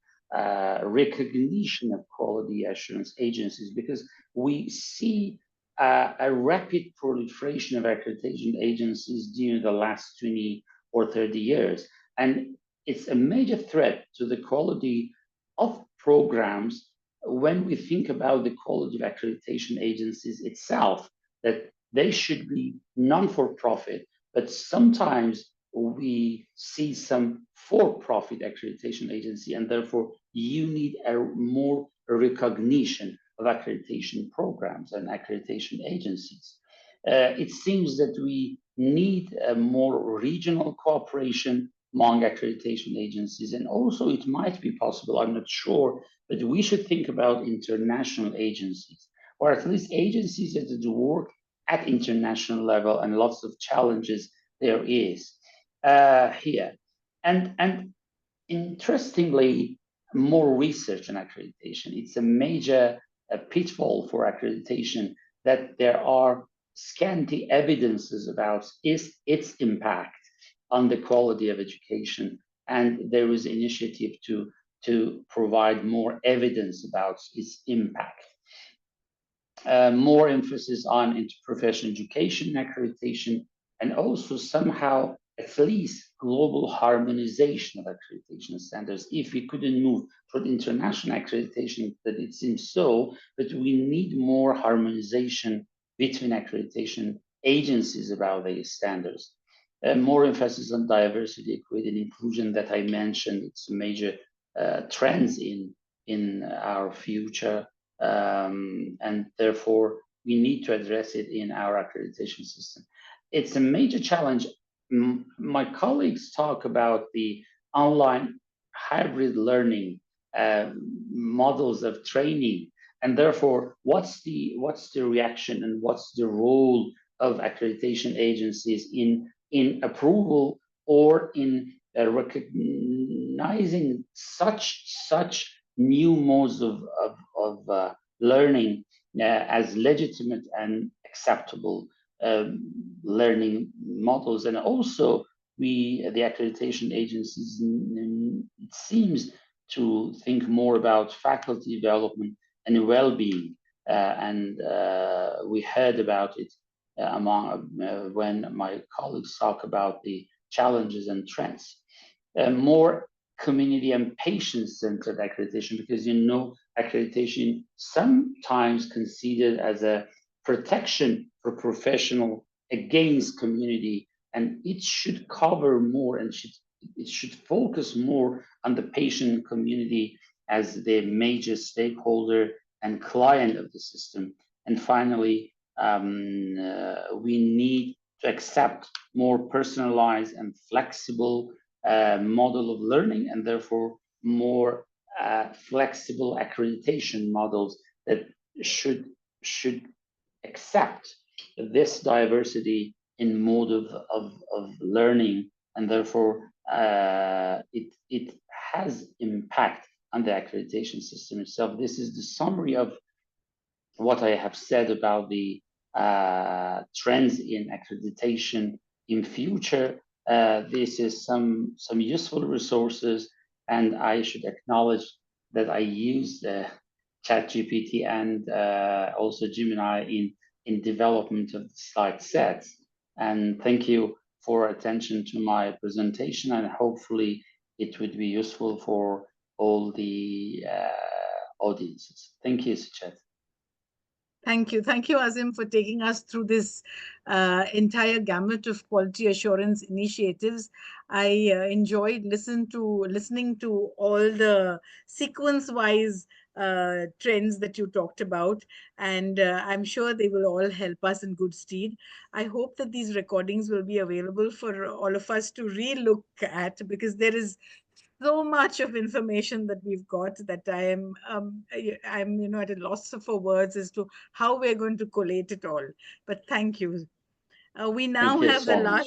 S: recognition of quality assurance agencies, because we see a rapid proliferation of accreditation agencies during the last 20 or 30 years. And it's a major threat to the quality of programs when we think about the quality of accreditation agencies itself, that they should be non-for-profit, but sometimes we see some for-profit accreditation agency, and therefore you need a more recognition of accreditation programs and accreditation agencies. It seems that we need a more regional cooperation among accreditation agencies, and also it might be possible, I'm not sure, but we should think about international agencies, or at least agencies that do work at international level, and lots of challenges there is here. And interestingly, more research on accreditation. It's a major pitfall for accreditation that there are scanty evidences about its impact on the quality of education, and there is initiative to provide more evidence about its impact. More emphasis on interprofessional education and accreditation, and also somehow at least global harmonization of accreditation standards. If we couldn't move toward international accreditation, that it seems so, but we need more harmonization between accreditation agencies about these standards. More emphasis on diversity, equity, and inclusion that I mentioned. It's a major trends in our future, and therefore we need to address it in our accreditation system. It's a major challenge. My colleagues talk about the online hybrid learning models of training, and therefore what's the reaction and what's the role of accreditation agencies in approval or in recognizing such new modes of learning as legitimate and acceptable learning models. And also the accreditation agencies, it seems to think more about faculty development and well-being. And we heard about it when my colleagues talk about the challenges and trends. More community and patient-centered accreditation, because accreditation sometimes considered as a protection for professional against community, and it should cover more and it should focus more on the patient community as the major stakeholder and client of the system. And finally, we need to accept more personalized and flexible model of learning, and therefore more flexible accreditation models that should accept this diversity in mode of learning, and therefore it has impact on the accreditation system itself. This is the summary of what I have said about the trends in accreditation in future. This is some useful resources, and I should acknowledge that I use ChatGPT and also Gemini in development of the slide sets. And thank you for attention to my presentation, and hopefully it would be useful for all the audiences. Thank you, Sucheta.
A: Thank you, Azim, for taking us through this entire gamut of quality assurance initiatives. I enjoyed listening to all the sequence-wise trends that you talked about, and I'm sure they will all help us in good stead. I hope that these recordings will be available for all of us to re-look at, because there is so much of information that we've got that I'm at a loss for words as to how we're going to collate it all. But thank you. We now have the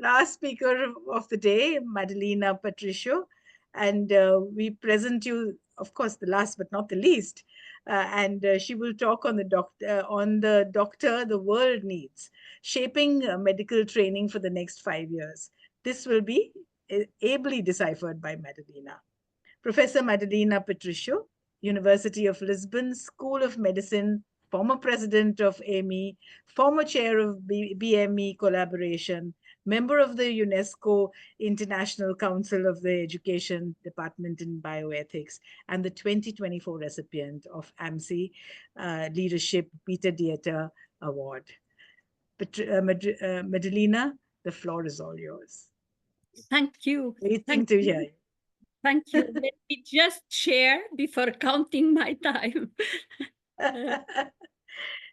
A: last speaker of the day, Mdalena Patricio, and we present you, of course, the last but not the least. And she will talk on the doctor the world needs, shaping medical training for the next 5 years. This will be ably deciphered by Mdalena. Professor Mdalena Patricio, University of Lisbon School of Medicine, former president of AME, former chair of BME collaboration, member of the UNESCO International Council of the Education Department in Bioethics, and the 2024 recipient of AMSI Leadership Peter Dieter Award. Mdalena, the floor is all yours.
T: Thank you.
A: Waiting to hear you.
T: Thank you. Let me just share before counting my time.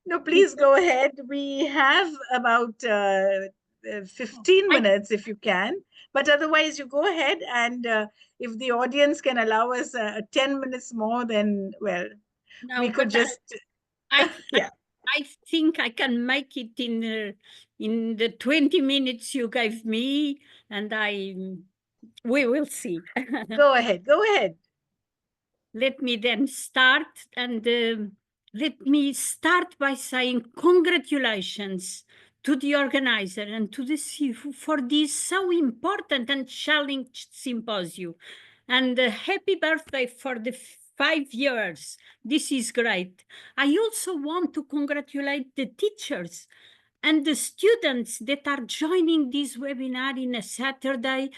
A: No, please go ahead. We have about 15 minutes if you can, but otherwise you go ahead, and if the audience can allow us 10 minutes more, then, well,
T: no,
A: we could just...
T: yeah. I think I can make it in the 20 minutes you gave me, and we will see.
A: Go ahead.
T: Let me then start, and let me start by saying congratulations to the organizer and to the CIFU for this so important and challenging symposium. And happy birthday for the 5 years. This is great. I also want to congratulate the teachers and the students that are joining this webinar in a Saturday,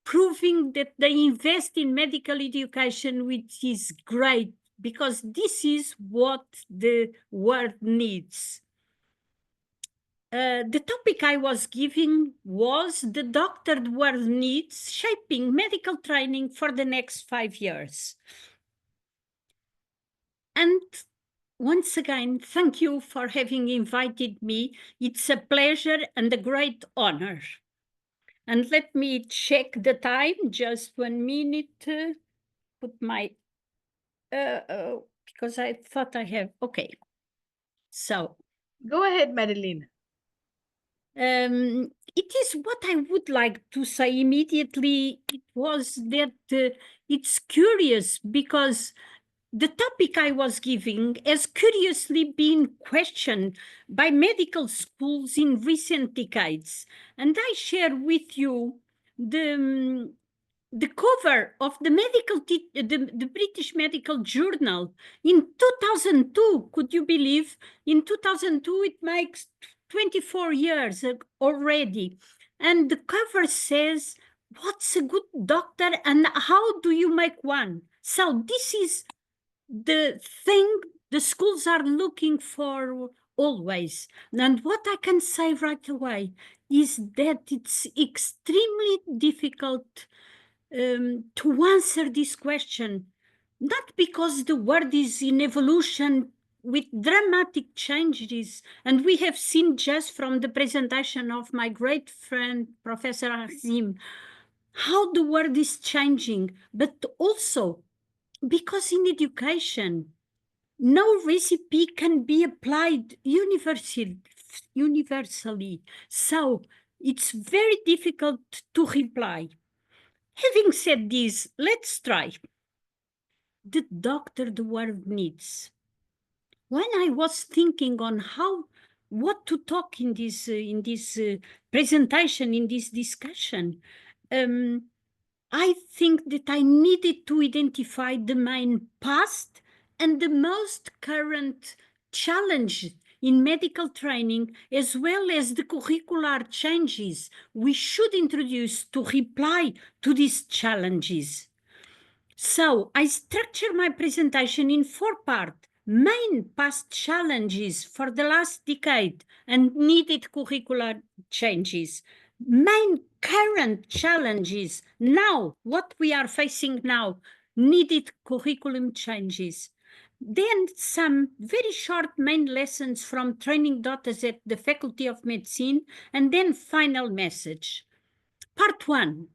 T: proving that they invest in medical education, which is great, because this is what the world needs. The topic I was giving was the doctor the world needs, shaping medical training for the next 5 years. And once again, thank you for having invited me. It's a pleasure and a great honor. And let me check the time, just 1 minute, put my, because I thought I have, okay. So.
A: Go ahead, Mdalena.
T: It is what I would like to say immediately. It was that it's curious, because the topic I was giving has curiously been questioned by medical schools in recent decades. And I share with you the cover of the the British Medical Journal in 2002. Could you believe? In 2002, it makes 24 years already. And the cover says, what's a good doctor and how do you make one? So this is the thing the schools are looking for always. And what I can say right away is that it's extremely difficult to answer this question, not because the world is in evolution with dramatic changes, and we have seen just from the presentation of my great friend, Professor Azim, how the world is changing, but also because in education, no recipe can be applied universally. So it's very difficult to reply. Having said this, let's try. The doctor the world needs. When I was thinking on what to talk in this presentation, in this discussion, I think that I needed to identify the main past and the most current challenge in medical training, as well as the curricular changes we should introduce to reply to these challenges. So I structure my presentation in 4 parts. Main past challenges for the last decade and needed curricular changes. Main current challenges now, what we are facing now, needed curriculum changes. Then some very short main lessons from training doctors at the Faculty of Medicine, and then final message. Part 1.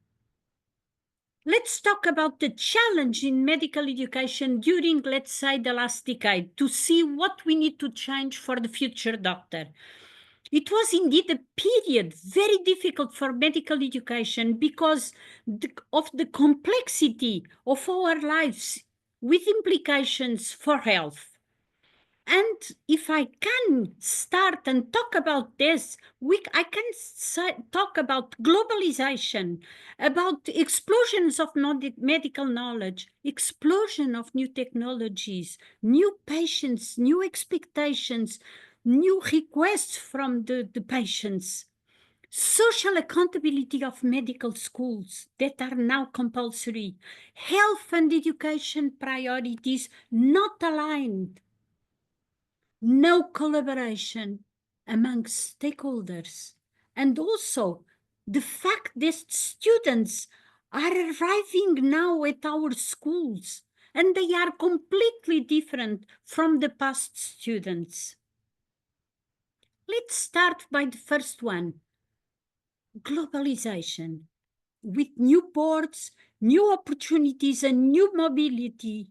T: Let's talk about the challenge in medical education during, let's say, the last decade to see what we need to change for the future doctor. It was indeed a period very difficult for medical education because of the complexity of our lives with implications for health. And if I can start and talk about this, I can talk about globalization, about explosions of medical knowledge, explosion of new technologies, new patients, new expectations, new requests from the patients, social accountability of medical schools that are now compulsory, health and education priorities not aligned, no collaboration among stakeholders, and also the fact that students are arriving now at our schools and they are completely different from the past students. Let's start by the first one, globalization, with new ports, new opportunities, and new mobility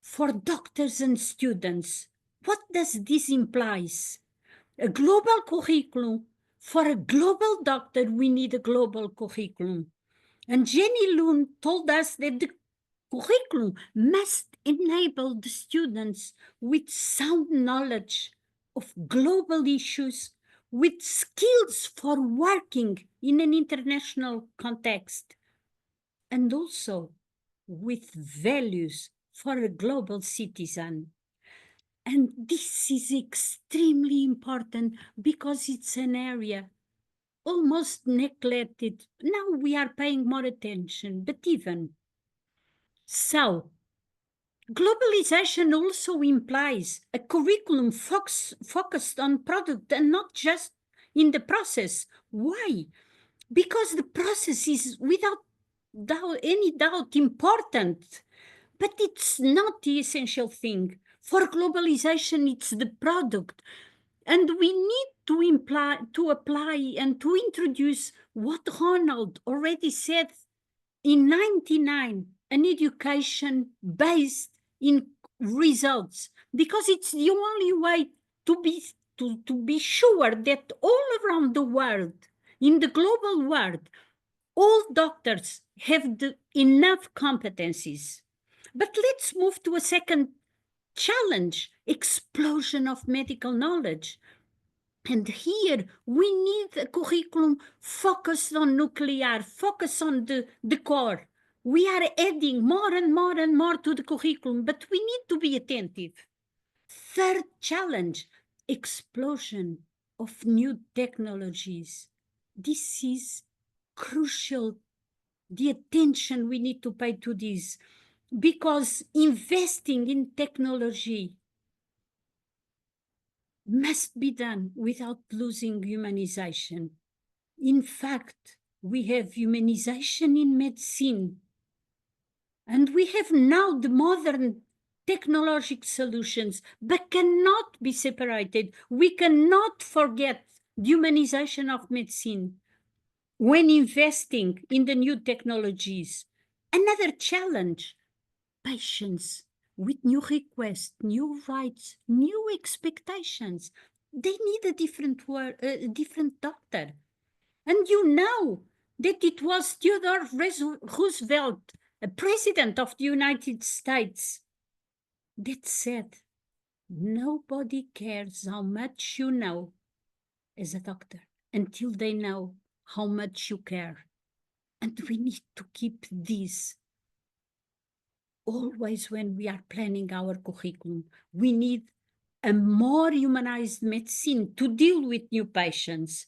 T: for doctors and students. What does this imply? A global curriculum. For a global doctor, we need a global curriculum. And Jenny Loon told us that the curriculum must enable the students with sound knowledge of global issues, with skills for working in an international context, and also with values for a global citizen. And this is extremely important because it's an area almost neglected. Now we are paying more attention, but even so, globalization also implies a curriculum focused on product and not just in the process. Why? Because the process is without any doubt important, but it's not the essential thing. For globalization, it's the product. And we need to apply and to introduce what Ronald already said in 1999, an education based in results, because it's the only way to be sure that all around the world, in the global world, all doctors have enough competencies. But let's move to a second challenge, explosion of medical knowledge. And here we need a curriculum focused on nuclear, focused on the core. We are adding more and more and more to the curriculum, but we need to be attentive. Third challenge, explosion of new technologies. This is crucial, the attention we need to pay to this, because investing in technology must be done without losing humanization. In fact, we have humanization in medicine, and we have now the modern technological solutions, but cannot be separated. We cannot forget the humanization of medicine when investing in the new technologies. Another challenge, patients with new requests, new rights, new expectations. They need a different doctor. And you know that it was Theodore Roosevelt, a president of the United States, that said, nobody cares how much you know as a doctor until they know how much you care. And we need to keep this always when we are planning our curriculum. We need a more humanized medicine to deal with new patients.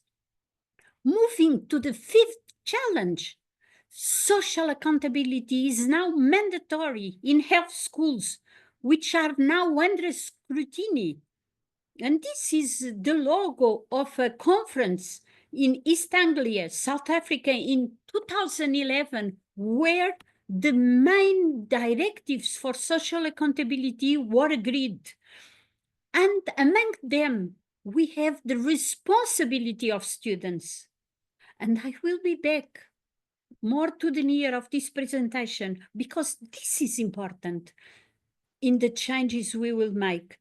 T: Moving to the fifth challenge, social accountability is now mandatory in health schools, which are now under scrutiny. And this is the logo of a conference in East Anglia, South Africa in 2011, where the main directives for social accountability were agreed. And among them, we have the responsibility of students. And I will be back more to the near of this presentation, because this is important in the changes we will make.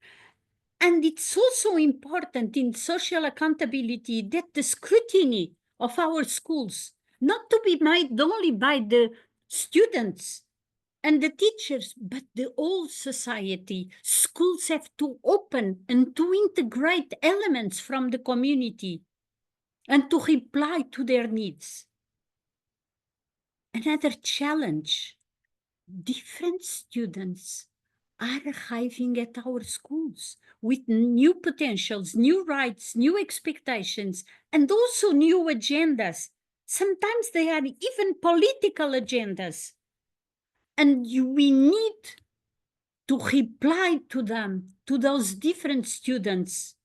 T: And it's also important in social accountability that the scrutiny of our schools, not to be made only by the students and the teachers, but the whole society. Schools have to open and to integrate elements from the community and to reply to their needs. Another challenge, different students are arriving at our schools with new potentials, new rights, new expectations, and also new agendas. Sometimes they are even political agendas. And we need to reply to them, to those different students,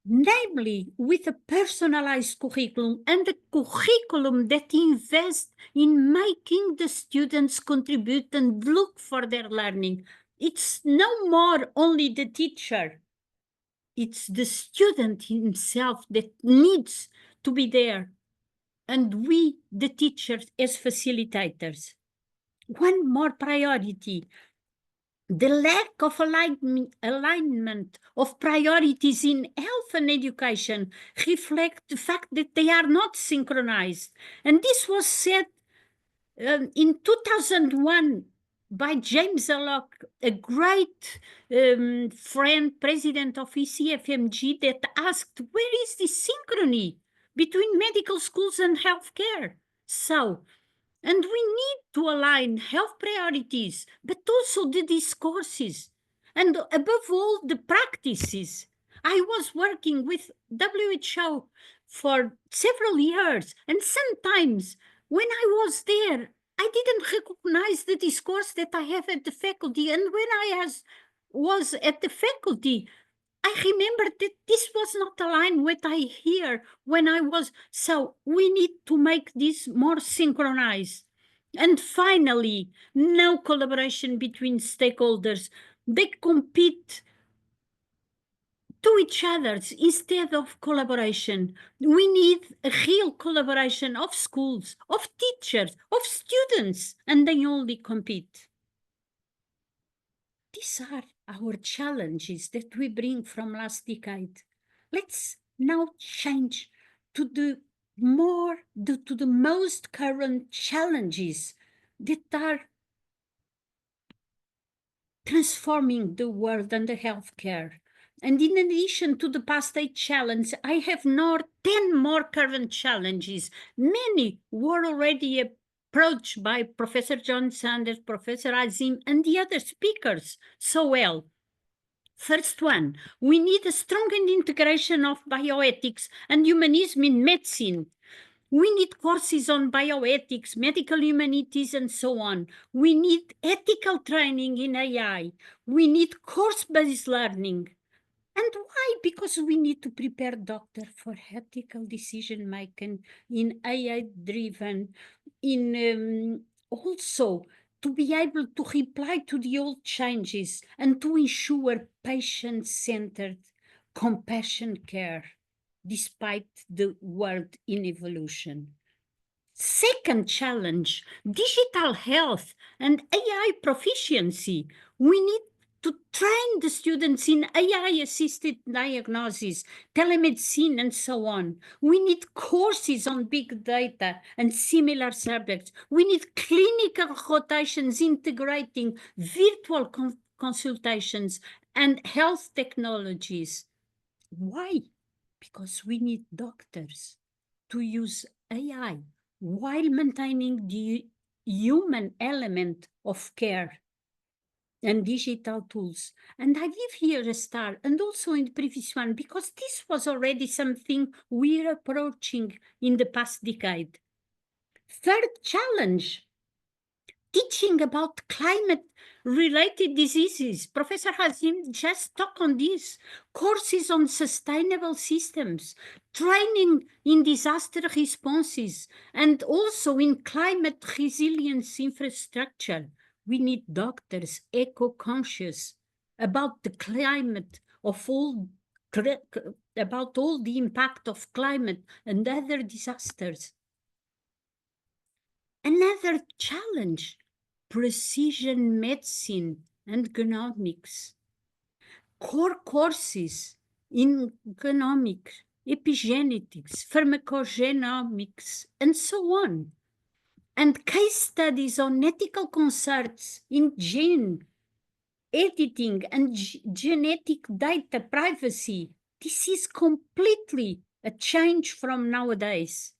T: namely with a personalized curriculum and a curriculum that invests in making the students contribute and look for their learning. It's no more only the teacher, it's the student himself that needs to be there, and we, the teachers, as facilitators. One more priority, the lack of alignment of priorities in health and education reflect the fact that they are not synchronized. And this was said in 2001 by James Baloch, a great friend, president of ECFMG, that asked, where is the synchrony between medical schools and healthcare? So, and we need to align health priorities, but also the discourses, and above all, the practices. I was working with WHO for several years, and sometimes when I was there, I didn't recognize the discourse that I have at the faculty. And when I was at the faculty, I remember that this was not aligned with what I hear when I was. So we need to make this more synchronized. And finally, no collaboration between stakeholders. They compete to each other instead of collaboration. We need a real collaboration of schools, of teachers, of students, and they only compete. These are our challenges that we bring from last decade. Let's now change to the most current challenges that are transforming the world and the healthcare. And in addition to the past 8 challenges, I have now 10 more current challenges. Many were already approached by Professor John Sanders, Professor Azim, and the other speakers so well. First one, we need a strong integration of bioethics and humanism in medicine. We need courses on bioethics, medical humanities, and so on. We need ethical training in AI. We need course-based learning. And why? Because we need to prepare doctors for ethical decision-making in AI-driven, in also to be able to reply to the old changes and to ensure patient-centered compassion care, despite the world in evolution. Second challenge, digital health and AI proficiency. We need to train the students in AI-assisted diagnosis, telemedicine, and so on. We need courses on big data and similar subjects. We need clinical rotations integrating virtual consultations and health technologies. Why? Because we need doctors to use AI while maintaining the human element of care and digital tools. And I give here a star, and also in the previous one, because this was already something we're approaching in the past decade. Third challenge, teaching about climate-related diseases. Professor Hassan just talked on this. Courses on sustainable systems, training in disaster responses, and also in climate resilience infrastructure. We need doctors eco-conscious about the climate of about all the impact of climate and other disasters. Another challenge, precision medicine and genomics. Core courses in genomics, epigenetics, pharmacogenomics, and so on. And case studies on ethical concerns in gene editing and genetic data privacy. This is completely a change from nowadays.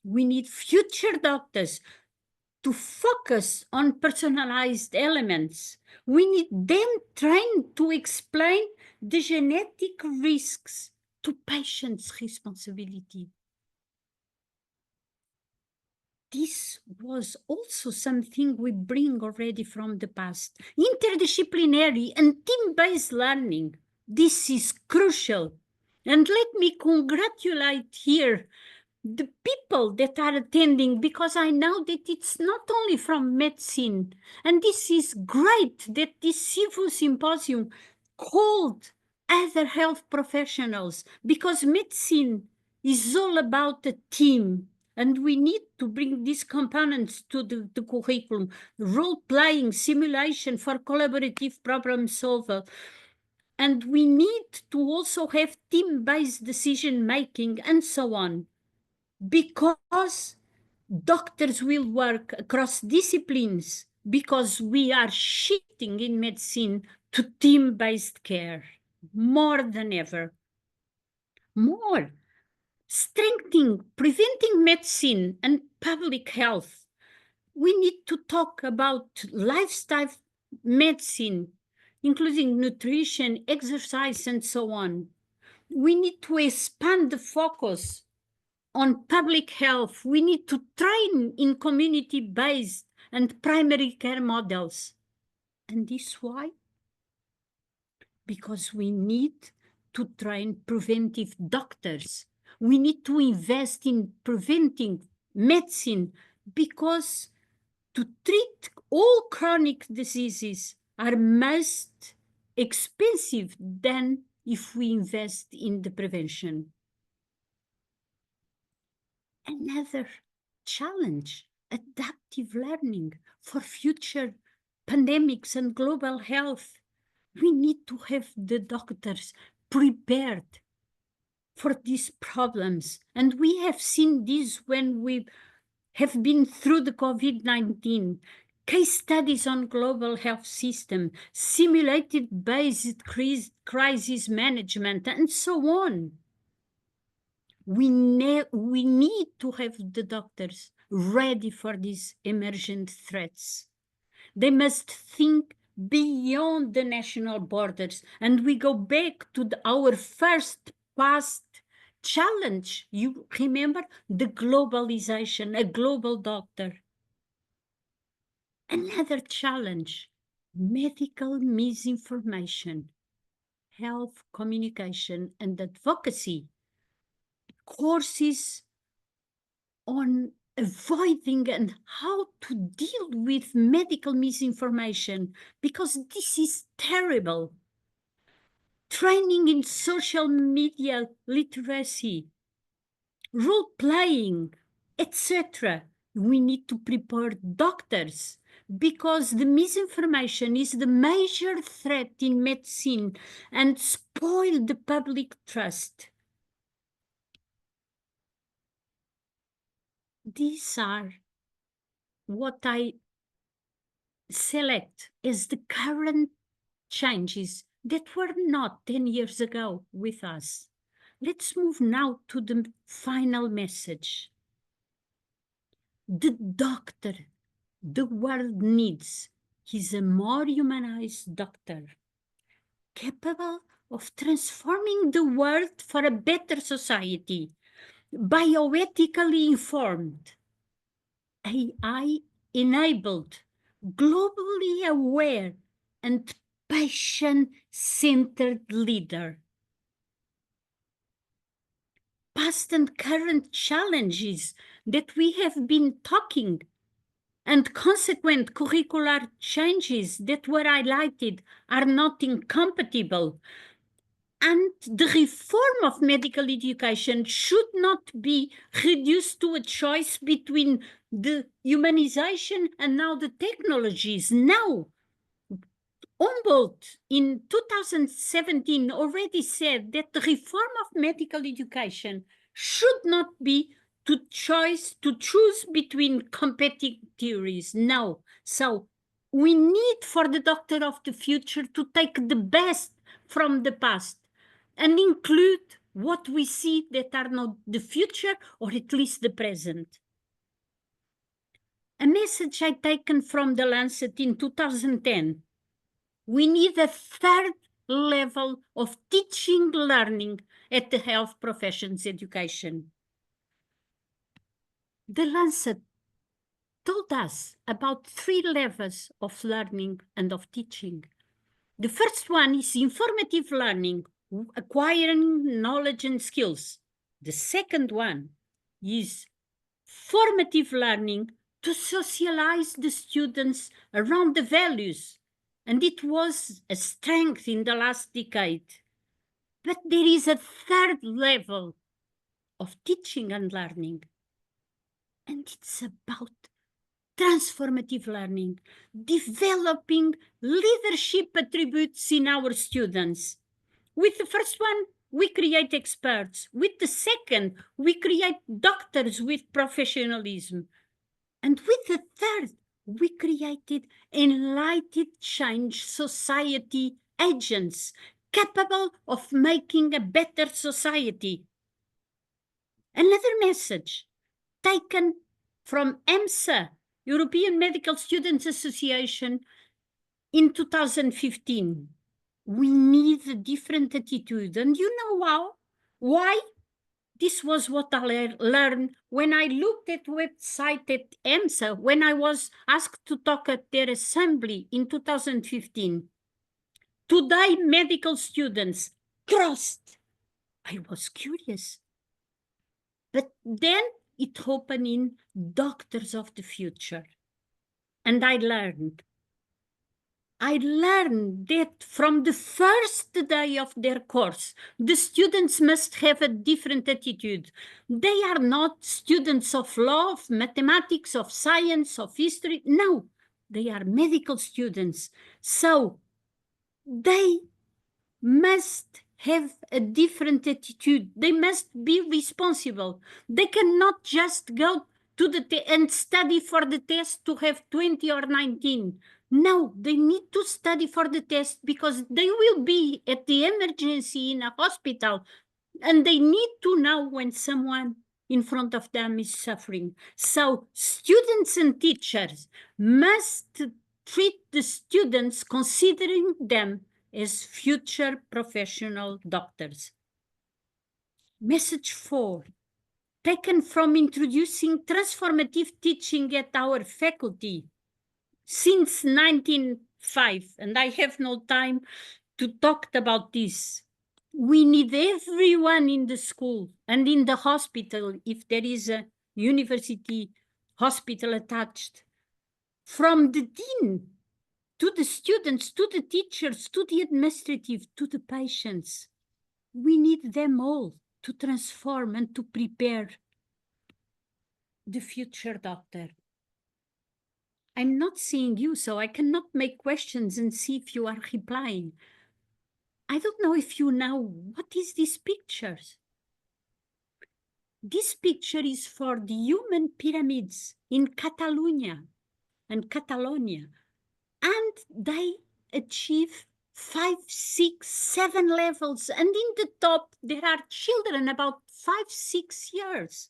T: We need future doctors to focus on personalized elements. We need them trained to explain the genetic risks to patients' responsibility. This was also something we bring already from the past. Interdisciplinary and team-based learning. This is crucial. And let me congratulate here the people that are attending, because I know that it's not only from medicine. And this is great that this Symposium called other health professionals, because medicine is all about a team. And we need to bring these components to the curriculum. Role-playing, simulation for collaborative problem solver. And we need to also have team-based decision-making and so on. Because doctors will work across disciplines, because we are shifting in medicine to team-based care more than ever. More. Strengthening, preventing medicine and public health. We need to talk about lifestyle medicine, including nutrition, exercise, and so on. We need to expand the focus on public health. We need to train in community-based and primary care models. And this why? Because we need to train preventive doctors. We need to invest in preventing medicine, because to treat all chronic diseases are most expensive than if we invest in the prevention. Another challenge, adaptive learning for future pandemics and global health. We need to have the doctors prepared for these problems. And we have seen this when we have been through the COVID-19. case studies on global health system, simulated based crisis management, and so on. We need to have the doctors ready for these emergent threats. They must think beyond the national borders, and we go back to our first past challenge. You remember the globalization, a global doctor. Another challenge, medical misinformation, health communication and advocacy, courses on avoiding and how to deal with medical misinformation, because this is terrible. Training in social media literacy, role playing, etc. We need to prepare doctors, because the misinformation is the major threat in medicine and spoil the public trust. These are what I select as the current changes that were not 10 years ago with us. Let's move now to the final message. The doctor the world needs is a more humanized doctor, capable of transforming the world for a better society, bioethically informed, AI-enabled, globally aware, and patient-centered leader. Past and current challenges that we have been talking and consequent curricular changes that were highlighted are not incompatible. And the reform of medical education should not be reduced to a choice between the humanization and now the technologies. No. Humboldt in 2017 already said that the reform of medical education should not be to choose between competing theories. No. So we need for the doctor of the future to take the best from the past and include what we see that are not the future, or at least the present. A message I taken from the Lancet in 2010. We need a third level of teaching learning at the health professions education. The Lancet told us about 3 levels of learning and of teaching. The first one is informative learning, acquiring knowledge and skills. The second one is formative learning, to socialize the students around the values. And it was a strength in the last decade. But there is a third level of teaching and learning. And it's about transformative learning, developing leadership attributes in our students. With the first one, we create experts. With the second, we create doctors with professionalism. And with the third, we created enlightened change society agents capable of making a better society. Another message taken from EMSA, European Medical Students Association, in 2015. We need a different attitude. And you know how? Why? This was what I learned when I looked at the website at EMSA, when I was asked to talk at their assembly in 2015. Today, medical students trust. I was curious. But then it opened in doctors of the future. And I learned that from the first day of their course, the students must have a different attitude. They are not students of law, of mathematics, of science, of history. No, they are medical students. So they must have a different attitude. They must be responsible. They cannot just go to the and study for the test to have 20 or 19. No, they need to study for the test because they will be at the emergency in a hospital and they need to know when someone in front of them is suffering. So students and teachers must treat the students considering them as future professional doctors. Message 4, taken from introducing transformative teaching at our faculty since 1905, and I have no time to talk about this. We need everyone in the school and in the hospital, if there is a university hospital attached, from the dean to the students, to the teachers, to the administrative, to the patients. We need them all to transform and to prepare the future doctor. I'm not seeing you, so I cannot make questions and see if you are replying. I don't know if you know, what is this picture? This picture is for the human pyramids in Catalonia and Catalonia, and they achieve 5, 6, 7 levels, and in the top there are children about 5, 6 years.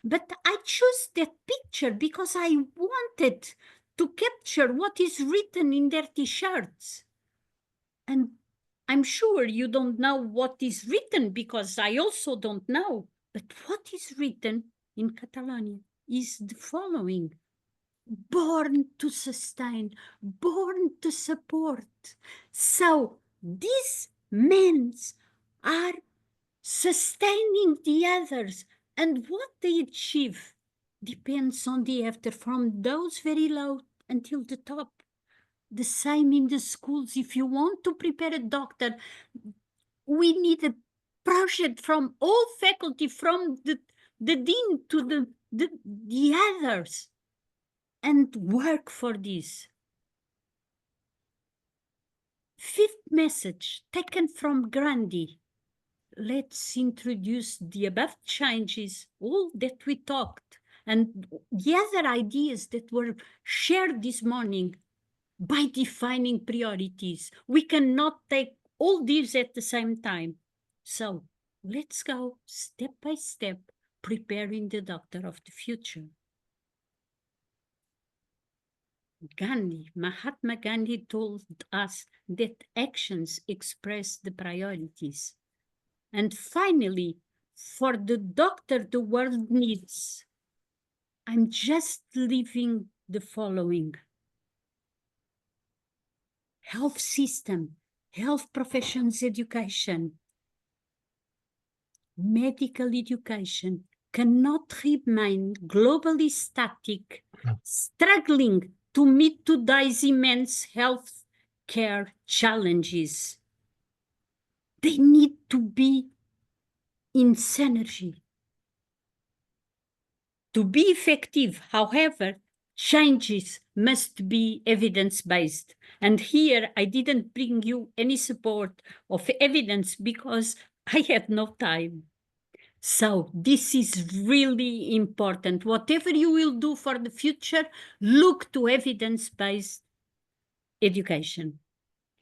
T: But I chose that picture because I wanted to capture what is written in their t-shirts. And I'm sure you don't know what is written because I also don't know. But what is written in Catalonia is the following: born to sustain, born to support. So these men are sustaining the others, and what they achieve depends on the after, from those very low until the top. The same in the schools. If you want to prepare a doctor, we need a project from all faculty, from the dean to the others, and work for this. Fifth message, taken from Gandhi. Let's introduce the above changes, all that we talked, and the other ideas that were shared this morning by defining priorities. We cannot take all these at the same time. So let's go step by step, preparing the doctor of the future. Gandhi, Mahatma Gandhi told us that actions express the priorities. And finally, for the doctor the world needs, I'm just leaving the following. Health system, health professions education, medical education cannot remain globally static, struggling to meet today's immense health care challenges. They need to be in synergy. To be effective, however, changes must be evidence-based. And here I didn't bring you any support of evidence because I had no time. So this is really important. Whatever you will do for the future, look to evidence-based education.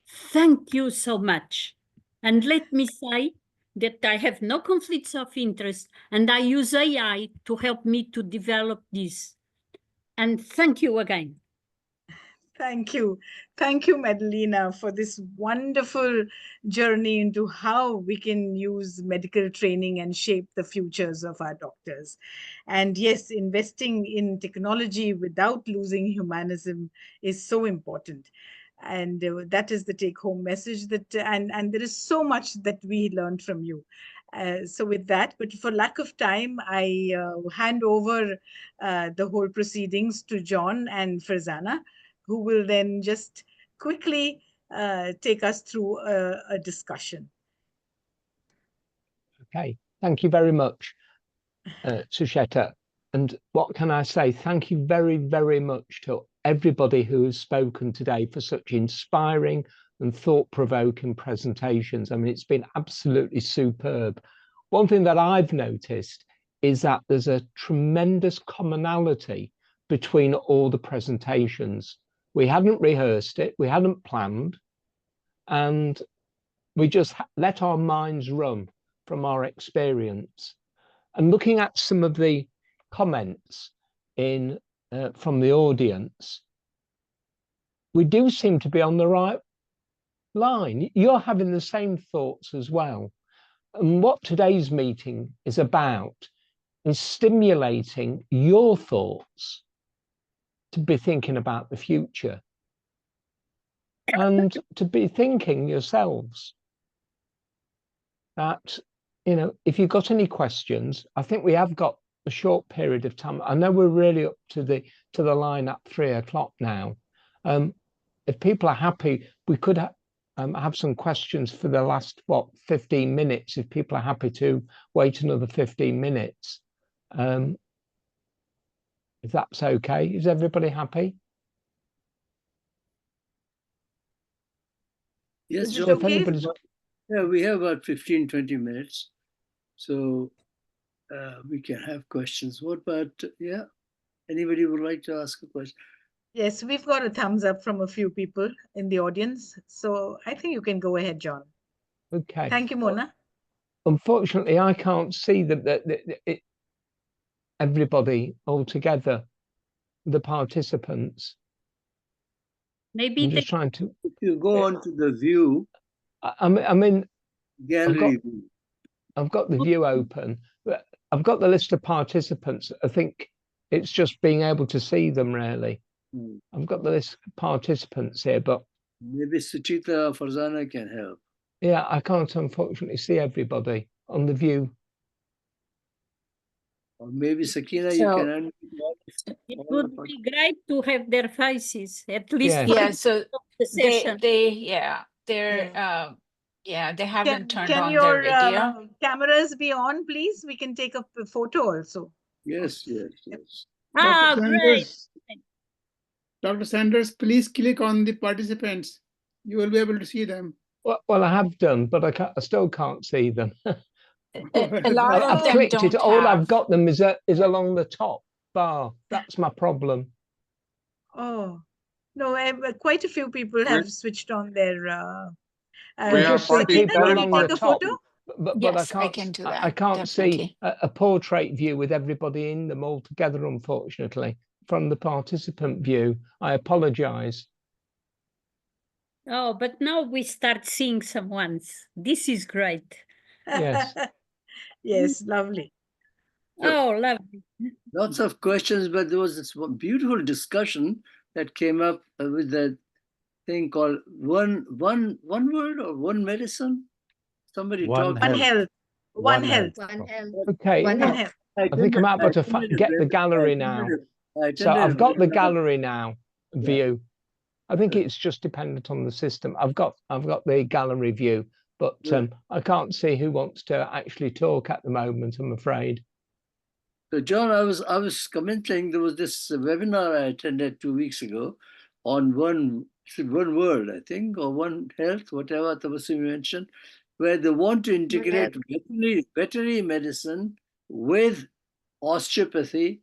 T: Thank you so much. And let me say that I have no conflicts of interest and I use AI to help me to develop this. And thank you again.
A: Thank you. Thank you, Mdalena, for this wonderful journey into how we can use medical training and shape the futures of our doctors. And yes, investing in technology without losing humanism is so important. And that is the take-home message that, and there is so much that we learned from you. So with that, but for lack of time, I hand over the whole proceedings to John and Farzana, who will then just quickly take us through a discussion.
P: Okay, thank you very much, Sucheta. And what can I say? Thank you very, very much to everybody who has spoken today for such inspiring and thought-provoking presentations. I mean, it's been absolutely superb. One thing that I've noticed is that there's a tremendous commonality between all the presentations. We hadn't rehearsed it, we hadn't planned, and we just let our minds run from our experience. And looking at some of the comments in from the audience, we do seem to be on the right line. You're having the same thoughts as well. And what today's meeting is about is stimulating your thoughts to be thinking about the future and to be thinking yourselves that, you know, if you've got any questions, I think we have got a short period of time. I know we're really up to the line at 3 o'clock now. If people are happy, we could have some questions for the last, 15 minutes, if people are happy to wait another 15 minutes. If that's okay. Is everybody happy?
D: Yes,
A: Is
D: John.
A: it okay?
D: Yeah, we have about 15, 20 minutes. So we can have questions. What about, yeah, anybody would like to ask a question?
A: Yes, we've got a thumbs up from a few people in the audience. So I think you can go ahead, John.
P: Okay.
A: Thank you, Mona.
P: Unfortunately, I can't see everybody all together, the participants.
T: Maybe
P: I'm just trying to.
D: If you go on to the view.
P: I mean,
D: gallery.
P: I've got the view open. But I've got the list of participants. I think it's just being able to see them, really. I've got the list of participants here, but
D: maybe Sucheta, Farzana can help.
P: Yeah, I can't unfortunately see everybody on the view.
D: Or maybe Sakina,
E: So,
D: you can.
T: It would be great to have their faces, at least
P: Yes.
T: for
E: yeah, so
T: the session.
E: they haven't turned
A: Can
E: on their
A: your
E: video.
A: cameras be on, please? We can take a photo also.
D: Yes.
T: Ah,
U: Dr.
T: great.
U: Sanders, Dr. Sanders, please click on the participants. You will be able to see them.
P: Well, I have done, but I still can't see them.
E: A lot of
P: I've
E: them
P: clicked it.
E: don't
P: All
E: have.
P: I've got them is along the top bar. That's my problem.
A: Oh, no, quite a few people have switched on their.
P: I just see people
A: can you
P: along the
A: take a
P: top,
A: photo?
P: but
E: Yes,
P: I
E: I
P: can't.
E: can do that,
P: I can't see
E: definitely.
P: a portrait view with everybody in them all together. Unfortunately, from the participant view, I apologise.
T: Oh, but now we start seeing some ones. This is great.
P: Yes.
A: Yes, lovely.
T: Oh, lovely.
D: Lots of questions, but there was this one beautiful discussion that came up with that thing called one word or one medicine. Somebody
Q: One
D: talked.
A: One health. One health.
R: One health.
P: Okay.
R: One
A: One
R: health.
A: health.
P: I think I'm able to get the gallery now. So I've got the gallery now view. I think it's just dependent on the system. I've got the gallery view, but I can't see who wants to actually talk at the moment, I'm afraid.
D: So John, I was commenting, there was this webinar I attended 2 weeks ago on one word, I think, or one health, whatever Tabassum mentioned, where they want to integrate veterinary medicine with osteopathy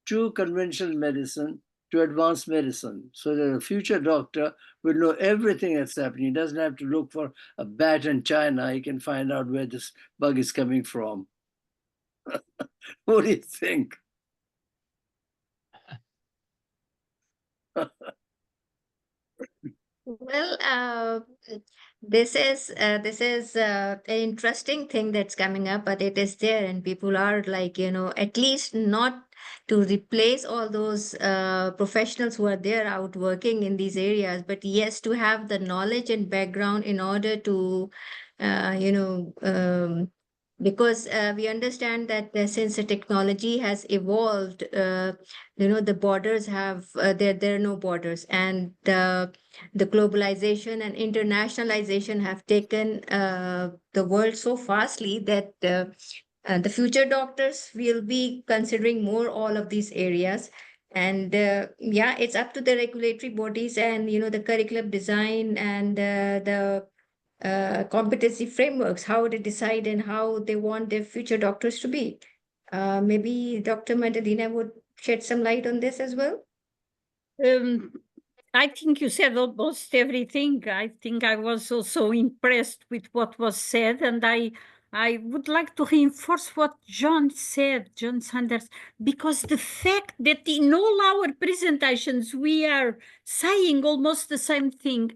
D: to conventional medicine to advanced medicine, so that a future doctor will know everything that's happening. He doesn't have to look for a bat in China. He can find out where this bug is coming from. What do you think?
R: Well, this is an interesting thing that's coming up, but it is there, and people are like, at least not to replace all those professionals who are there out working in these areas, but yes, to have the knowledge and background in order to, because we understand that since the technology has evolved, the borders have there are no borders, and the globalization and internationalization have taken the world so fastly that the future doctors will be considering more all of these areas. And it's up to the regulatory bodies and the curriculum design and the competency frameworks, how they decide and how they want their future doctors to be. Maybe Dr. Mdalena would shed some light on this as well.
T: I think you said almost everything. I think I was also impressed with what was said, and I would like to reinforce what John said, John Sanders, because the fact that in all our presentations we are saying almost the same thing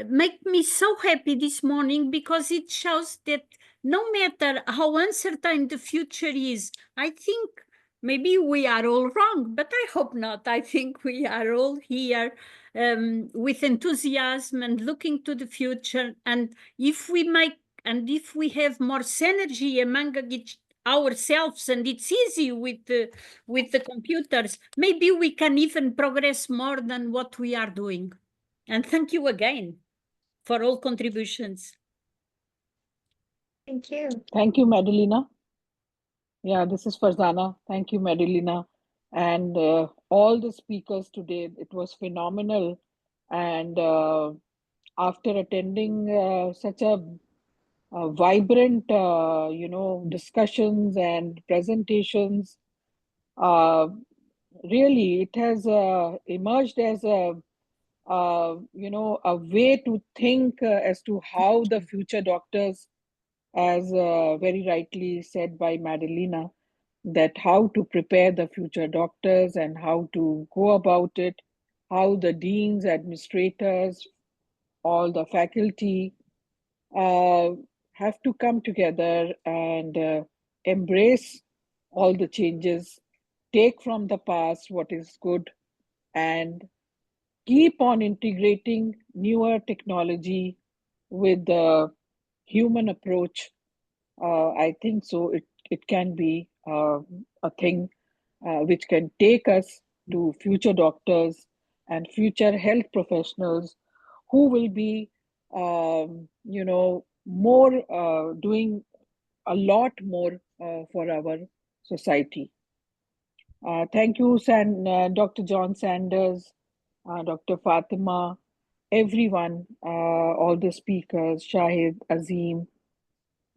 T: make me so happy this morning, because it shows that no matter how uncertain the future is, I think maybe we are all wrong, but I hope not. I think we are all here with enthusiasm and looking to the future. And if we have more synergy among ourselves, and it's easy with the computers, maybe we can even progress more than what we are doing. And thank you again for all contributions.
R: Thank you.
B: Thank you, Mdalena. Yeah, this is Farzana. Thank you, Mdalena. And all the speakers today, it was phenomenal. And after attending such a vibrant, discussions and presentations, really, it has emerged as a way to think as to how the future doctors, as very rightly said by Mdalena, that how to prepare the future doctors and how to go about it, how the deans, administrators, all the faculty have to come together and embrace all the changes, take from the past what is good, and keep on integrating newer technology with the human approach. I think so. It can be a thing which can take us to future doctors and future health professionals who will be, more doing a lot more for our society. Thank you, Dr. John Sanders, Dr. Fatima, everyone, all the speakers, Shahid, Azim,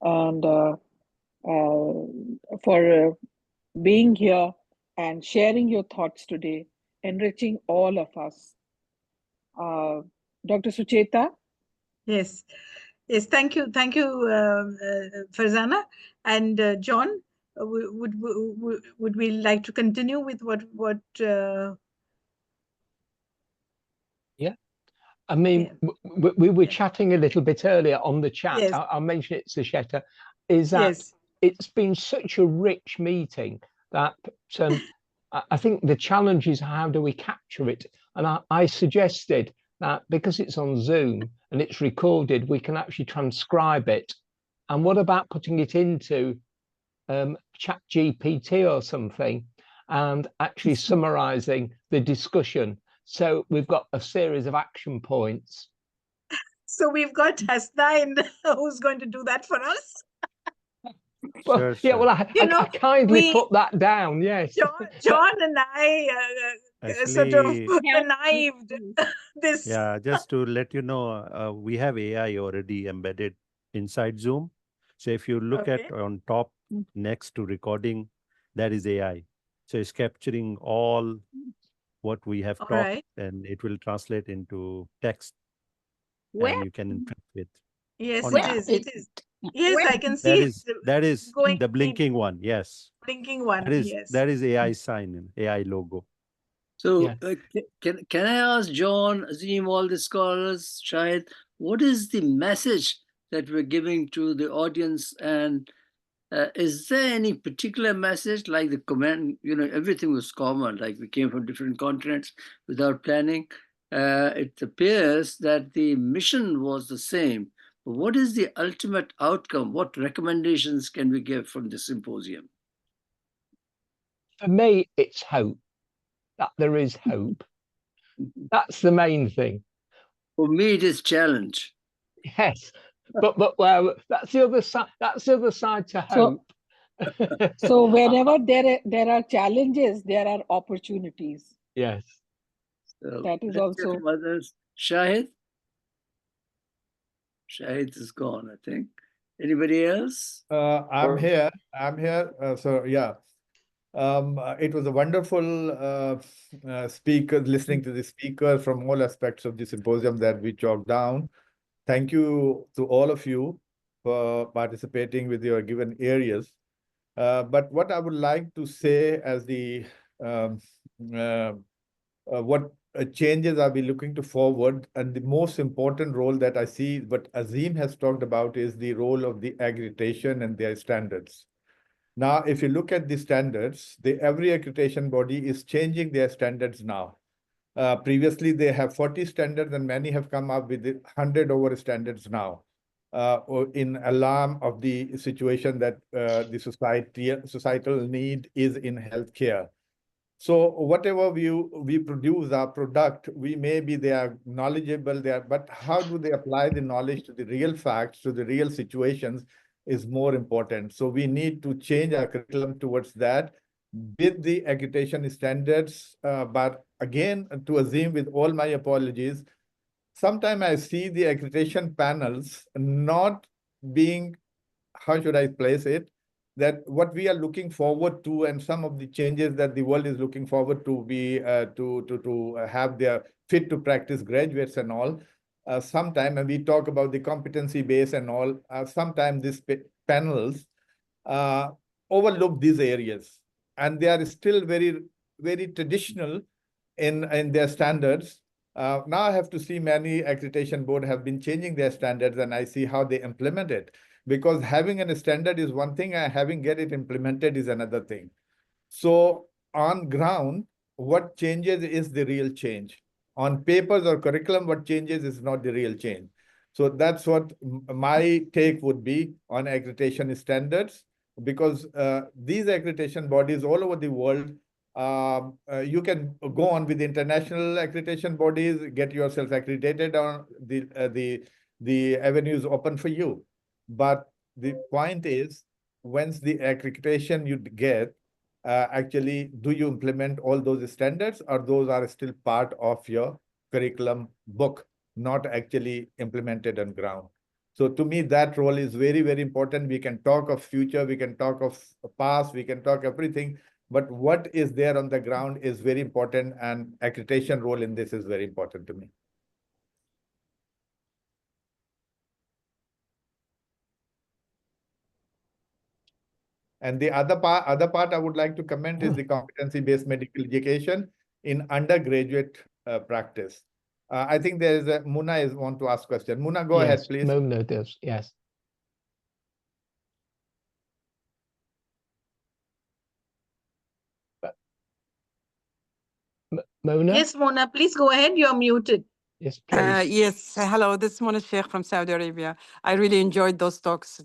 B: and for being here and sharing your thoughts today, enriching all of us. Dr. Sucheta?
A: Yes, thank you, Farzana. And John, would we like to continue with what?
P: Yeah. I mean, we were chatting a little bit earlier on the chat.
A: Yes.
P: I'll mention it, Sucheta, is that it's been such a rich meeting that I think the challenge is how do we capture it? And I suggested that because it's on Zoom and it's recorded, we can actually transcribe it. And what about putting it into ChatGPT or something and actually summarizing the discussion? So we've got a series of action points.
A: So we've got Hasnain who's going to do that for us.
P: Well, yeah, well, I kindly put that down, yes.
A: John and I sort of connived this.
Q: Yeah, just to let you know, we have AI already embedded inside Zoom. So if you look at on top next to recording, that is AI. So it's capturing all what we have talked and it will translate into text. And you can interact with.
A: Yes, it is. Yes, I can see
Q: that is the blinking one. Yes.
A: Blinking one.
Q: That is AI sign, AI logo.
D: So can I ask John, Azim, all the scholars, Shahid, what is the message that we're giving to the audience? And is there any particular message, like the comment, everything was common, like we came from different continents without planning. It appears that the mission was the same. But what is the ultimate outcome? What recommendations can we give from the symposium?
P: For me, it's hope. That there is hope. That's the main thing.
D: For me, it is challenge.
P: Yes, but well, that's the other side. That's the other side to hope.
B: So whenever there are challenges, there are opportunities.
P: Yes.
D: So
B: that is also.
D: Shahid? Shahid is gone, I think. Anybody else?
C: I'm here. So yeah, it was a wonderful speaker, listening to the speakers from all aspects of the symposium that we chalked down. Thank you to all of you for participating with your given areas. But what I would like to say as the what changes are we looking to forward, and the most important role that I see, what Azim has talked about, is the role of the accreditation and their standards. Now, if you look at the standards, every accreditation body is changing their standards now. Previously, they have 40 standards, and many have come up with 100 over standards now, in alarm of the situation that the societal need is in healthcare. So whatever we produce, our product, they are knowledgeable there, but how do they apply the knowledge to the real facts, to the real situations, is more important. So we need to change our curriculum towards that with the accreditation standards. But again, to Azim, with all my apologies, sometimes I see the accreditation panels not being, how should I place it, that what we are looking forward to, and some of the changes that the world is looking forward to be to have their fit to practice graduates and all. Sometime, and we talk about the competency base and all, sometimes these panels overlook these areas, and they are still very, very traditional in their standards. Now I have to see many accreditation board have been changing their standards, and I see how they implement it. Because having a standard is one thing, and having get it implemented is another thing. So on ground, what changes is the real change. On papers or curriculum, what changes is not the real change. So that's what my take would be on accreditation standards, because these accreditation bodies all over the world, you can go on with international accreditation bodies, get yourself accredited on the avenues open for you. But the point is, once the accreditation you get, actually, do you implement all those standards, or those are still part of your curriculum book, not actually implemented on ground? So to me, that role is very, very important. We can talk of future, we can talk of past, we can talk everything, but what is there on the ground is very important, and accreditation role in this is very important to me. And the other part I would like to comment is the competency-based medical education in undergraduate practice. I think there is a Muna want to ask question. Muna, go ahead, please.
P: Mona does, yes. Mona?
F: Yes, Mona, please go ahead. You're muted.
P: Yes, please.
V: Yes, hello, this is Mona Sheikh from Saudi Arabia. I really enjoyed those talks.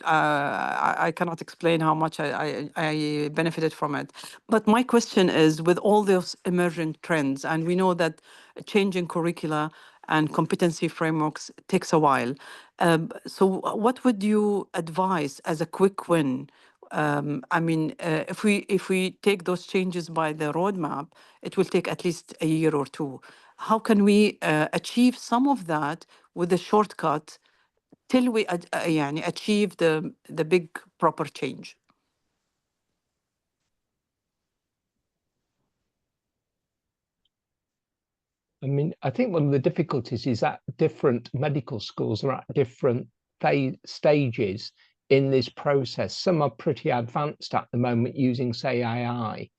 V: I cannot explain how much I benefited from it. But my question is, with all those emergent trends, and we know that changing curricula and competency frameworks takes a while. So what would you advise as a quick win? I mean, if we take those changes by the roadmap, it will take at least a year or two. How can we achieve some of that with a shortcut till we achieve the big proper change?
P: I mean, I think one of the difficulties is that different medical schools are at different stages in this process. Some are pretty advanced at the moment using, say, AI.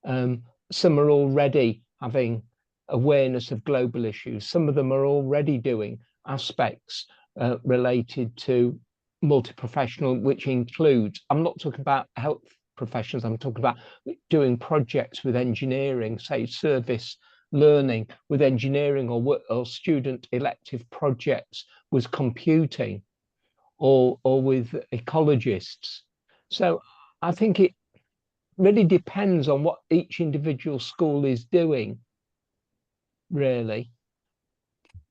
P: Some are already having awareness of global issues. Some of them are already doing aspects related to multi-professional, which includes, I'm not talking about health professions, I'm talking about doing projects with engineering, say service learning with engineering, or student elective projects with computing, or with ecologists. So I think it really depends on what each individual school is doing, really.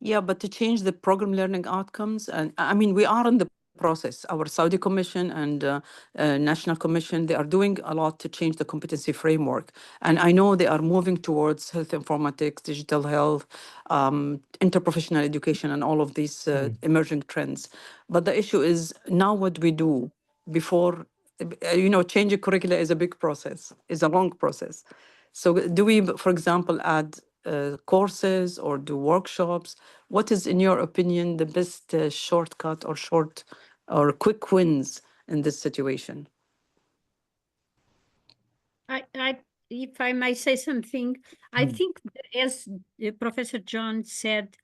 V: Yeah, but to change the program learning outcomes, and I mean, we are in the process. Our Saudi Commission and National Commission, they are doing a lot to change the competency framework. And I know they are moving towards health informatics, digital health, interprofessional education, and all of these emerging trends. But the issue is now what we do before, changing curricula is a big process, is a long process. So do we, for example, add courses or do workshops? What is, in your opinion, the best shortcut or quick wins in this situation?
T: If I may say something, I think, as Professor John said,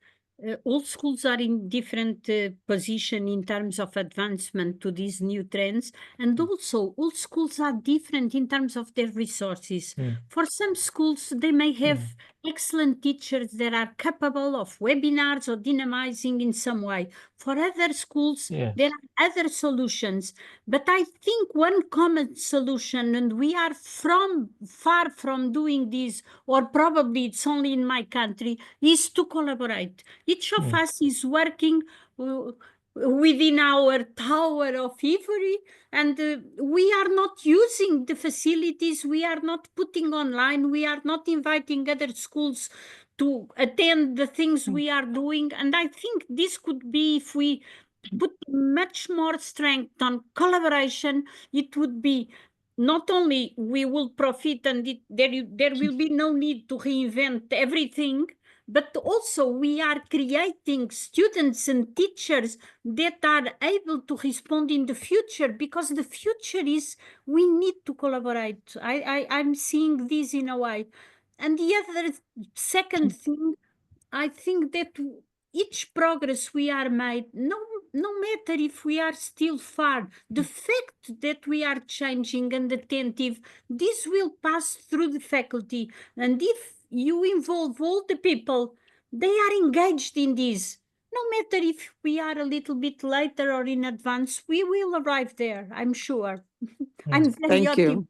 T: all schools are in different position in terms of advancement to these new trends, and also all schools are different in terms of their resources. For some schools, they may have excellent teachers that are capable of webinars or dynamizing in some way. For other schools, there are other solutions. But I think one common solution, and we are far from doing this, or probably it's only in my country, is to collaborate. Each of us is working within our tower of ivory, and we are not using the facilities, we are not putting online, we are not inviting other schools to attend the things we are doing. And I think this could be, if we put much more strength on collaboration, it would be not only we will profit and there will be no need to reinvent everything, but also we are creating students and teachers that are able to respond in the future, because the future is we need to collaborate. I'm seeing this in a way. And the other second thing, I think that each progress we are made, no matter if we are still far, the fact that we are changing and attentive, this will pass through the faculty. And if you involve all the people, they are engaged in this. No matter if we are a little bit later or in advance, we will arrive there, I'm sure. I'm very optimistic.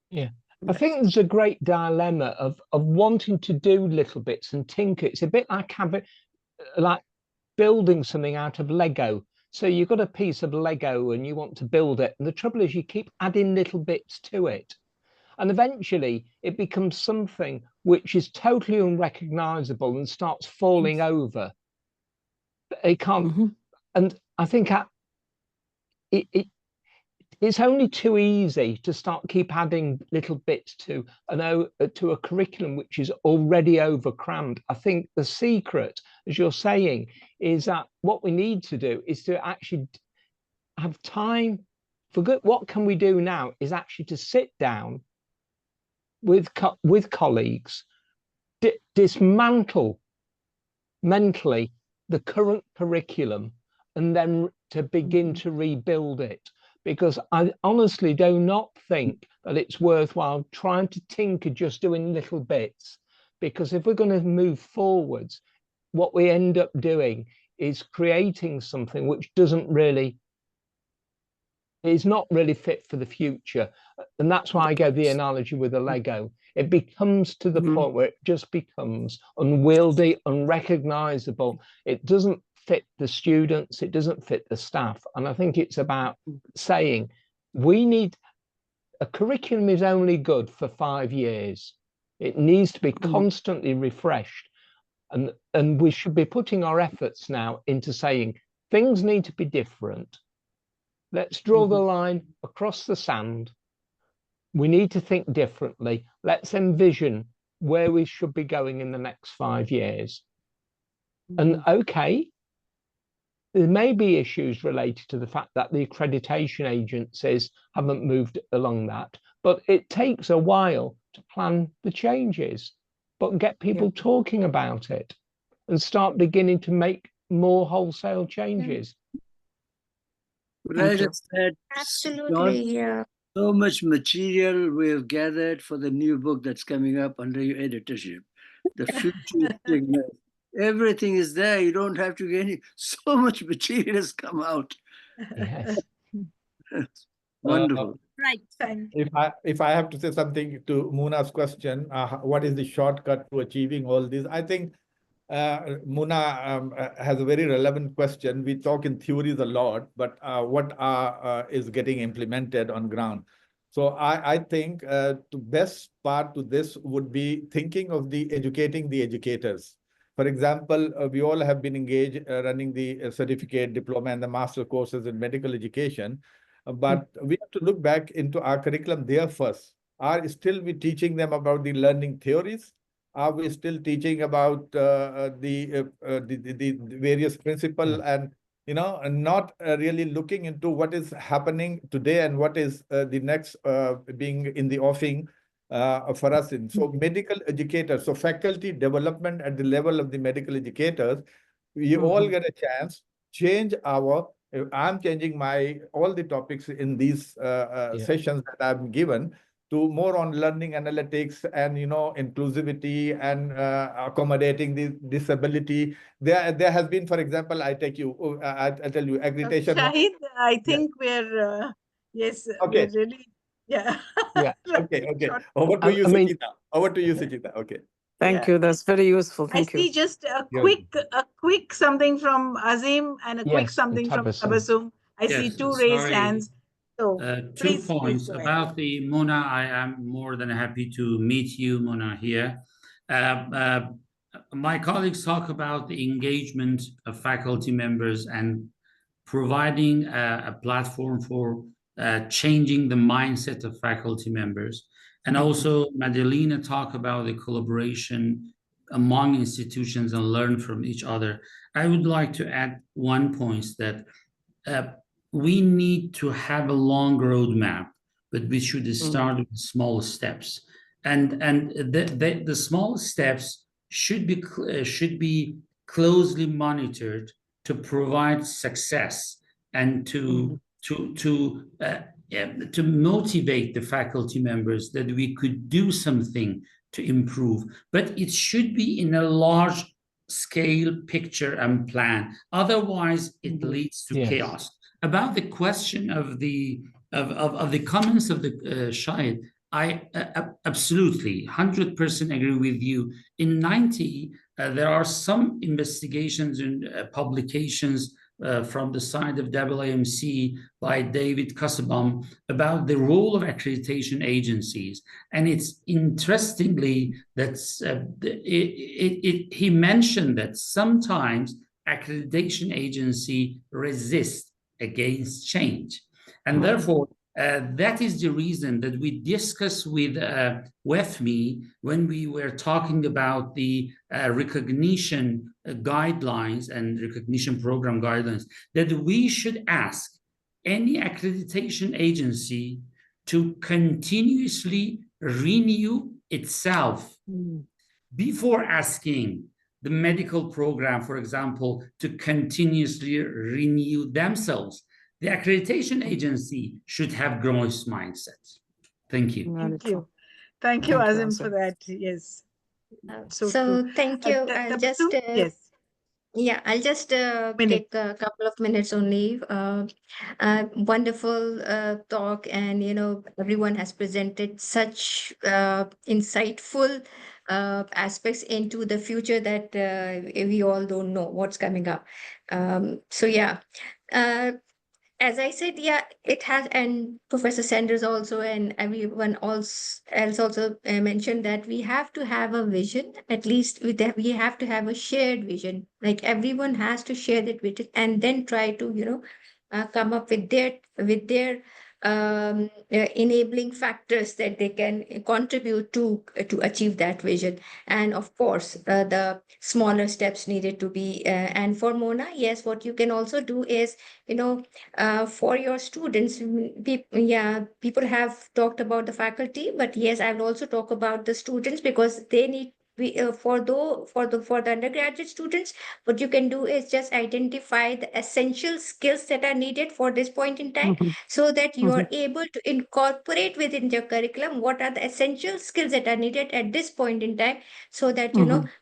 P: Yeah. I think there's a great dilemma of wanting to do little bits and tinker. It's a bit like building something out of Lego. So you've got a piece of Lego and you want to build it. And the trouble is you keep adding little bits to it. And eventually it becomes something which is totally unrecognizable and starts falling over. It can't. And I think it's only too easy to keep adding little bits to a curriculum which is already overcrammed. I think the secret, as you're saying, is that what we need to do is to actually have time. What can we do now is actually to sit down with colleagues, dismantle mentally the current curriculum, and then to begin to rebuild it. Because I honestly do not think that it's worthwhile trying to tinker just doing little bits. Because if we're going to move forwards, what we end up doing is creating something which is not really fit for the future. And that's why I gave the analogy with a Lego. It becomes to the point where it just becomes unwieldy, unrecognizable. It doesn't fit the students, it doesn't fit the staff. And I think it's about saying a curriculum is only good for 5 years. It needs to be constantly refreshed. And we should be putting our efforts now into saying things need to be different. Let's draw the line across the sand. We need to think differently. Let's envision where we should be going in the next 5 years. And okay, there may be issues related to the fact that the accreditation agencies haven't moved along that, but it takes a while to plan the changes, but get people talking about it and start beginning to make more wholesale changes.
D: Well, I just said,
R: Absolutely, yeah.
D: So much material we have gathered for the new book that's coming up under your editorship. The future signals. Everything is there. You don't have to get any. So much material has come out.
P: Yes.
D: Wonderful.
T: Right.
C: If I have to say something to Muna's question, what is the shortcut to achieving all this? I think Muna has a very relevant question. We talk in theories a lot, but what is getting implemented on ground? So I think the best part to this would be thinking of the educating the educators. For example, we all have been engaged running the certificate, diploma, and the master courses in medical education. But we have to look back into our curriculum there first. Are still we teaching them about the learning theories? Are we still teaching about the various principles and and not really looking into what is happening today and what is the next being in the offing for us? So medical educators, so faculty development at the level of the medical educators, we all get a chance change our. I'm changing all the topics in these sessions that I've given to more on learning analytics and inclusivity and accommodating the disability. There has been, for example, I tell you accreditation.
F: Shahid, I think we're
C: okay.
F: we're really
P: Yeah.
C: Okay. Over to you, Sucheta. Over to you, Sucheta. Okay.
V: Thank you. That's very useful. Thank you.
F: I see just a quick something from Azim and a quick something from Tabassum. I see two raised hands. So
G: two points about the Mona. I am more than happy to meet you, Mona, here. My colleagues talk about the engagement of faculty members and providing a platform for changing the mindset of faculty members. And also Mdalena talk about the collaboration among institutions and learn from each other. I would like to add one point that we need to have a long roadmap, but we should start with small steps. And the small steps should be closely monitored to provide success and to motivate the faculty members that we could do something to improve. But it should be in a large scale picture and plan. Otherwise, it leads to chaos. About the question of the comments of the Shahid, I absolutely 100% agree with you. In 90, there are some investigations and publications from the side of AAMC by David Qasim about the role of accreditation agencies. And it's interestingly that he mentioned that sometimes accreditation agency resist against change. And therefore, that is the reason that we discussed with WEFME when we were talking about the recognition guidelines and recognition program guidelines, that we should ask any accreditation agency to continuously renew itself before asking the medical program, for example, to continuously renew themselves. The accreditation agency should have growth mindset. Thank you.
F: Thank you, Azim, for that. Yes.
R: So thank you. I'll just I'll just take a couple of minutes only. Wonderful talk, and everyone has presented such insightful aspects into the future that we all don't know what's coming up. As I said, it has, and Professor Sanders also, and everyone else also mentioned that we have to have a vision. At least we have to have a shared vision. Like everyone has to share that vision, and then try to come up with their enabling factors that they can contribute to achieve that vision. And of course, the smaller steps needed to be. And for Mona, yes, what you can also do is, for your students, people have talked about the faculty, but yes, I will also talk about the students, because they need. For the undergraduate students, what you can do is just identify the essential skills that are needed for this point in time, so that you are able to incorporate within your curriculum what are the essential skills that are needed at this point in time, so that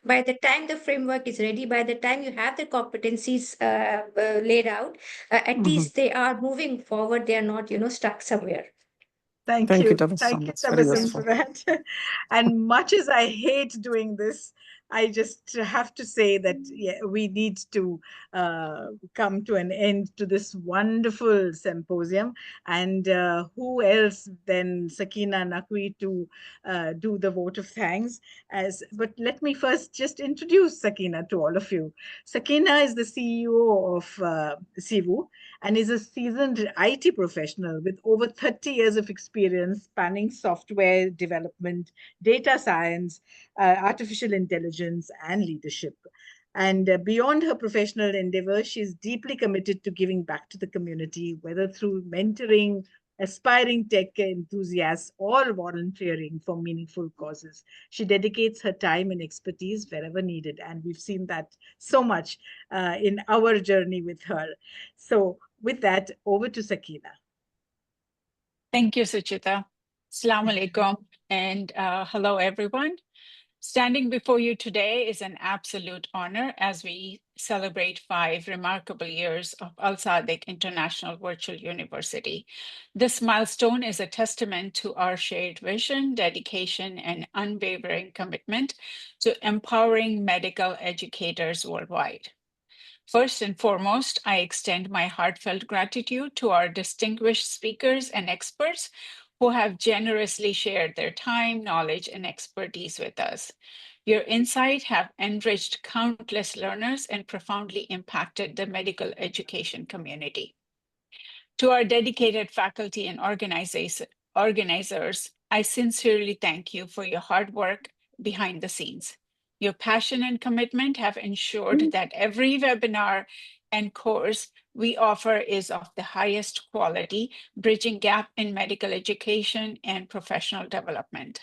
R: by the time the framework is ready, by the time you have the competencies laid out, at least they are moving forward. They are not stuck somewhere.
F: Thank you, Tabassum, for that. And much as I hate doing this, I just have to say that we need to come to an end to this wonderful symposium. And who else than Sakina Naqvi to do the vote of thanks? But let me first just introduce Sakina to all of you. Sakina is the CEO of SIVU and is a seasoned IT professional with over 30 years of experience spanning software development, data science, artificial intelligence, and leadership. And beyond her professional endeavors, she's deeply committed to giving back to the community, whether through mentoring aspiring tech enthusiasts or volunteering for meaningful causes. She dedicates her time and expertise wherever needed. And we've seen that so much in our journey with her. So with that, over to Sakina.
E: Thank you, Sucheta. Assalamu alaikum and hello, everyone. Standing before you today is an absolute honor as we celebrate 5 remarkable years of al-Sadiq International Virtual University. This milestone is a testament to our shared vision, dedication, and unwavering commitment to empowering medical educators worldwide. First and foremost, I extend my heartfelt gratitude to our distinguished speakers and experts who have generously shared their time, knowledge, and expertise with us. Your insight have enriched countless learners and profoundly impacted the medical education community. To our dedicated faculty and organizers, I sincerely thank you for your hard work behind the scenes. Your passion and commitment have ensured that every webinar and course we offer is of the highest quality, bridging gap in medical education and professional development.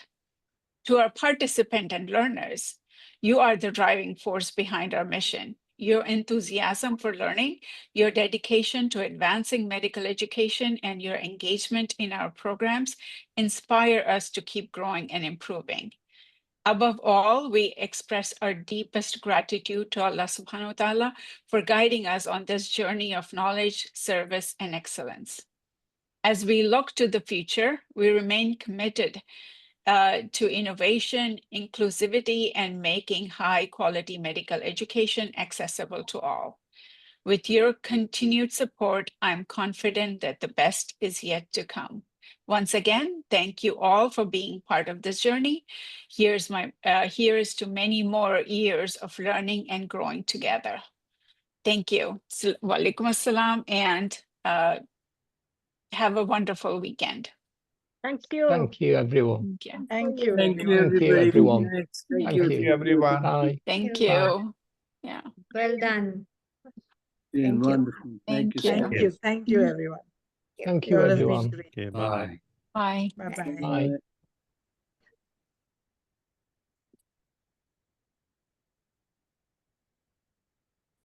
E: To our participants and learners, you are the driving force behind our mission. Your enthusiasm for learning, your dedication to advancing medical education, and your engagement in our programs inspire us to keep growing and improving. Above all, we express our deepest gratitude to Allah subhanahu wa ta'ala for guiding us on this journey of knowledge, service, and excellence. As we look to the future, we remain committed to innovation, inclusivity, and making high-quality medical education accessible to all. With your continued support, I'm confident that the best is yet to come. Once again, thank you all for being part of this journey. Here's to many more years of learning and growing together. Thank you. Wa alaikum assalam, and have a wonderful weekend.
F: Thank you.
P: Thank you, everyone.
F: Thank you.
D: Thank you,
P: Thank you,
D: everybody.
P: everyone.
D: Thank
P: Thank you,
C: everyone.
P: Bye.
E: Thank
P: Bye.
E: you. Yeah.
R: Well done.
D: Been wonderful. Thank you so
F: Thank
D: much.
F: you. Thank you, everyone.
P: Thank you,
F: all have been
P: everyone.
F: great.
Q: Okay,
D: Bye.
E: Bye.
F: Bye-bye.
P: Bye.